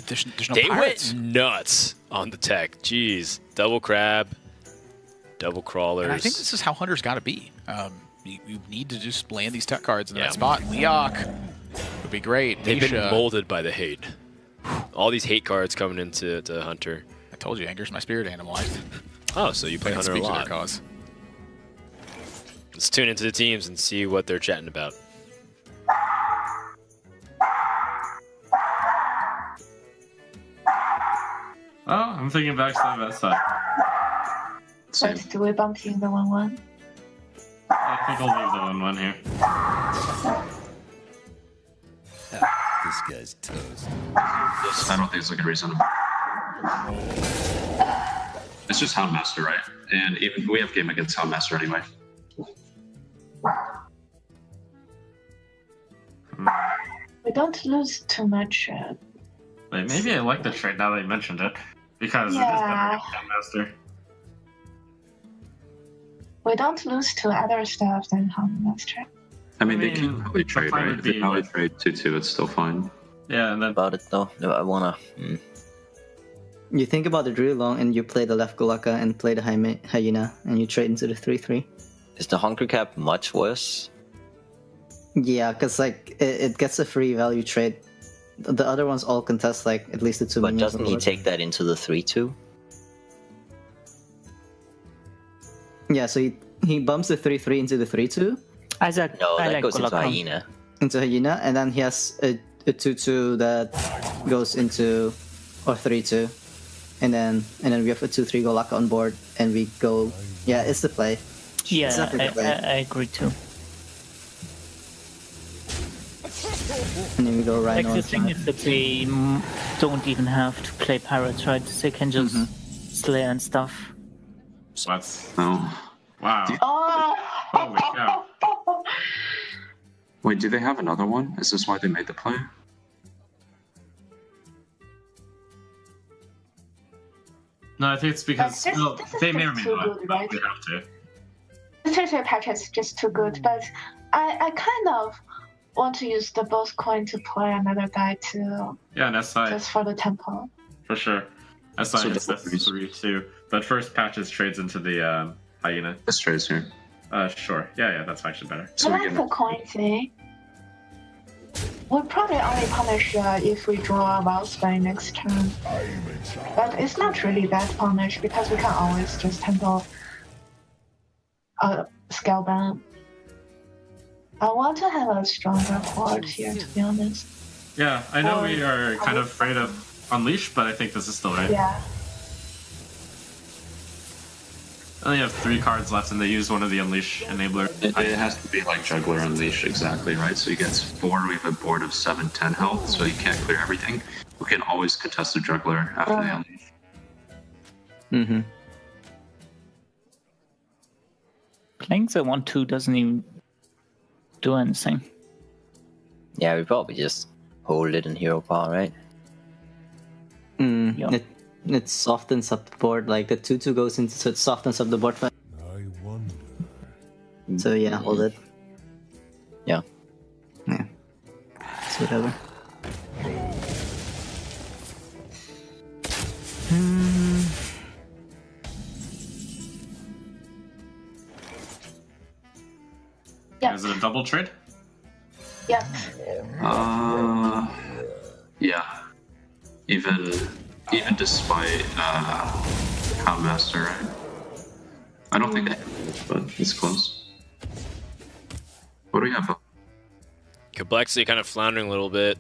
There's no they pirates. Went nuts on the tech. Jeez. Double Crab. Double Crawlers. And I think this is how Hunter's got to be. You need to just land these tech cards in that spot. Leok would be great. They've Nisha. been molded by the hate. All these hate cards coming into Hunter. I told you, anger's my spirit animal. Oh, so you play Hunter a lot. Cause. Let's tune into the teams and see what they're chatting about. Oh, I'm thinking backstab that side. But do we bump in the 1/1? I think I'll leave the 1/1 here. This guy's toast. I don't think it's a good reason. It's just Houndmaster, right? And even we have game against Houndmaster anyway. We don't lose too much. Wait, maybe I like the trade now that you mentioned it. Because it is better against Houndmaster. We don't lose to other stuff than Houndmaster. I mean, they can probably trade, right? If they probably trade 2/2, it's still fine. Yeah, and then About it though, no, I wanna. You think about it really long, and you play the left Galaka and play the Hyena, and you trade into the 3/3. Is the Hungry Cap much worse? Yeah, because like it gets a free value trade. The other ones all contest like at least the 2 But minions doesn't on the he board. take that into the 3/2? Yeah, so he bumps the 3/3 into the 3/2, Isaac, No, I that like goes into Golakon. Hyena. Into Hyena, and then he has a 2/2 that goes into or 3/2, and then we have a 2/3 Golakon on board, and we go. Yeah, it's the play. Yeah, It's definitely the play. I agree too. And then we go Like Rhino. the thing is that they don't even have to play pirates, right? They can just slay and stuff. That's No. wow. Oh. Holy cow. Wait, do they have another one? Is this why they made the play? No, I think it's because This well, is they may or just may too not, good, but right? they have to. The territory patch is just too good, but I kind of want to use the both coin to play another guy too, Yeah, and SI just for the tempo. for sure. SI So hits double this 3 too, but first patches trades into the Hyena. This trade's here. Sure. Yeah, that's actually better. So I we like can. the coin thing. We'll probably only punish if we draw a wild spell next turn. But it's not really that punish because we can always just tempo Scalebound. I want to have a stronger board here, to be honest. Yeah, I know Or- we are kind of afraid of Unleash, but I think this is still right. Yeah. I only have 3 cards left, and they use one of the Unleash enabler. It has to be like Juggler Unleash, exactly, right? So he gets 4, we have a board of 7, 10 health, so he can't clear everything. We can always contest the Juggler after the Unleash. Mm-hmm. Playing the 1/2 doesn't even do anything. Yeah, we probably just hold it in hero power, right? Yeah. It softens up the board, like the 2/2 goes into, so it softens up the board. I wonder. So yeah, hold it. Yeah. Yeah. It's whatever. Yep. Is it a double trade? Yep. Yeah. Even despite Houndmaster, right? I don't think I have it, but it's close. What do we have? Complexity kind of floundering a little bit.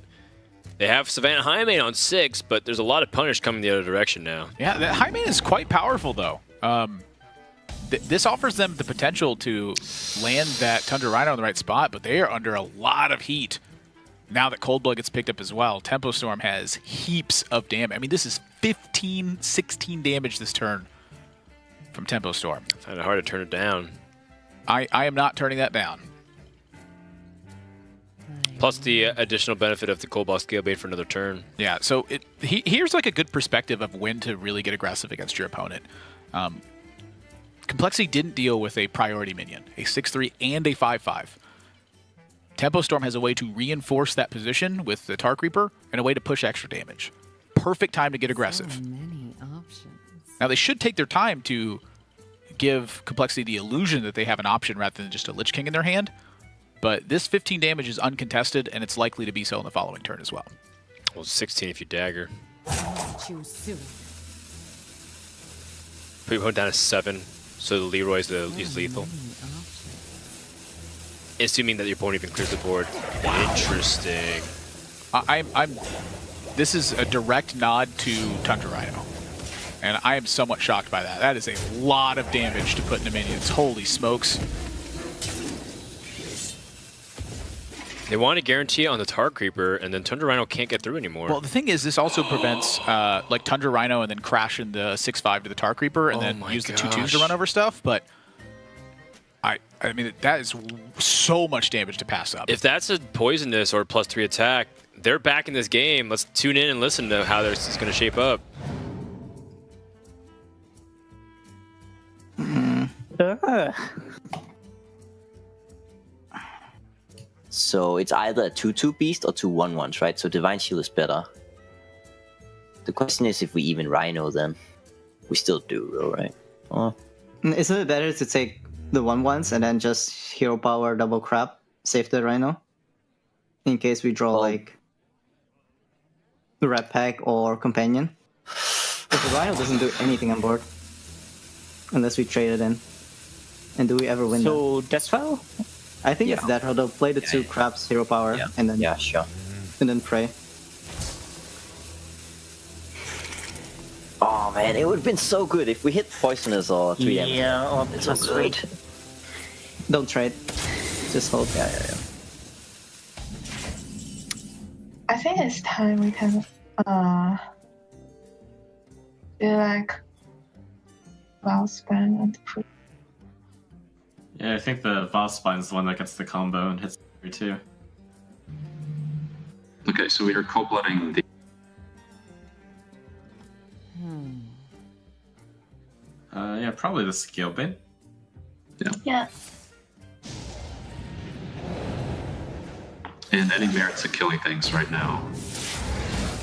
They have Savannah Highmane on 6, but there's a lot of punish coming the other direction now. Yeah, the Highmane is quite powerful, though. This offers them the potential to land that Tundra Rhino in the right spot, but they are under a lot of heat now that Cold Blood gets picked up as well. Tempo Storm has heaps of damage. I mean, this is 15, 16 damage this turn from Tempo Storm. Kind of hard to turn it down. I am not turning that down. Plus the additional benefit of the Cold Ball Scalebait for another turn. Yeah, so here's like a good perspective of when to really get aggressive against your opponent. Complexity didn't deal with a priority minion, a 6/3 and a 5/5. Tempo Storm has a way to reinforce that position with the Tar Creeper and a way to push extra damage. Perfect time to get aggressive. So many options. Now they should take their time to give Complexity the illusion that they have an option rather than just a Lich King in their hand. But this 15 damage is uncontested, and it's likely to be so in the following turn as well. Well, 16 if you dagger. Choose soon. Put your opponent down to 7, so the Leroy's is lethal. Assuming that your opponent even clears the board. Interesting. This is a direct nod to Tundra Rhino. And I am somewhat shocked by that. That is a lot of damage to put into minions. Holy smokes. They want to guarantee it on the Tar Creeper, and then Tundra Rhino can't get through anymore. Well, the thing is, this also prevents like Tundra Rhino and then crashing the 6/5 to the Tar Creeper and then use the 2/2s to run over stuff. But I mean, that is so much damage to pass up. If that's a poisonous or +3 attack, they're back in this game. Let's tune in and listen to how this is going to shape up. So it's either a 2/2 beast or 2 1/1s, right? So Divine Shield is better. The question is if we even Rhino them. We still do, though, right? Oh. Isn't it better to take the 1/1s and then just hero power double crap, save the Rhino? In case we draw like the Red Pack or Companion. But the Rhino doesn't do anything on board. Unless we trade it in. And do we ever win that? So Deathfire? I think it's that, or they'll play the two crabs, hero power, and then sure. And then pray. Oh man, it would have been so good if we hit poisonous or 3 damage. Yeah, or It's so plus good. Don't trade. Just hold. Yeah. I think it's time we can do like Valspine and Pre. Yeah, I think the Vospine's the one that gets the combo and hits the too. Okay, so we are cold-blooding the... Yeah, probably the skill bin. Yeah. And any merits of killing things right now.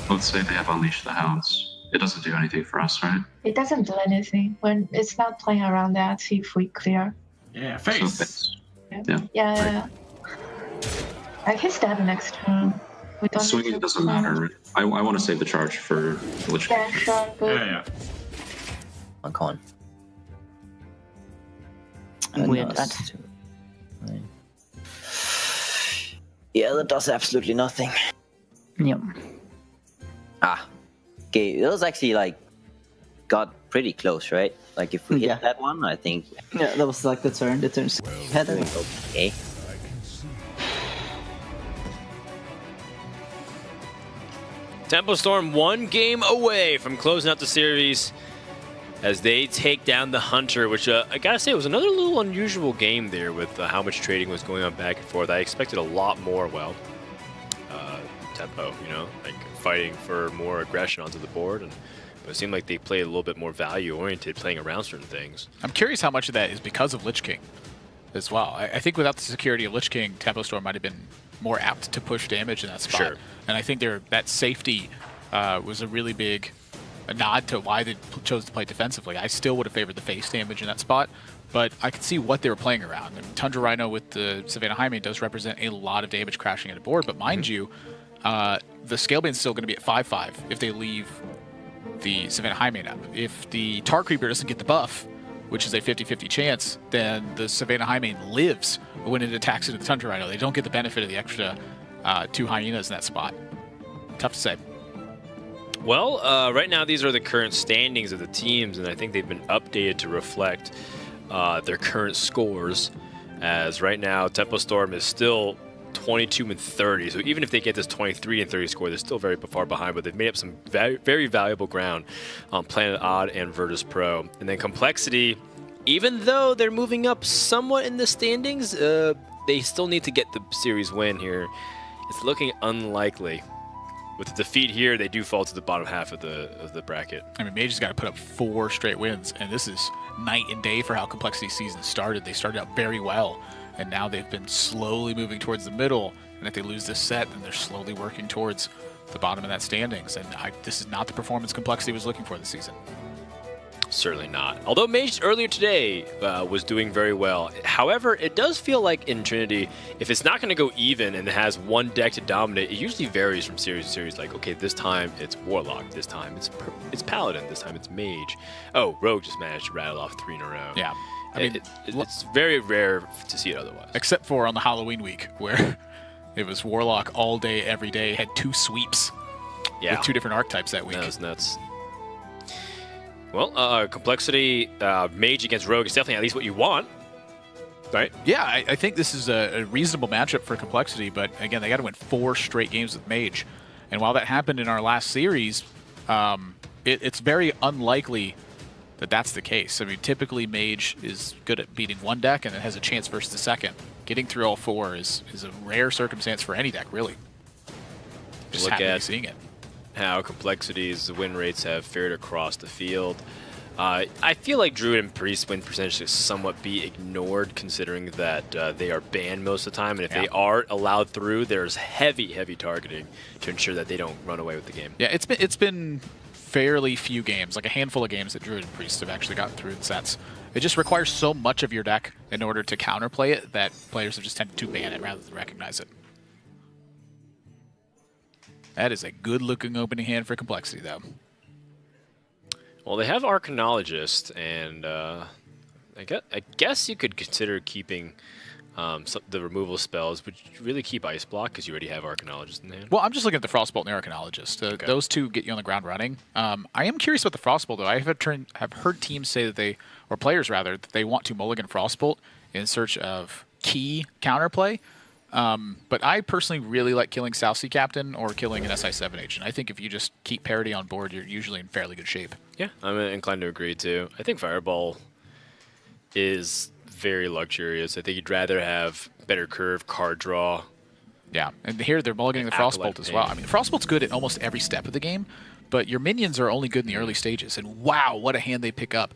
Let's say they have Unleash the Hounds. It doesn't do anything for us, right? It doesn't do anything when it's not playing around that if we clear. Yeah, So face. face. Yeah. Like his dead next turn. We don't Swinging need to doesn't play. matter. I want to save the charge for the Lich King. Yeah, sure. Good. Yeah. One con. Weird that. Yeah, that does absolutely nothing. Yep. Okay, it was actually like got pretty close, right? Like if we Yeah. hit that one, I think. Yeah, that was like the turn. The turn. Head. Okay. Tempo Storm 1 game away from closing out the series as they take down the Hunter, which I gotta say was another little unusual game there with how much trading was going on back and forth. I expected a lot more, Tempo, like fighting for more aggression onto the board, and it seemed like they played a little bit more value-oriented, playing around certain things. I'm curious how much of that is because of Lich King as well. I think without the security of Lich King, Tempo Storm might have been more apt to push damage in that spot. Sure. And I think that safety was a really big nod to why they chose to play defensively. I still would have favored the face damage in that spot, but I could see what they were playing around. And Tundra Rhino with the Savannah Jaime does represent a lot of damage crashing at a board, but mind you, the Scalebane's still going to be at 5/5 if they leave the Savannah Jaime up. If the Tar Creeper doesn't get the buff, which is a 50-50 chance, then the Savannah Jaime lives when it attacks into the Tundra Rhino. They don't get the benefit of the extra 2 hyenas in that spot. Tough to say. Well, right now these are the current standings of the teams, and I think they've been updated to reflect their current scores. As right now, Tempo Storm is still 22-30, so even if they get this 23-30 score, they're still very far behind, but they've made up some very valuable ground on Planet Odd and Virtus Pro. And then Complexity, even though they're moving up somewhat in the standings, they still need to get the series win here. It's looking unlikely. With the defeat here, they do fall to the bottom half of the bracket. I mean, Mage has got to put up 4 straight wins, and this is night and day for how Complexity season started. They started out very well, and now they've been slowly moving towards the middle, and if they lose this set, then they're slowly working towards the bottom of that standings, and this is not the performance Complexity was looking for this season. Certainly not. Although Mage earlier today was doing very well. However, it does feel like in Trinity, if it's not going to go even and it has one deck to dominate, it usually varies from series to series. Like, okay, this time it's Warlock, this time it's Paladin, this time it's Mage. Oh, Rogue just managed to rattle off 3 in a row. Yeah. I mean, it's very rare to see it otherwise. Except for on the Halloween week, where it was Warlock all day, every day, had 2 sweeps with 2 different archetypes that week. That was nuts. Well, Complexity, Mage against Rogue is definitely at least what you want, right? Yeah, I think this is a reasonable matchup for Complexity, but again, they got to win 4 straight games with Mage. And while that happened in our last series, it's very unlikely that that's the case. I mean, typically Mage is good at beating one deck and it has a chance versus the second. Getting through all 4 is a rare circumstance for any deck, really. Just Look happy to be at seeing it. How Complexity's win rates have fared across the field. I feel like Druid and Priest win percentage should somewhat be ignored, considering that they are banned most of the time, and if they are allowed through, there's heavy targeting to ensure that they don't run away with the game. Yeah, it's been fairly few games, like a handful of games that Druid and Priest have actually gotten through in sets. It just requires so much of your deck in order to counterplay it that players have just tended to ban it rather than recognize it. That is a good-looking opening hand for Complexity, though. Well, they have Arcanologist, and I guess you could consider keeping the removal spells, would you really keep Ice Block because you already have Arcanologist in hand? Well, I'm just looking at the Frostbolt and the Arcanologist. Okay. Those two get you on the ground running. I am curious about the Frostbolt, though. I have heard teams say that or players rather, that they want to mulligan Frostbolt in search of key counterplay. But I personally really like killing South Sea Captain or killing an SI7 agent. I think if you just keep parity on board, you're usually in fairly good shape. Yeah, I'm inclined to agree, too. I think Fireball is very luxurious. I think you'd rather have better curve, card draw. Yeah, and here they're mulliganing the Frostbolt as well. I mean, Frostbolt's good at almost every step of the game, but your minions are only good in the early stages. And wow, what a hand they pick up.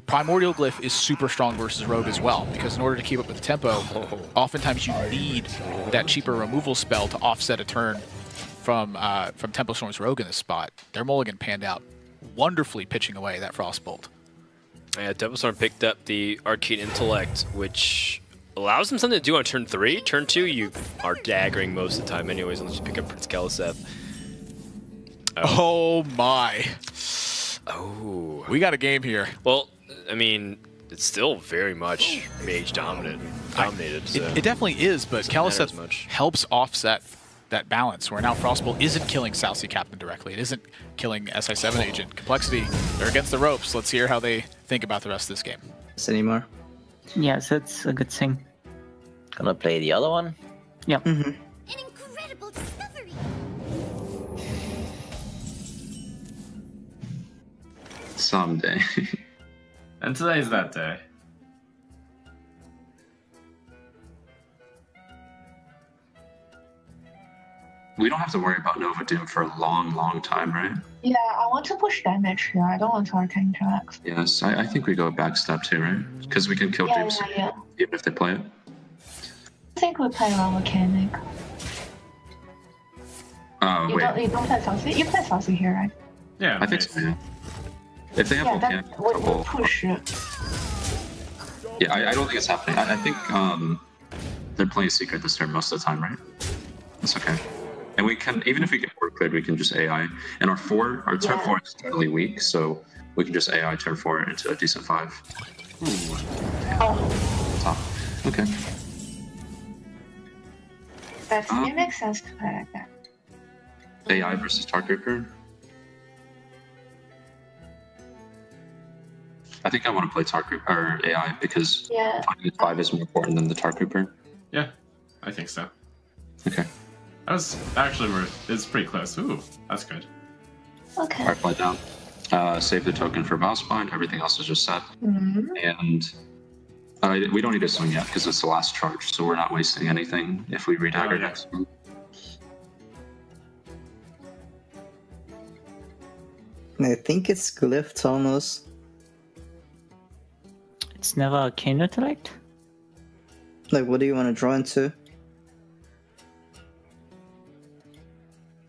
Primordial Glyph is super strong versus Rogue as well, because in order to keep up with the tempo, oftentimes you need that cheaper removal spell to offset a turn from Tempo Storm's Rogue in this spot. Their mulligan panned out wonderfully, pitching away that Frostbolt. Yeah, Tempo Storm picked up the Arcane Intellect, which allows him something to do on turn 3. Turn 2, you are daggering most of the time anyways, unless you pick up Prince Keliseth. Oh my. Oh. We got a game here. Well, I mean, it's still very much mage dominated. So it definitely is, but Keliseth helps offset that balance, where now Frostbolt isn't killing South Sea Captain directly. It isn't killing SI7 agent. Complexity, they're against the ropes. Let's hear how they think about the rest of this game. Anymore? Yes, that's a good thing. Gonna play the other one? Yeah. An incredible discovery. Someday. And today's that day. We don't have to worry about Nova Doom for a long, long time, right? Yeah, I want to push damage here. I don't want to arcane interact. Yes, I think we go backstep too, right? Because we can kill Doom even if they play it. I think we play around mechanic. You don't play Saucy? You play Saucy here, right? Yeah, I think so, yeah. If they have volcanic, we'll push it. Yeah, I don't think it's happening. I think they're playing Secret this turn most of the time, right? That's okay. And we can, even if we get board cleared, we can just AI. And our turn 4 is totally weak, so we can just AI turn 4 into a decent 5. Ooh. Oh. Top. Okay. It makes sense to play like that. AI versus Tark Reaper. I think I want to play Tark Reaper or AI because finding 5 is more important than the Tark Reaper. Yeah, I think so. Okay. That was actually it's pretty close. Ooh, that's good. Okay. Alright, play down. Save the token for Boss Bind. Everything else is just set. And we don't need to swing yet because it's the last charge, so we're not wasting anything if we redagger next one. I think it's Glyph Thomas. It's never Arcane Intellect? Like, what do you want to draw into?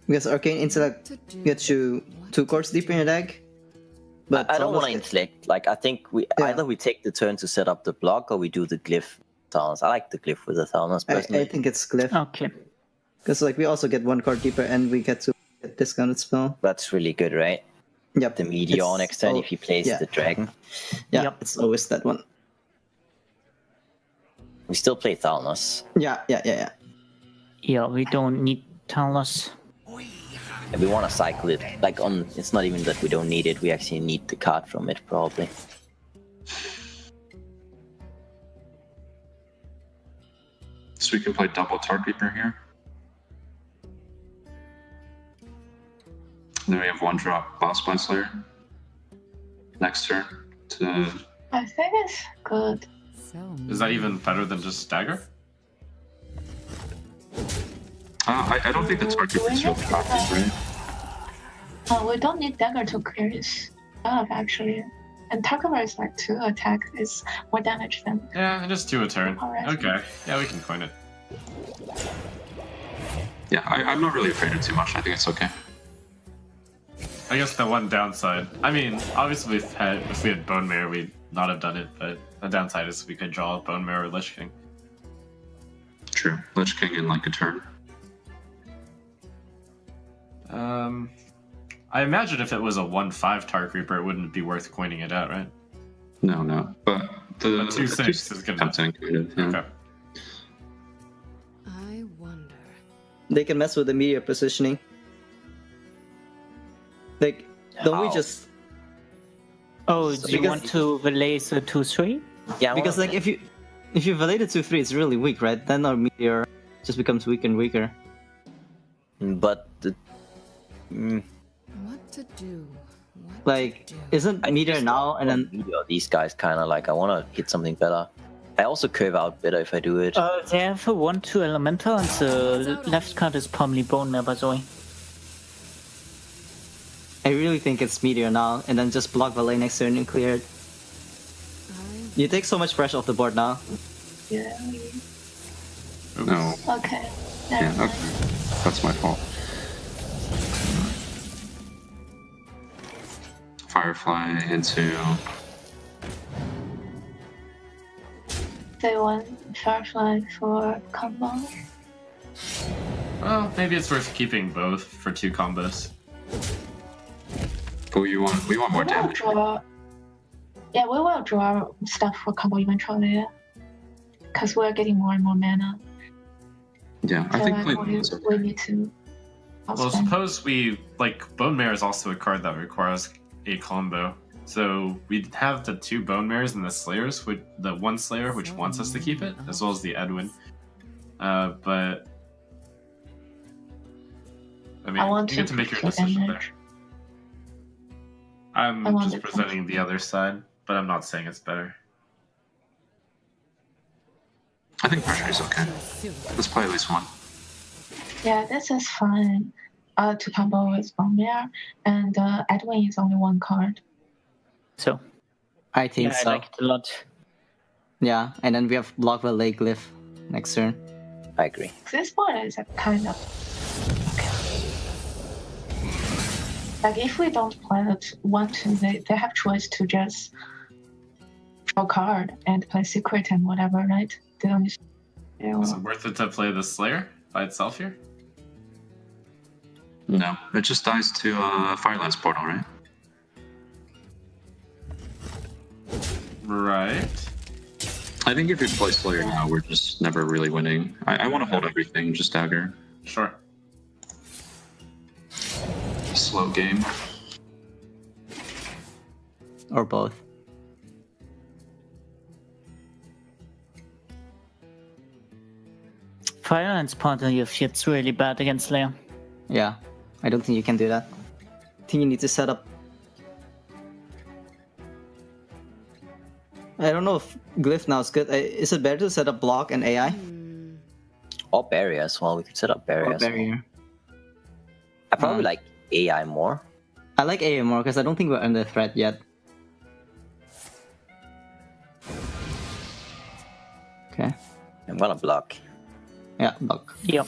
Because Arcane Intellect gets you 2 cards deep in your deck. But I don't want to intellect. Like, I think either we take the turn to set up the block or we do the Glyph Thalnos. I like the Glyph with the Thalnos personally. I think it's Glyph. Okay. Because like we also get 1 card deeper and we get to get discounted spell. That's really good, right? Yep. The Meteor next turn if he plays the Dragon. Yeah, it's always that one. We still play Thalnos. Yeah. Yeah, we don't need Thalnos. And we want to cycle it. Like it's not even that we don't need it. We actually need the card from it, probably. So we can play double Tark Reaper here. And then we have 1-drop Boss Bind Slayer. Next turn to... I think it's good. Is that even better than just Dagger? I don't think the Tark Reaper is really powerful, right? We don't need Dagger to clear his stuff, actually. And Tarkova is like 2 attack, is more damage than... Yeah, just 2 a turn. Okay, yeah, we can coin it. Yeah, I'm not really afraid of too much. I think it's okay. I guess the one downside... I mean, obviously if we had Bone Mirror, we'd not have done it, but the downside is we could draw Bone Mirror or Lich King. True. Lich King in like a turn. I imagine if it was a 1/5 Tark Reaper, it wouldn't be worth coining it out, right? No. But the 2/6 is gonna... tempting, kind of, yeah. Okay. they can mess with the meteor positioning. Like, don't we How? just? Oh, do you want to relay the 2-3? Yeah, Because like if you relate it to 3, it's really weak, right? Then our meteor just becomes weaker and weaker. but the, What to do? What Like, to do? isn't I meteor just now and then? Meteor, these guys kind of like I want to hit something better. I also curve out better if I do it. They have a 1-2 elemental, and the left card is probably Bone Mare, by the way. I really think it's meteor now, and then just block Valet next turn and clear it. You take so much pressure off the board now. Yeah. No. Okay. Never Yeah, mind. okay. That's my fault. Firefly into... They want Firefly for combo. Well, maybe it's worth keeping both for 2 combos. But we want more We will damage. draw. Yeah, we will draw stuff for combo eventually. Because we're getting more and more mana. Yeah, I So think like playing these are we need to. Well, outspend. suppose we Bone Mare is also a card that requires a combo. So we'd have the 2 Bone Mares and the Slayers, with the 1 Slayer which wants us to keep it, as well as the Edwin. But I mean, I want you get to to make your keep decision there. damage. I'm I want just it to presenting keep- the other side, but I'm not saying it's better. I think pressure is okay. Let's play at least one. Yeah, this is fine. To combo with Bone Mare, and Edwin is only 1 card. So, I think yeah, so. I like it a lot. Yeah, and then we have block Valet Glyph next turn. I agree. This board is a kind of okay. Like if we don't play it 1-2, they have choice to just draw card and play secret and whatever, right? They don't. Yeah, Is it worth it to play the Slayer by itself here? No, it just dies to Firelands Portal, right? Right. I think if we play Slayer now, we're just never really winning. I want to hold everything, just dagger. Sure. Slow game. Or both. Fire and Spartan, it's really bad against Slayer. Yeah, I don't think you can do that. I think you need to set up. I don't know if Glyph now is good. Is it better to set up block and AI? Or barrier as well. We could set up barrier. Or as well. barrier? I probably like AI more. I like AI more because I don't think we're under threat yet. Okay. I'm gonna block. Yeah, block. Yep.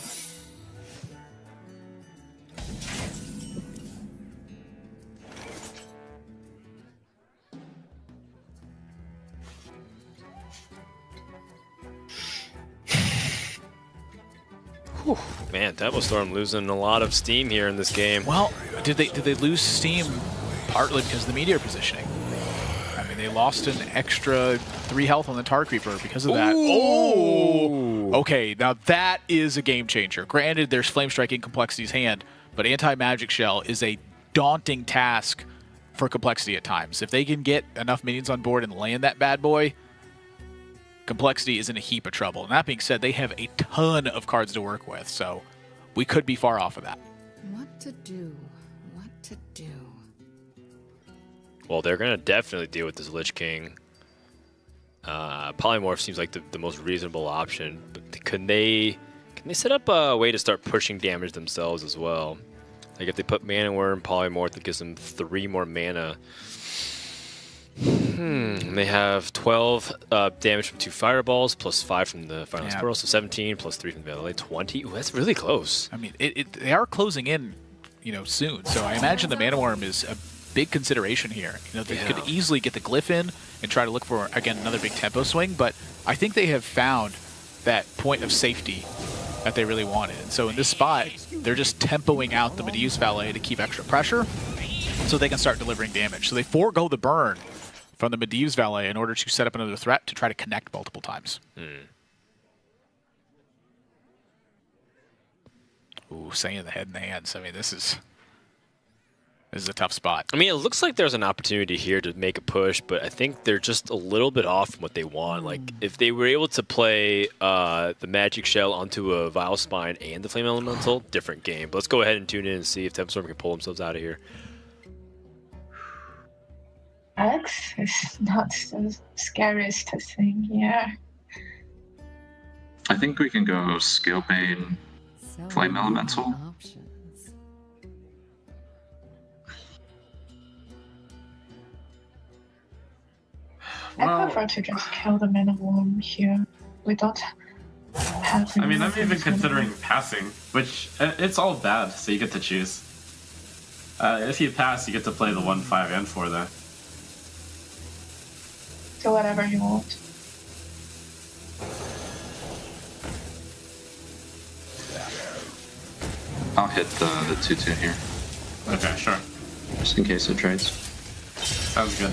Man, Temple Storm losing a lot of steam here in this game. Well, did they lose steam partly because of the meteor positioning? I mean, they lost an extra 3 health on the Tar Creeper because of that. Ooh. Oh! Okay, now that is a game changer. Granted, there's Flame Striking Complexity's hand, but Anti-Magic Shell is a daunting task for Complexity at times. If they can get enough minions on board and land that bad boy, Complexity is in a heap of trouble. And that being said, they have a ton of cards to work with, so we could be far off of that. What to do? What to do? Well, they're going to definitely deal with this Lich King. Polymorph seems like the most reasonable option. But can they set up a way to start pushing damage themselves as well? Like if they put Mana Worm, Polymorph, that gives them 3 more mana. They have 12 damage from 2 fireballs, plus 5 from the Firelands Portal, so 17, plus 3 from the Valet, 20. Ooh, that's really close. I mean, they are closing in, soon. So I imagine the Mana Worm is a big consideration here. They could easily get the Glyph in and try to look for, again, another big tempo swing, but I think they have found that point of safety that they really wanted. And so in this spot, they're just tempoing out the Medivh Valet to keep extra pressure so they can start delivering damage. So they forego the burn from the Medivh Valet in order to set up another threat to try to connect multiple times. Ooh, saying the head and the hands. I mean, this is a tough spot. I mean, it looks like there's an opportunity here to make a push, but I think they're just a little bit off from what they want. Like, if they were able to play the Magic Shell onto a Vile Spine and the Flame Elemental, different game. But let's go ahead and tune in and see if Tempestorm can pull themselves out of here. X is not the scariest thing here. I think we can go Scalebane, Flame Elemental. I prefer to just kill the mana worm here. We don't have. I mean, I'm even considering passing, which it's all bad, so you get to choose. If you pass, you get to play the 1, 5, and 4 there. Do whatever you want. I'll hit the 2/2 here, Okay, sure. just in case it trades. Sounds good.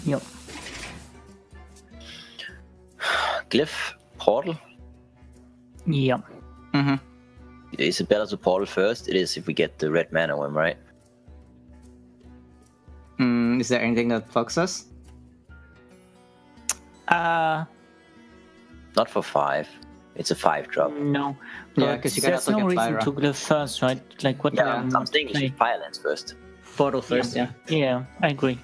Yep. Glyph, portal. Yep. Mm-hmm. Is it better to portal first? It is if we get the red mana one, right? Is there anything that fucks us? Not for 5. It's a 5-drop. No. Yeah, because you gotta there's look no at reason Lyra. to go first, right? Like, what do Yeah, I I'm saying we play? should Firelands first. Portal first, yeah. Yeah, I agree.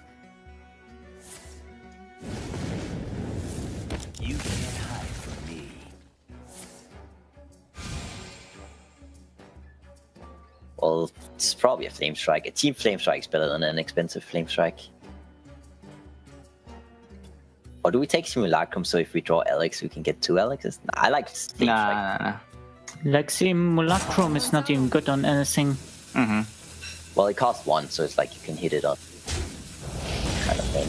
You can't hide from me. Well, it's probably a Flame Strike. A Team Flame Strike is better than an expensive Flame Strike. Or do we take Simulacrum so if we draw Alex, we can get 2 Alexes? Nah, I like Flame Strike. Nah. Like, Simulacrum is not even good on anything. Mm-hmm. Well, it costs 1, so it's like you can hit it on kind of thing.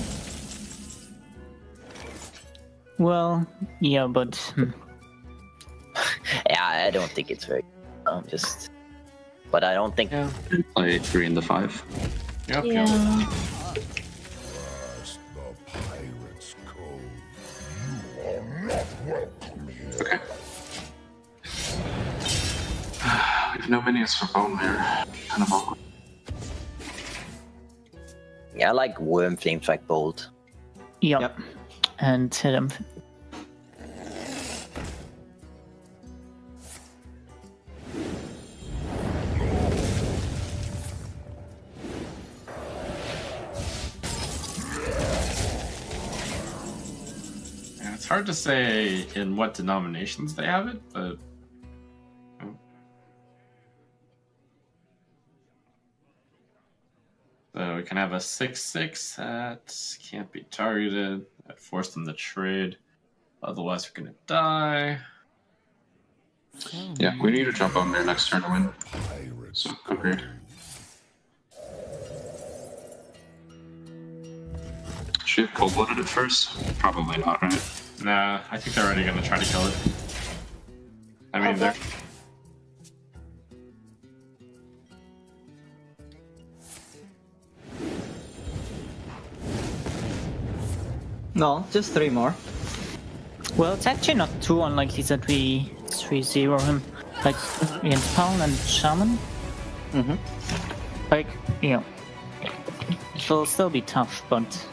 Well, yeah, but... Yeah, I don't think it's very... just... But I don't think... Yeah. Play 3 and the 5. Yep, Yeah. Past the Pirate's Cove. You are not welcome here. Okay. We have no minions for Bone there. Kind of awkward. Yeah, I like Worm Flame Strike Bolt. Yep. And hit him. Yeah, it's hard to say in what denominations they have it, but... So we can have a 6/6 that can't be targeted. That forced them to trade. Otherwise, we're gonna die. Yeah, we need to jump on there next turn to win. Pirate's So, agreed. Should we have cold-blooded it first? Probably not, right? Nah, I think they're already gonna try to kill it. I mean, they're... No, just 3 more. Well, it's actually not too unlikely that we 3-0 him. Like, against Paladin and Shaman. Mm-hmm. Like, yeah. It will still be tough, but...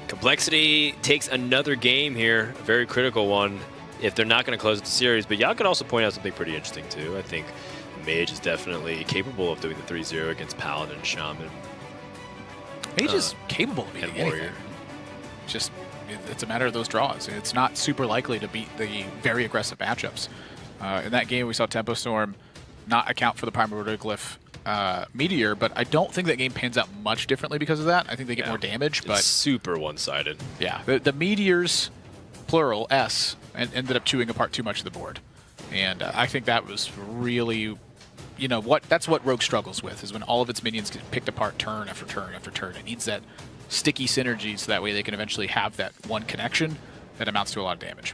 Complexity takes another game here, a very critical one, if they're not going to close the series. But y'all could also point out something pretty interesting, too. I think Mage is definitely capable of doing the 3-0 against Paladin and Shaman. Mage is capable of beating and Warrior. anything. Just, it's a matter of those draws. It's not super likely to beat the very aggressive matchups. In that game, we saw Tempo Storm not account for the Primordial Glyph Meteor, but I don't think that game pans out much differently because of that. I think they get more damage, but... It's super one-sided. Yeah, the Meteors, plural, S, ended up chewing apart too much of the board. And I think that was really... You know, that's what Rogue struggles with, is when all of its minions get picked apart turn after turn after turn. It needs that sticky synergy so that way they can eventually have that one connection that amounts to a lot of damage.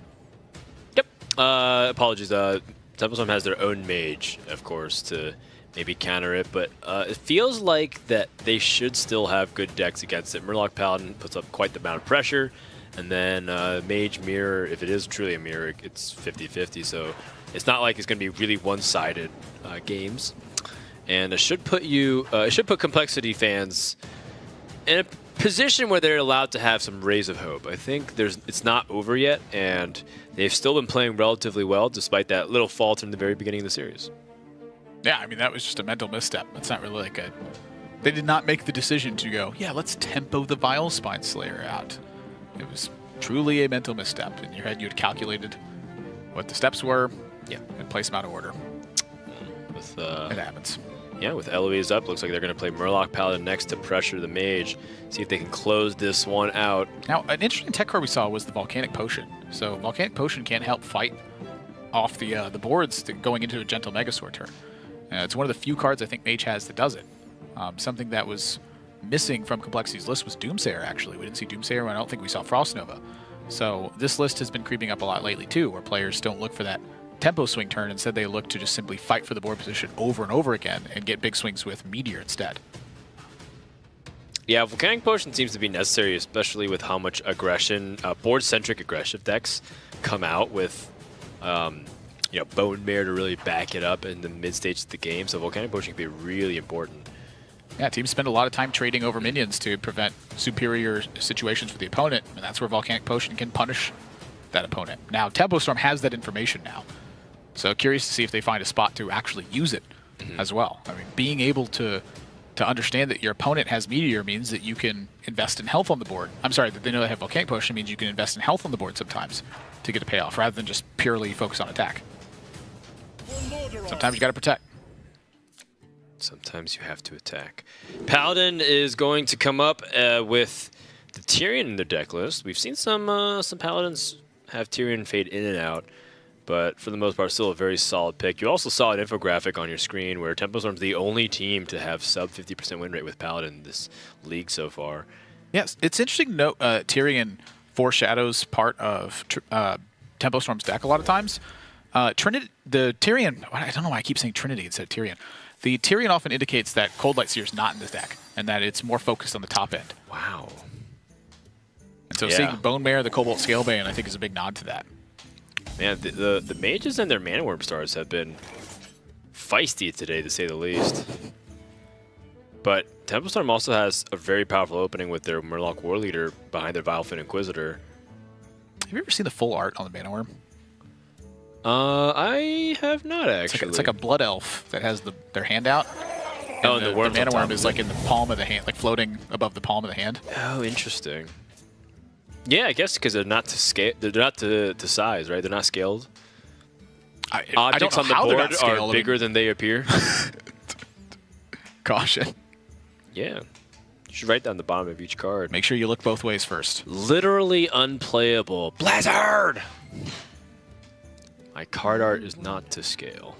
Yep. Apologies. Templestorm has their own mage, of course, to maybe counter it, but it feels like that they should still have good decks against it. Murloc Paladin puts up quite the amount of pressure, And then Mage Mirror, if it is truly a mirror, it's 50-50. So it's not like it's going to be really one-sided games. And it should put Complexity fans in a position where they're allowed to have some rays of hope. I think it's not over yet, and they've still been playing relatively well despite that little fault in the very beginning of the series. Yeah, I mean, that was just a mental misstep. It's not really like a... They did not make the decision to go, yeah, let's tempo the Vile Spine Slayer out. It was truly a mental misstep. In your head, you had calculated what the steps were, and place them out of order. It happens. Yeah, with Eloise up, looks like they're going to play Murloc Paladin next to pressure the Mage, see if they can close this one out. Now, an interesting tech card we saw was the Volcanic Potion. So Volcanic Potion can help fight off the boards going into a Gentle Megasaur turn. It's one of the few cards I think Mage has that does it. Something that was missing from Complexity's list was Doomsayer, actually. We didn't see Doomsayer, and I don't think we saw Frost Nova. So this list has been creeping up a lot lately, too, where players don't look for that tempo swing turn. Instead, they look to just simply fight for the board position over and over again and get big swings with Meteor instead. Yeah, Volcanic Potion seems to be necessary, especially with how much aggression, board-centric aggressive decks come out with, Bone Mare to really back it up in the mid-stage of the game. So Volcanic Potion can be really important. Yeah, teams spend a lot of time trading over minions to prevent superior situations for the opponent, and that's where Volcanic Potion can punish that opponent. Now, Tempo Storm has that information now, so curious to see if they find a spot to actually use it as well. I mean, being able to understand that your opponent has Meteor means that you can invest in health on the board. I'm sorry, that they know they have Volcanic Potion means you can invest in health on the board sometimes to get a payoff, rather than just purely focus on attack. Sometimes you got to protect. Sometimes you have to attack. Paladin is going to come up with the Tyrion in their deck list. We've seen some Paladins have Tyrion fade in and out, but for the most part, still a very solid pick. You also saw an infographic on your screen where Tempo Storm's the only team to have sub 50% win rate with Paladin in this league so far. Yes, it's interesting to note Tyrion foreshadows part of Tempo Storm's deck a lot of times. Trinity, the Tyrion, I don't know why I keep saying Trinity instead of Tyrion. The Tyrion often indicates that Cold Light Seer is not in this deck, and that it's more focused on the top end. Wow. And so seeing Bone Mare, the Cobalt Scalebane, I think is a big nod to that. Man, the mages and their Mana Worm stars have been feisty today, to say the least. But Tempo Storm also has a very powerful opening with their Murloc War Leader behind their Vilefin Inquisitor. Have you ever seen the full art on the Mana Worm? I have not actually. It's like a blood elf that has their hand out. And the Mana Worm is like in the palm of the hand, like floating above the palm of the hand. Oh, interesting. Yeah, I guess because they're not to scale. They're not to size, right? They're not scaled. Objects on the board are bigger than they appear. Caution. Yeah. You should write down the bottom of each card. Make sure you look both ways first. Literally unplayable. Blizzard! My card art is not to scale.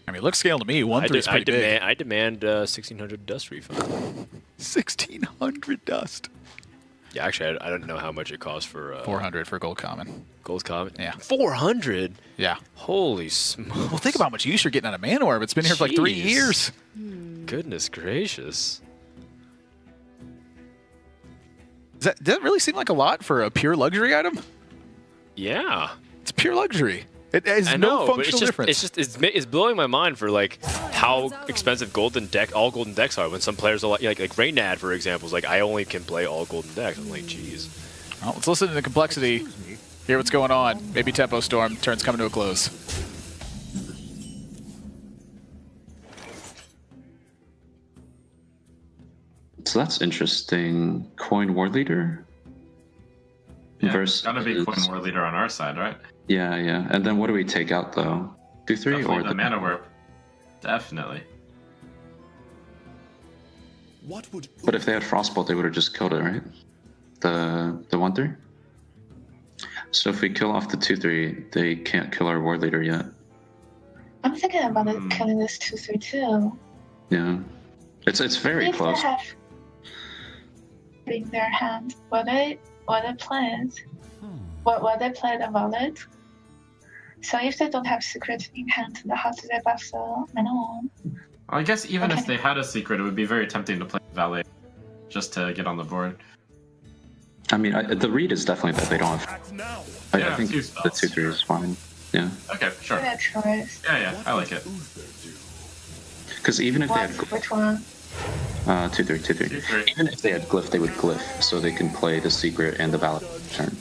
I mean, it looks scale to me. 1/3 is pretty big. I demand 1,600 dust refund. 1,600 dust. Yeah, actually, I don't know how much it costs for... 400 for Gold Common. Gold Common? Yeah. 400? Yeah. Holy smokes. Well, think about how much use you're getting out of Mana Orb. It's been here for like 3 years. Goodness gracious. Does that really seem like a lot for a pure luxury item? Yeah. It's pure luxury. It has no functional difference. It's blowing my mind for like how expensive all golden decks are. When some players are like Reynad, for example, is like, I only can play all golden decks. I'm like, geez. Well, let's listen to the Complexity. Hear what's going on. Maybe Tempo Storm turn's coming to a close. So that's interesting. Coin War Leader. Yeah, versus gotta be Coin War Leader on our side, right? Yeah, yeah. And then what do we take out though? 2/3 Definitely or the Mana Warp? Definitely. But if they had Frostbolt, they would have just killed it, right? The 1/3. So if we kill off the 2/3, they can't kill our War Leader yet. I'm thinking about killing this 2/3 too. Yeah, it's very if close. They have in their hand, will they play it? Will they play the wallet? So if they don't have secret in hand, then how do they buff the Mana Worm? I guess even if they had a secret, it would be very tempting to play Valet just to get on the board. I mean, the read is definitely that they don't have. I think the 2/3 is fine. Yeah. Okay, sure. Yeah, choice. Yeah, I like it. Because even if they had Which one? 2/3, 2/3. Even if they had glyph, they would glyph, so they can play the secret and the ballot turn.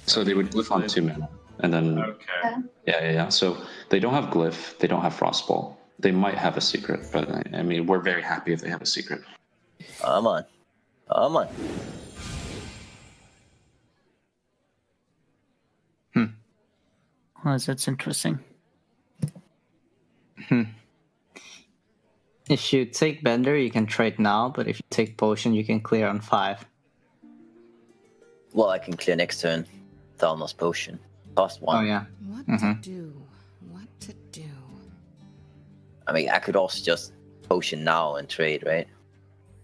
So they would glyph on 2 mana, and then Okay. yeah. So they don't have glyph, they don't have frostball. They might have a secret, but I mean, we're very happy if they have a secret. Come on. Come on. Oh, that's interesting. If you take Bender, you can trade now, but if you take Potion, you can clear on 5. Well, I can clear next turn. Thalmos Potion. Cost 1. Oh, yeah. What to do? What to do? I mean, I could also just Potion now and trade, right?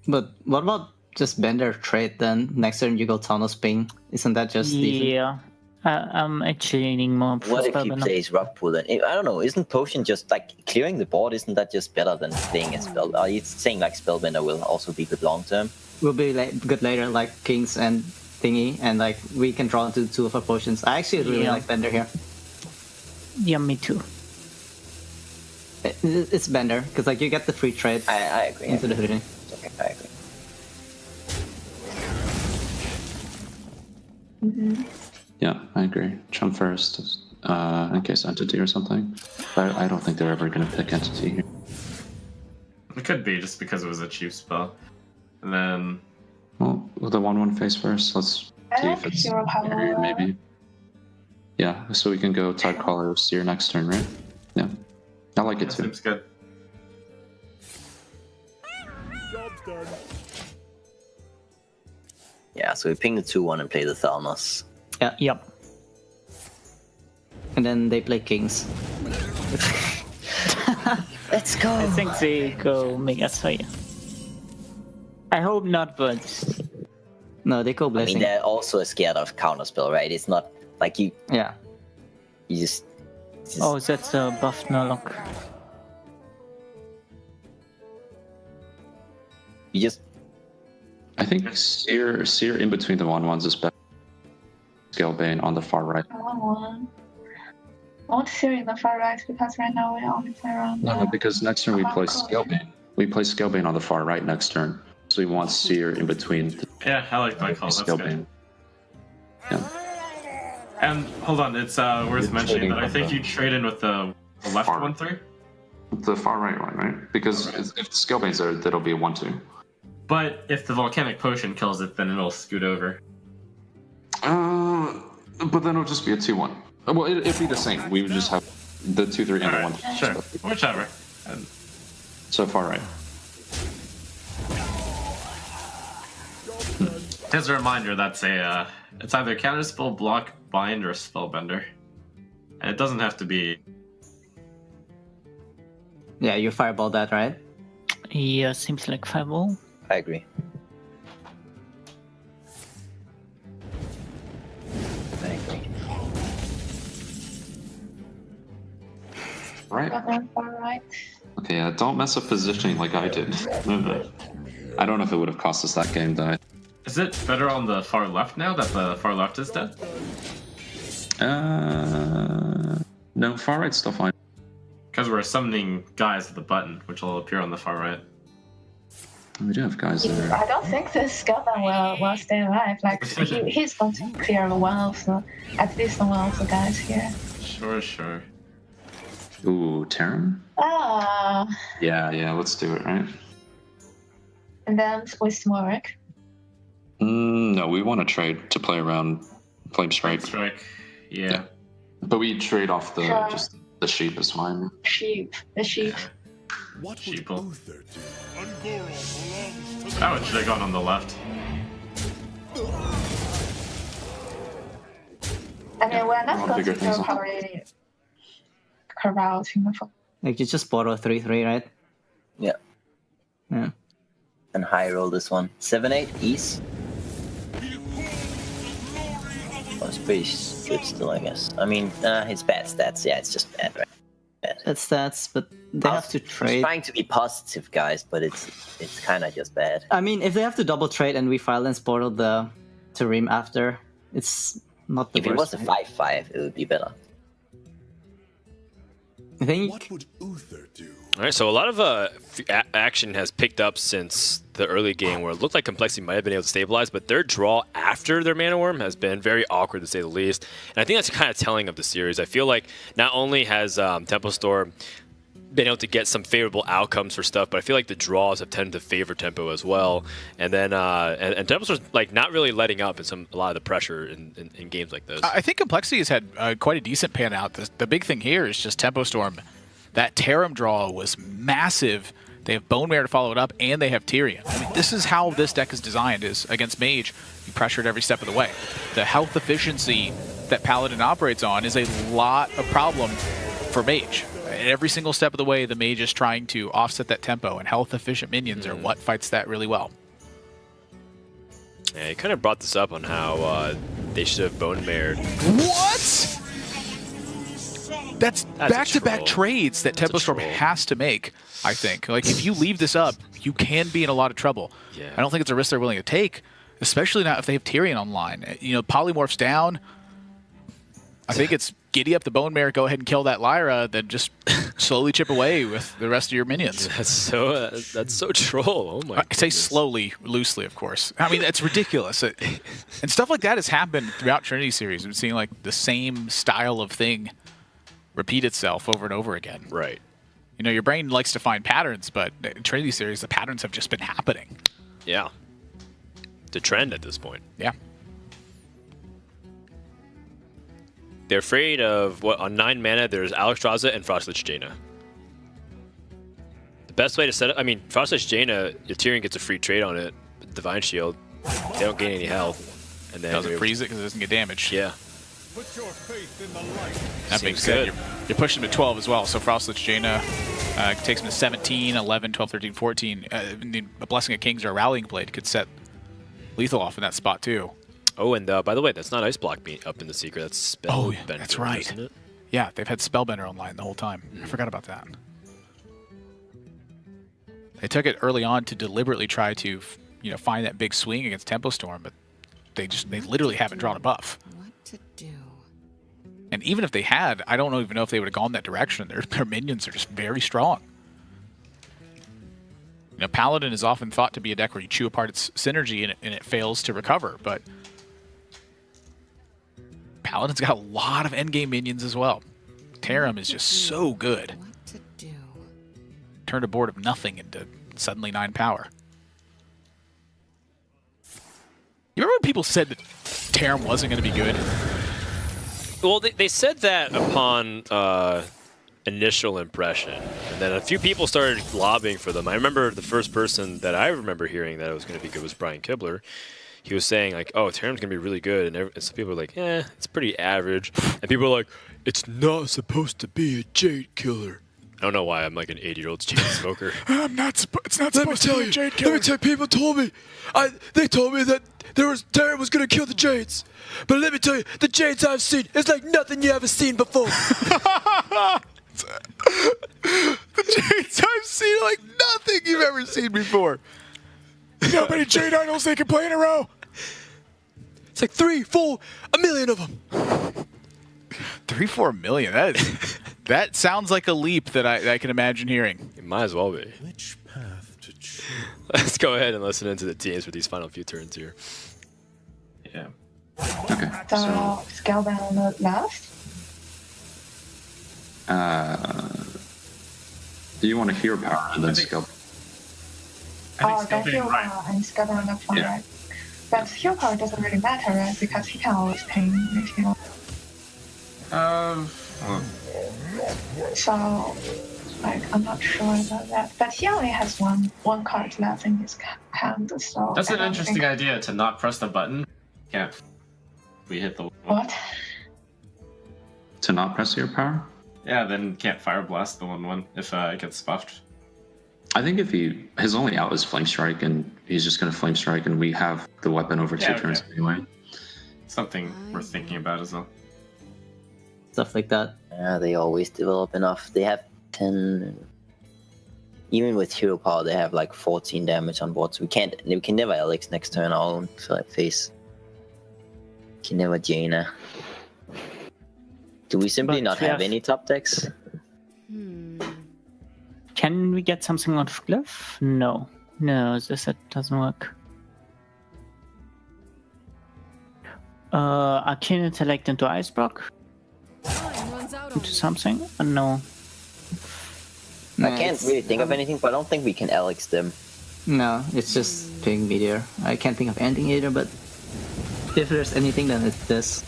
But what about just Bender trade then? Next turn you go Thanos Ping. Isn't that just decent? Yeah. I'm actually leaning more for What if he Spellbender. plays Rock Pool? And I don't know. Isn't Potion just like clearing the board? Isn't that just better than playing a spell? Are you saying like Spellbender will also be good long term? Will be good later, like Kings and Thingy, and like we can draw into 2 of our potions. I actually really like Bender here. Yeah, me too. It's Bender because like you get the free trade. I agree. Into the Trinity. Okay, I agree. Yeah, I agree. Trump first, in case Entity or something. But I don't think they're ever going to pick Entity here. It could be just because it was a cheap spell. And then... Well, with the 1/1 face first, let's see if it's Hero Power. here, maybe. Yeah, so we can go Tidecaller or Seer next turn, right? Yeah. I like it That too. seems good. Job's done. Yeah, so we ping the 2/1 and play the Thalmos. Yeah. Yep. And then they play Kings. Let's go! I think they go Mega Slayer. I hope not, but No, they go I mean, Blessing. they're also scared of counterspell, right? It's not like you Yeah. just oh, that's a buff Nurlock. you just I think Seer in between the 1/1s is better. Scalebane on the far right. I want to see in the far right because right now we only play around. No, because next turn we play Scalebane. We play Scalebane on the far right next turn. So we want Seer in between the Yeah, I like that call. That's good. Scalebane. Yeah. And hold on, it's worth You're mentioning trading that I with think the- you trade in with the left Far. 1/3. The far right one, right? Because if Scalebane's there, that'll be a 1/2. But if the volcanic potion kills it, then it'll scoot over. But then it'll just be a 2/1. Well, it'd be the same. We would just have the 2/3 and the Alright, 1/2. sure, whichever. And So far right. as a reminder, that's a it's either counterspell, block, bind, or spellbender, and it doesn't have to be. Yeah, you fireball that, right? Yeah, seems like fireball. I agree. I agree. Right? Far right. Okay, yeah, don't mess up positioning like I did. I don't know if it would have cost us that game, though. Is it better on the far left now that the far left is dead? No, far right's still fine. Because we're summoning guys with the button, which will appear on the far right. We do have guys there. I don't think the Skeleton will stay alive. Like he's going to clear at least one of the guys here. Sure. Ooh, Terran? Ah, Yeah, let's do it, right? and then with Smorik. No, we want to trade to play around Flame Strike. Strike. Yeah. But we trade off the Sure. just the sheep is fine. The sheep. What would Sheeple. Uther do? Ungoro belongs to That one should have gone on the left. I mean, we're not One going bigger to things go on. probably carve out in the front. Like you just borrow 3/3, right? Yeah. Yeah. And high roll this one. 7/8 east. Oh, it's pretty good still, I guess. I mean, it's bad stats. Yeah, it's just bad, right? Bad. It's stats, but they have to I'm trade. trying to be positive, guys, but it's kind of just bad. I mean, if they have to double trade and we Violence Portal the Tarim after, it's not the If worst. it was a 5-5, it would be better. I think. What would Uther do? All right, so a lot of action has picked up since the early game where it looked like Complexity might have been able to stabilize, but their draw after their Mana Worm has been very awkward to say the least. And I think that's kind of telling of the series. I feel like not only has Tempo Storm been able to get some favorable outcomes for stuff, but I feel like the draws have tended to favor Tempo as well. And then and Tempo Storm's like not really letting up in a lot of the pressure in games like this. I think Complexity has had quite a decent pan out. The big thing here is just Tempo Storm. That Tarim draw was massive. They have Bone Mare to follow it up, and they have Tyrion. I mean, this is how this deck is designed, is against Mage, you pressure it every step of the way. The health efficiency that Paladin operates on is a lot of problem for Mage. Every single step of the way, the Mage is trying to offset that tempo, and health-efficient minions are what fights that really well. Yeah, he kind of brought this up on how they should have Bone Mared. What? That's back-to-back trades that Tempo Storm has to make, I think. Like, if you leave this up, you can be in a lot of trouble. Yeah. I don't think it's a risk they're willing to take, especially not if they have Tyrion online. You know, Polymorph's down. I think it's giddy up the Bone Mare, go ahead and kill that Lyra, then just slowly chip away with the rest of your minions. That's so troll. Oh my! I say slowly, loosely, of course. I mean, that's ridiculous. And stuff like that has happened throughout Trinity series. We've seen like the same style of thing repeat itself over and over again. Right. You know, your brain likes to find patterns, but in Trinity series, the patterns have just been happening. Yeah. The trend at this point. Yeah. They're afraid of what on 9 mana. There's Alexstrasza and Frostlich Jaina. The best way to set up, I mean, Frostlich Jaina, if Tyrion gets a free trade on it, Divine Shield, they don't gain any health, and then doesn't freeze it because it doesn't get damaged. Yeah. Put your faith in the light. That being said, you're pushing him to 12 as well. So Frostlich Jaina takes him to 17, 11, 12, 13, 14. The Blessing of Kings or a Rallying Blade could set lethal off in that spot too. Oh, and by the way, that's not Ice Block being up in the secret. That's Spellbender. Oh, that's right. Isn't it? Yeah, they've had Spellbender online the whole time. I forgot about that. They took it early on to deliberately try to, you know, find that big swing against Tempo Storm, but they literally haven't drawn a buff. What to do? And even if they had, I don't even know if they would have gone that direction. Their minions are just very strong. You know, Paladin is often thought to be a deck where you chew apart its synergy and it fails to recover, but Paladin's got a lot of endgame minions as well. Tarim is just so good. What to do? Turned a board of nothing into suddenly 9 power. You remember when people said that Tarim wasn't going to be good? Well, they said that upon initial impression, and then a few people started lobbying for them. I remember the first person that I remember hearing that it was going to be good was Brian Kibler. He was saying like, "Oh, Tarim's going to be really good," and some people were like, it's pretty average. And people were like, "It's not supposed to be a Jade killer." I don't know why I'm like an 80-year-old chain smoker. It's not supposed to be a Jade killer. Let me tell you, people told me. They told me that Tarim was going to kill the Jades. But let me tell you, the Jades I've seen is like nothing you ever seen before. The Jades I've seen are like nothing you've ever seen before. You know how many Jade idols they can play in a row? It's like 3, 4, a million of them. 3, 4 million. That sounds like a leap that I can imagine hearing. It might as well be. Which path to choose? Let's go ahead and listen into the teams for these final few turns here. Yeah. Okay. The Scalebound on the left. Do you want to hear power and then skill? Oh, the heal power and Scalebound on the far right. But heal power doesn't really matter, right? Because he can always ping with heal. So, like, I'm not sure about that. But he only has one card left in his hand, so... That's an interesting idea, to not press the button. Can't... We hit the... What? To not press your power? Yeah, then can't Fire Blast the 1/1 if it gets buffed. I think if his only out is Flame Strike, and he's just going to Flame Strike, and we have the weapon over 2 turns anyway. Something worth thinking about as well. Stuff like that. Yeah, they always develop enough. They have 10. Even with hero power, they have like 14 damage on board. So we can never Alex next turn our own face. Can never Jaina. Do we simply not have any top decks? Can we get something out of Glyph? No. No, this set doesn't work. Arcane Intellect into Ice Block? Into something? No. I can't really think of anything, but I don't think we can Alex them. No, it's just Ping Meteor. I can't think of anything either, but if there's anything, then it's this.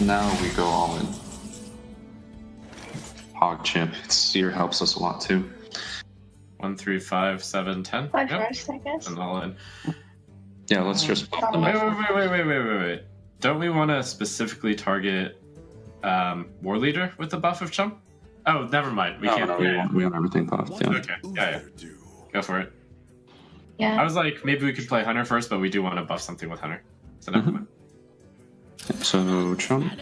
Now we go all in. PogChamp. Seer helps us a lot too. 1, 3, 5, 7, 10. Like first, I guess. And all in. Yeah, let's just pop them Wait. out. Don't we want to specifically target War Leader with the buff of Chump? Oh, never mind. We can't. We want everything buffed. Yeah. Okay. Yeah. Go for it. Yeah. I was like, maybe we could play Hunter first, but we do want to buff something with Hunter. So never mind. So Trump.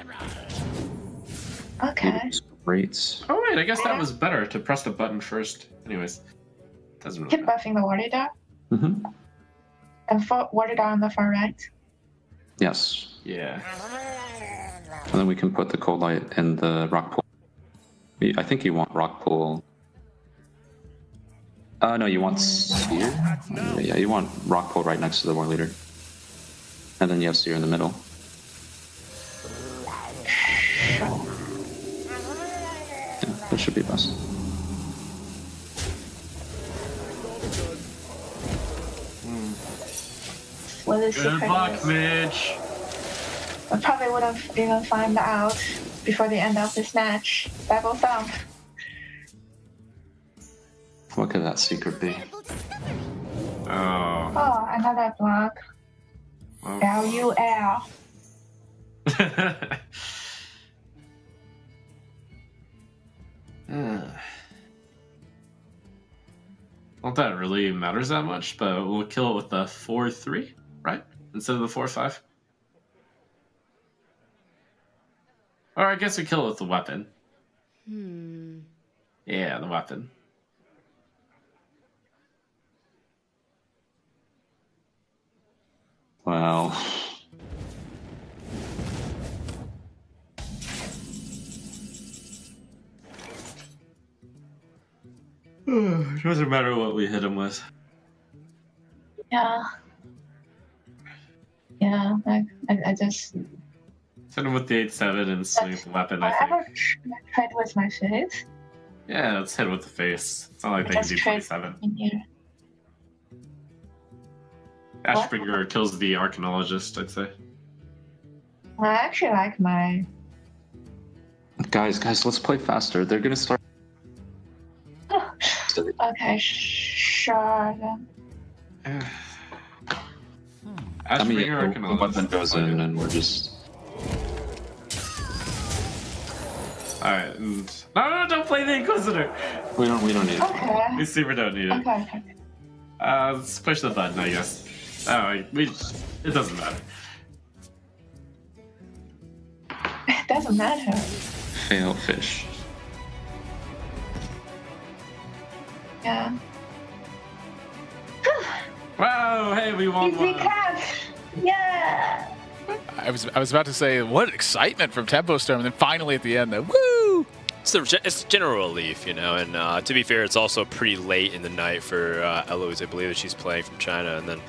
Okay. Great. Oh wait, I guess that was better to press the button first. Anyways, doesn't really Keep matter. buffing the War Leader. Mm-hmm. And War Leader on the far right. Yes. Yeah. And then we can put the Cold Light in the Rock Pool. I think you want Rock Pool. No, you want Seer? Yeah, you want Rock Pool right next to the War Leader. And then you have Seer in the middle. Yeah, that should be best. What is Good secret luck, is. Mitch. I probably wouldn't even find out before the end of this match. Double thump. What could that secret be? Oh. Oh, another block. Oh. LUL. Not that it really matters that much, but we'll kill it with the 4-3, right? Instead of the 4-5. Or I guess we kill it with the weapon. Yeah, the weapon. Well, It doesn't matter what we hit him with. Yeah. Yeah, I just... Hit him with the 8-7 and swing with the weapon, I I ever think. tried with my face. Yeah, let's hit it with the face. It's not like they can do 27. In here. Ashbringer kills the Archaeologist, I'd say. I actually like my... guys, let's play faster. They're gonna start. Okay, sure then. I mean, Ashbringer, yeah, the Archaeologist. weapon goes in, and we're just. Alright, and... No, don't play the Inquisitor! We don't need it. Okay. We super don't need it. Okay. Let's push the button, I guess. Oh, it doesn't matter. It doesn't matter. Fail fish. Yeah. Wow, hey, we won Easy one. cat! Yeah! I was about to say, what excitement from Tempo Storm, and then finally at the end, woo! It's general relief, you know, and to be fair, it's also pretty late in the night for Eloise. I believe that she's playing from China, and then you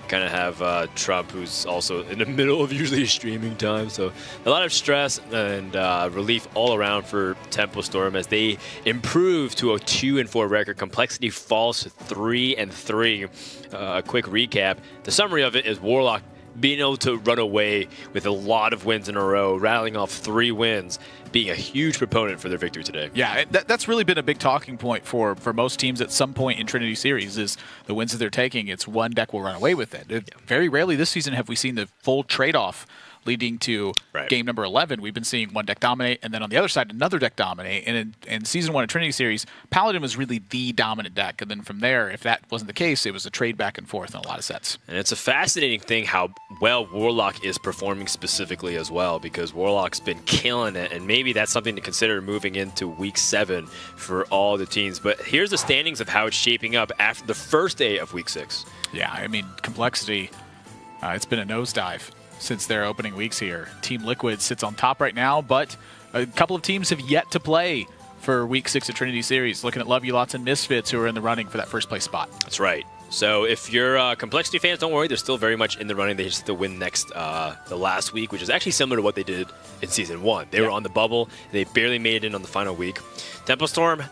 kind of have Trump, who's also in the middle of usually streaming time. So a lot of stress and relief all around for Tempo Storm as they improve to a 2-4 record. Complexity falls to 3-3. A quick recap. The summary of it is Warlock being able to run away with a lot of wins in a row, rattling off 3 wins, being a huge proponent for their victory today. Yeah, that's really been a big talking point for most teams at some point in Trinity Series is the wins that they're taking. It's one deck will run away with it. Very rarely this season have we seen the full trade-off leading to game number 11, we've been seeing one deck dominate, and then on the other side, another deck dominate. And in Season 1 of Trinity Series, Paladin was really the dominant deck. And then from there, if that wasn't the case, it was a trade back and forth in a lot of sets. And it's a fascinating thing how well Warlock is performing specifically as well, because Warlock's been killing it, and maybe that's something to consider moving into Week 7 for all the teams. But here's the standings of how it's shaping up after the first day of Week 6. Yeah, I mean, Complexity, it's been a nosedive since their opening weeks here. Team Liquid sits on top right now, but a couple of teams have yet to play for Week 6 of Trinity Series. Looking at Love You Lots and Misfits, who are in the running for that first place spot. That's right. So if you're Complexity fans, don't worry. They're still very much in the running. They just have to win next the last week, which is actually similar to what they did in Season 1. They were on the bubble. They barely made it in on the final week. Tempo Storm,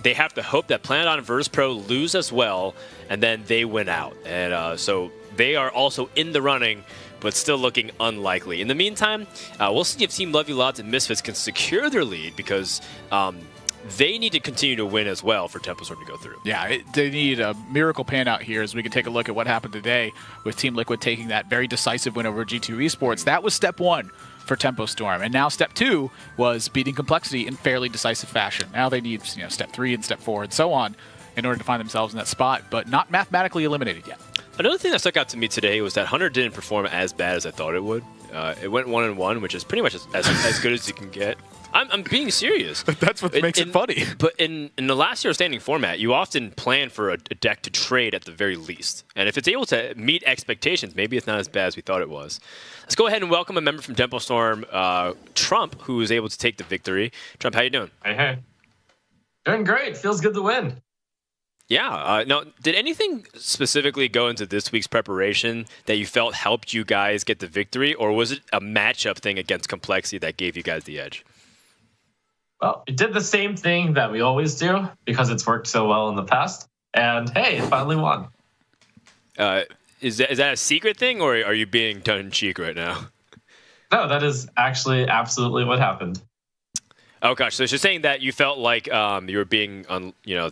they have to hope that Planet on Virtus Pro lose as well, and then they win out. And so they are also in the running, but still looking unlikely. In the meantime, we'll see if Team Love You Lots and Misfits can secure their lead, because they need to continue to win as well for Tempo Storm to go through. Yeah, they need a miracle pan out here, as we can take a look at what happened today with Team Liquid taking that very decisive win over G2 Esports. That was step 1 for Tempo Storm, and now step 2 was beating Complexity in fairly decisive fashion. Now they need step 3 and step 4 and so on in order to find themselves in that spot, but not mathematically eliminated yet. Another thing that stuck out to me today was that Hunter didn't perform as bad as I thought it would. It went 1-1, which is pretty much as good as you can get. I'm being serious. That's what makes it funny. But in the last year standing format, you often plan for a deck to trade at the very least. And if it's able to meet expectations, maybe it's not as bad as we thought it was. Let's go ahead and welcome a member from Tempo Storm, Trump, who was able to take the victory. Trump, how you doing? Hey. Doing great. Feels good to win. Yeah. Now, did anything specifically go into this week's preparation that you felt helped you guys get the victory, or was it a matchup thing against Complexity that gave you guys the edge? Well, we did the same thing that we always do because it's worked so well in the past. And hey, it finally won. Is that a secret thing, or are you being tongue-in-cheek right now? No, that is actually absolutely what happened. Oh gosh, so you're saying that you felt like you were being,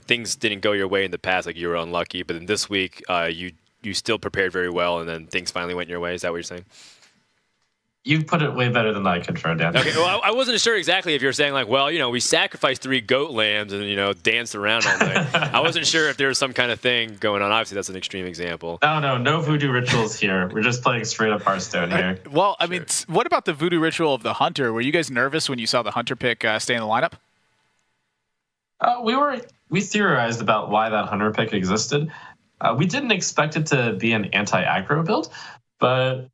things didn't go your way in the past, like you were unlucky, but then this week you still prepared very well, and then things finally went your way. Is that what you're saying? You put it way better than I could, Dan. Okay, well, I wasn't sure exactly if you were saying like, well, we sacrificed 3 goat lambs and danced around all night. I wasn't sure if there was some kind of thing going on. Obviously, that's an extreme example. No voodoo rituals here. We're just playing straight up Hearthstone here. Well, I mean, what about the voodoo ritual of the Hunter? Were you guys nervous when you saw the Hunter pick stay in the lineup? We theorized about why that Hunter pick existed. We didn't expect it to be an anti-aggro build, but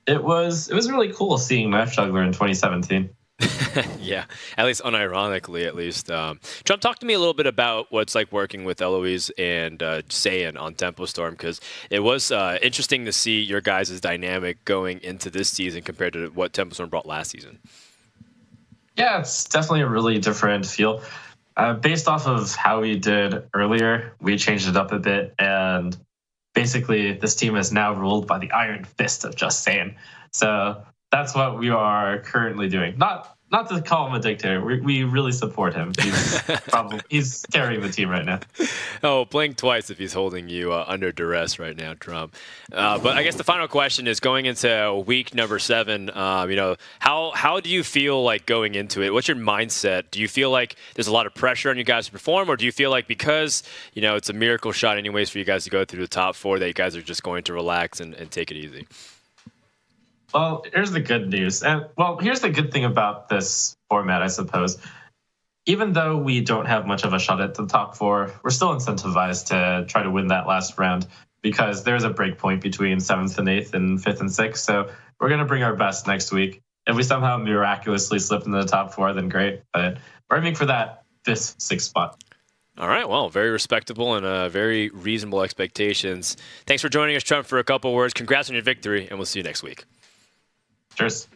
it was really cool seeing Knife Juggler in 2017. Yeah, at least unironically, at least. Trump, talk to me a little bit about what's like working with Eloise and Saiyan on Tempo Storm, because it was interesting to see your guys' dynamic going into this season compared to what Tempo Storm brought last season. Yeah, it's definitely a really different feel. Based off of how we did earlier, we changed it up a bit, and basically this team is now ruled by the iron fist of Just Saiyan. So that's what we are currently doing. Not to call him a dictator. We really support him. He's carrying the team right now. Oh, blink twice if he's holding you under duress right now, Trump. But I guess the final question is, going into week number 7, how do you feel like going into it? What's your mindset? Do you feel like there's a lot of pressure on you guys to perform, or do you feel like because it's a miracle shot anyways for you guys to go through the top 4 that you guys are just going to relax and take it easy? Well, here's the good news. Here's the good thing about this format, I suppose. Even though we don't have much of a shot at the top 4, we're still incentivized to try to win that last round, because there's a break point between 7th and 8th and 5th and 6th. So we're going to bring our best next week. If we somehow miraculously slip into the top 4, then great. But we're aiming for that 5th, 6th spot. All right, well, very respectable and very reasonable expectations. Thanks for joining us, Trump, for a couple words. Congrats on your victory, and we'll see you next week. Cheers.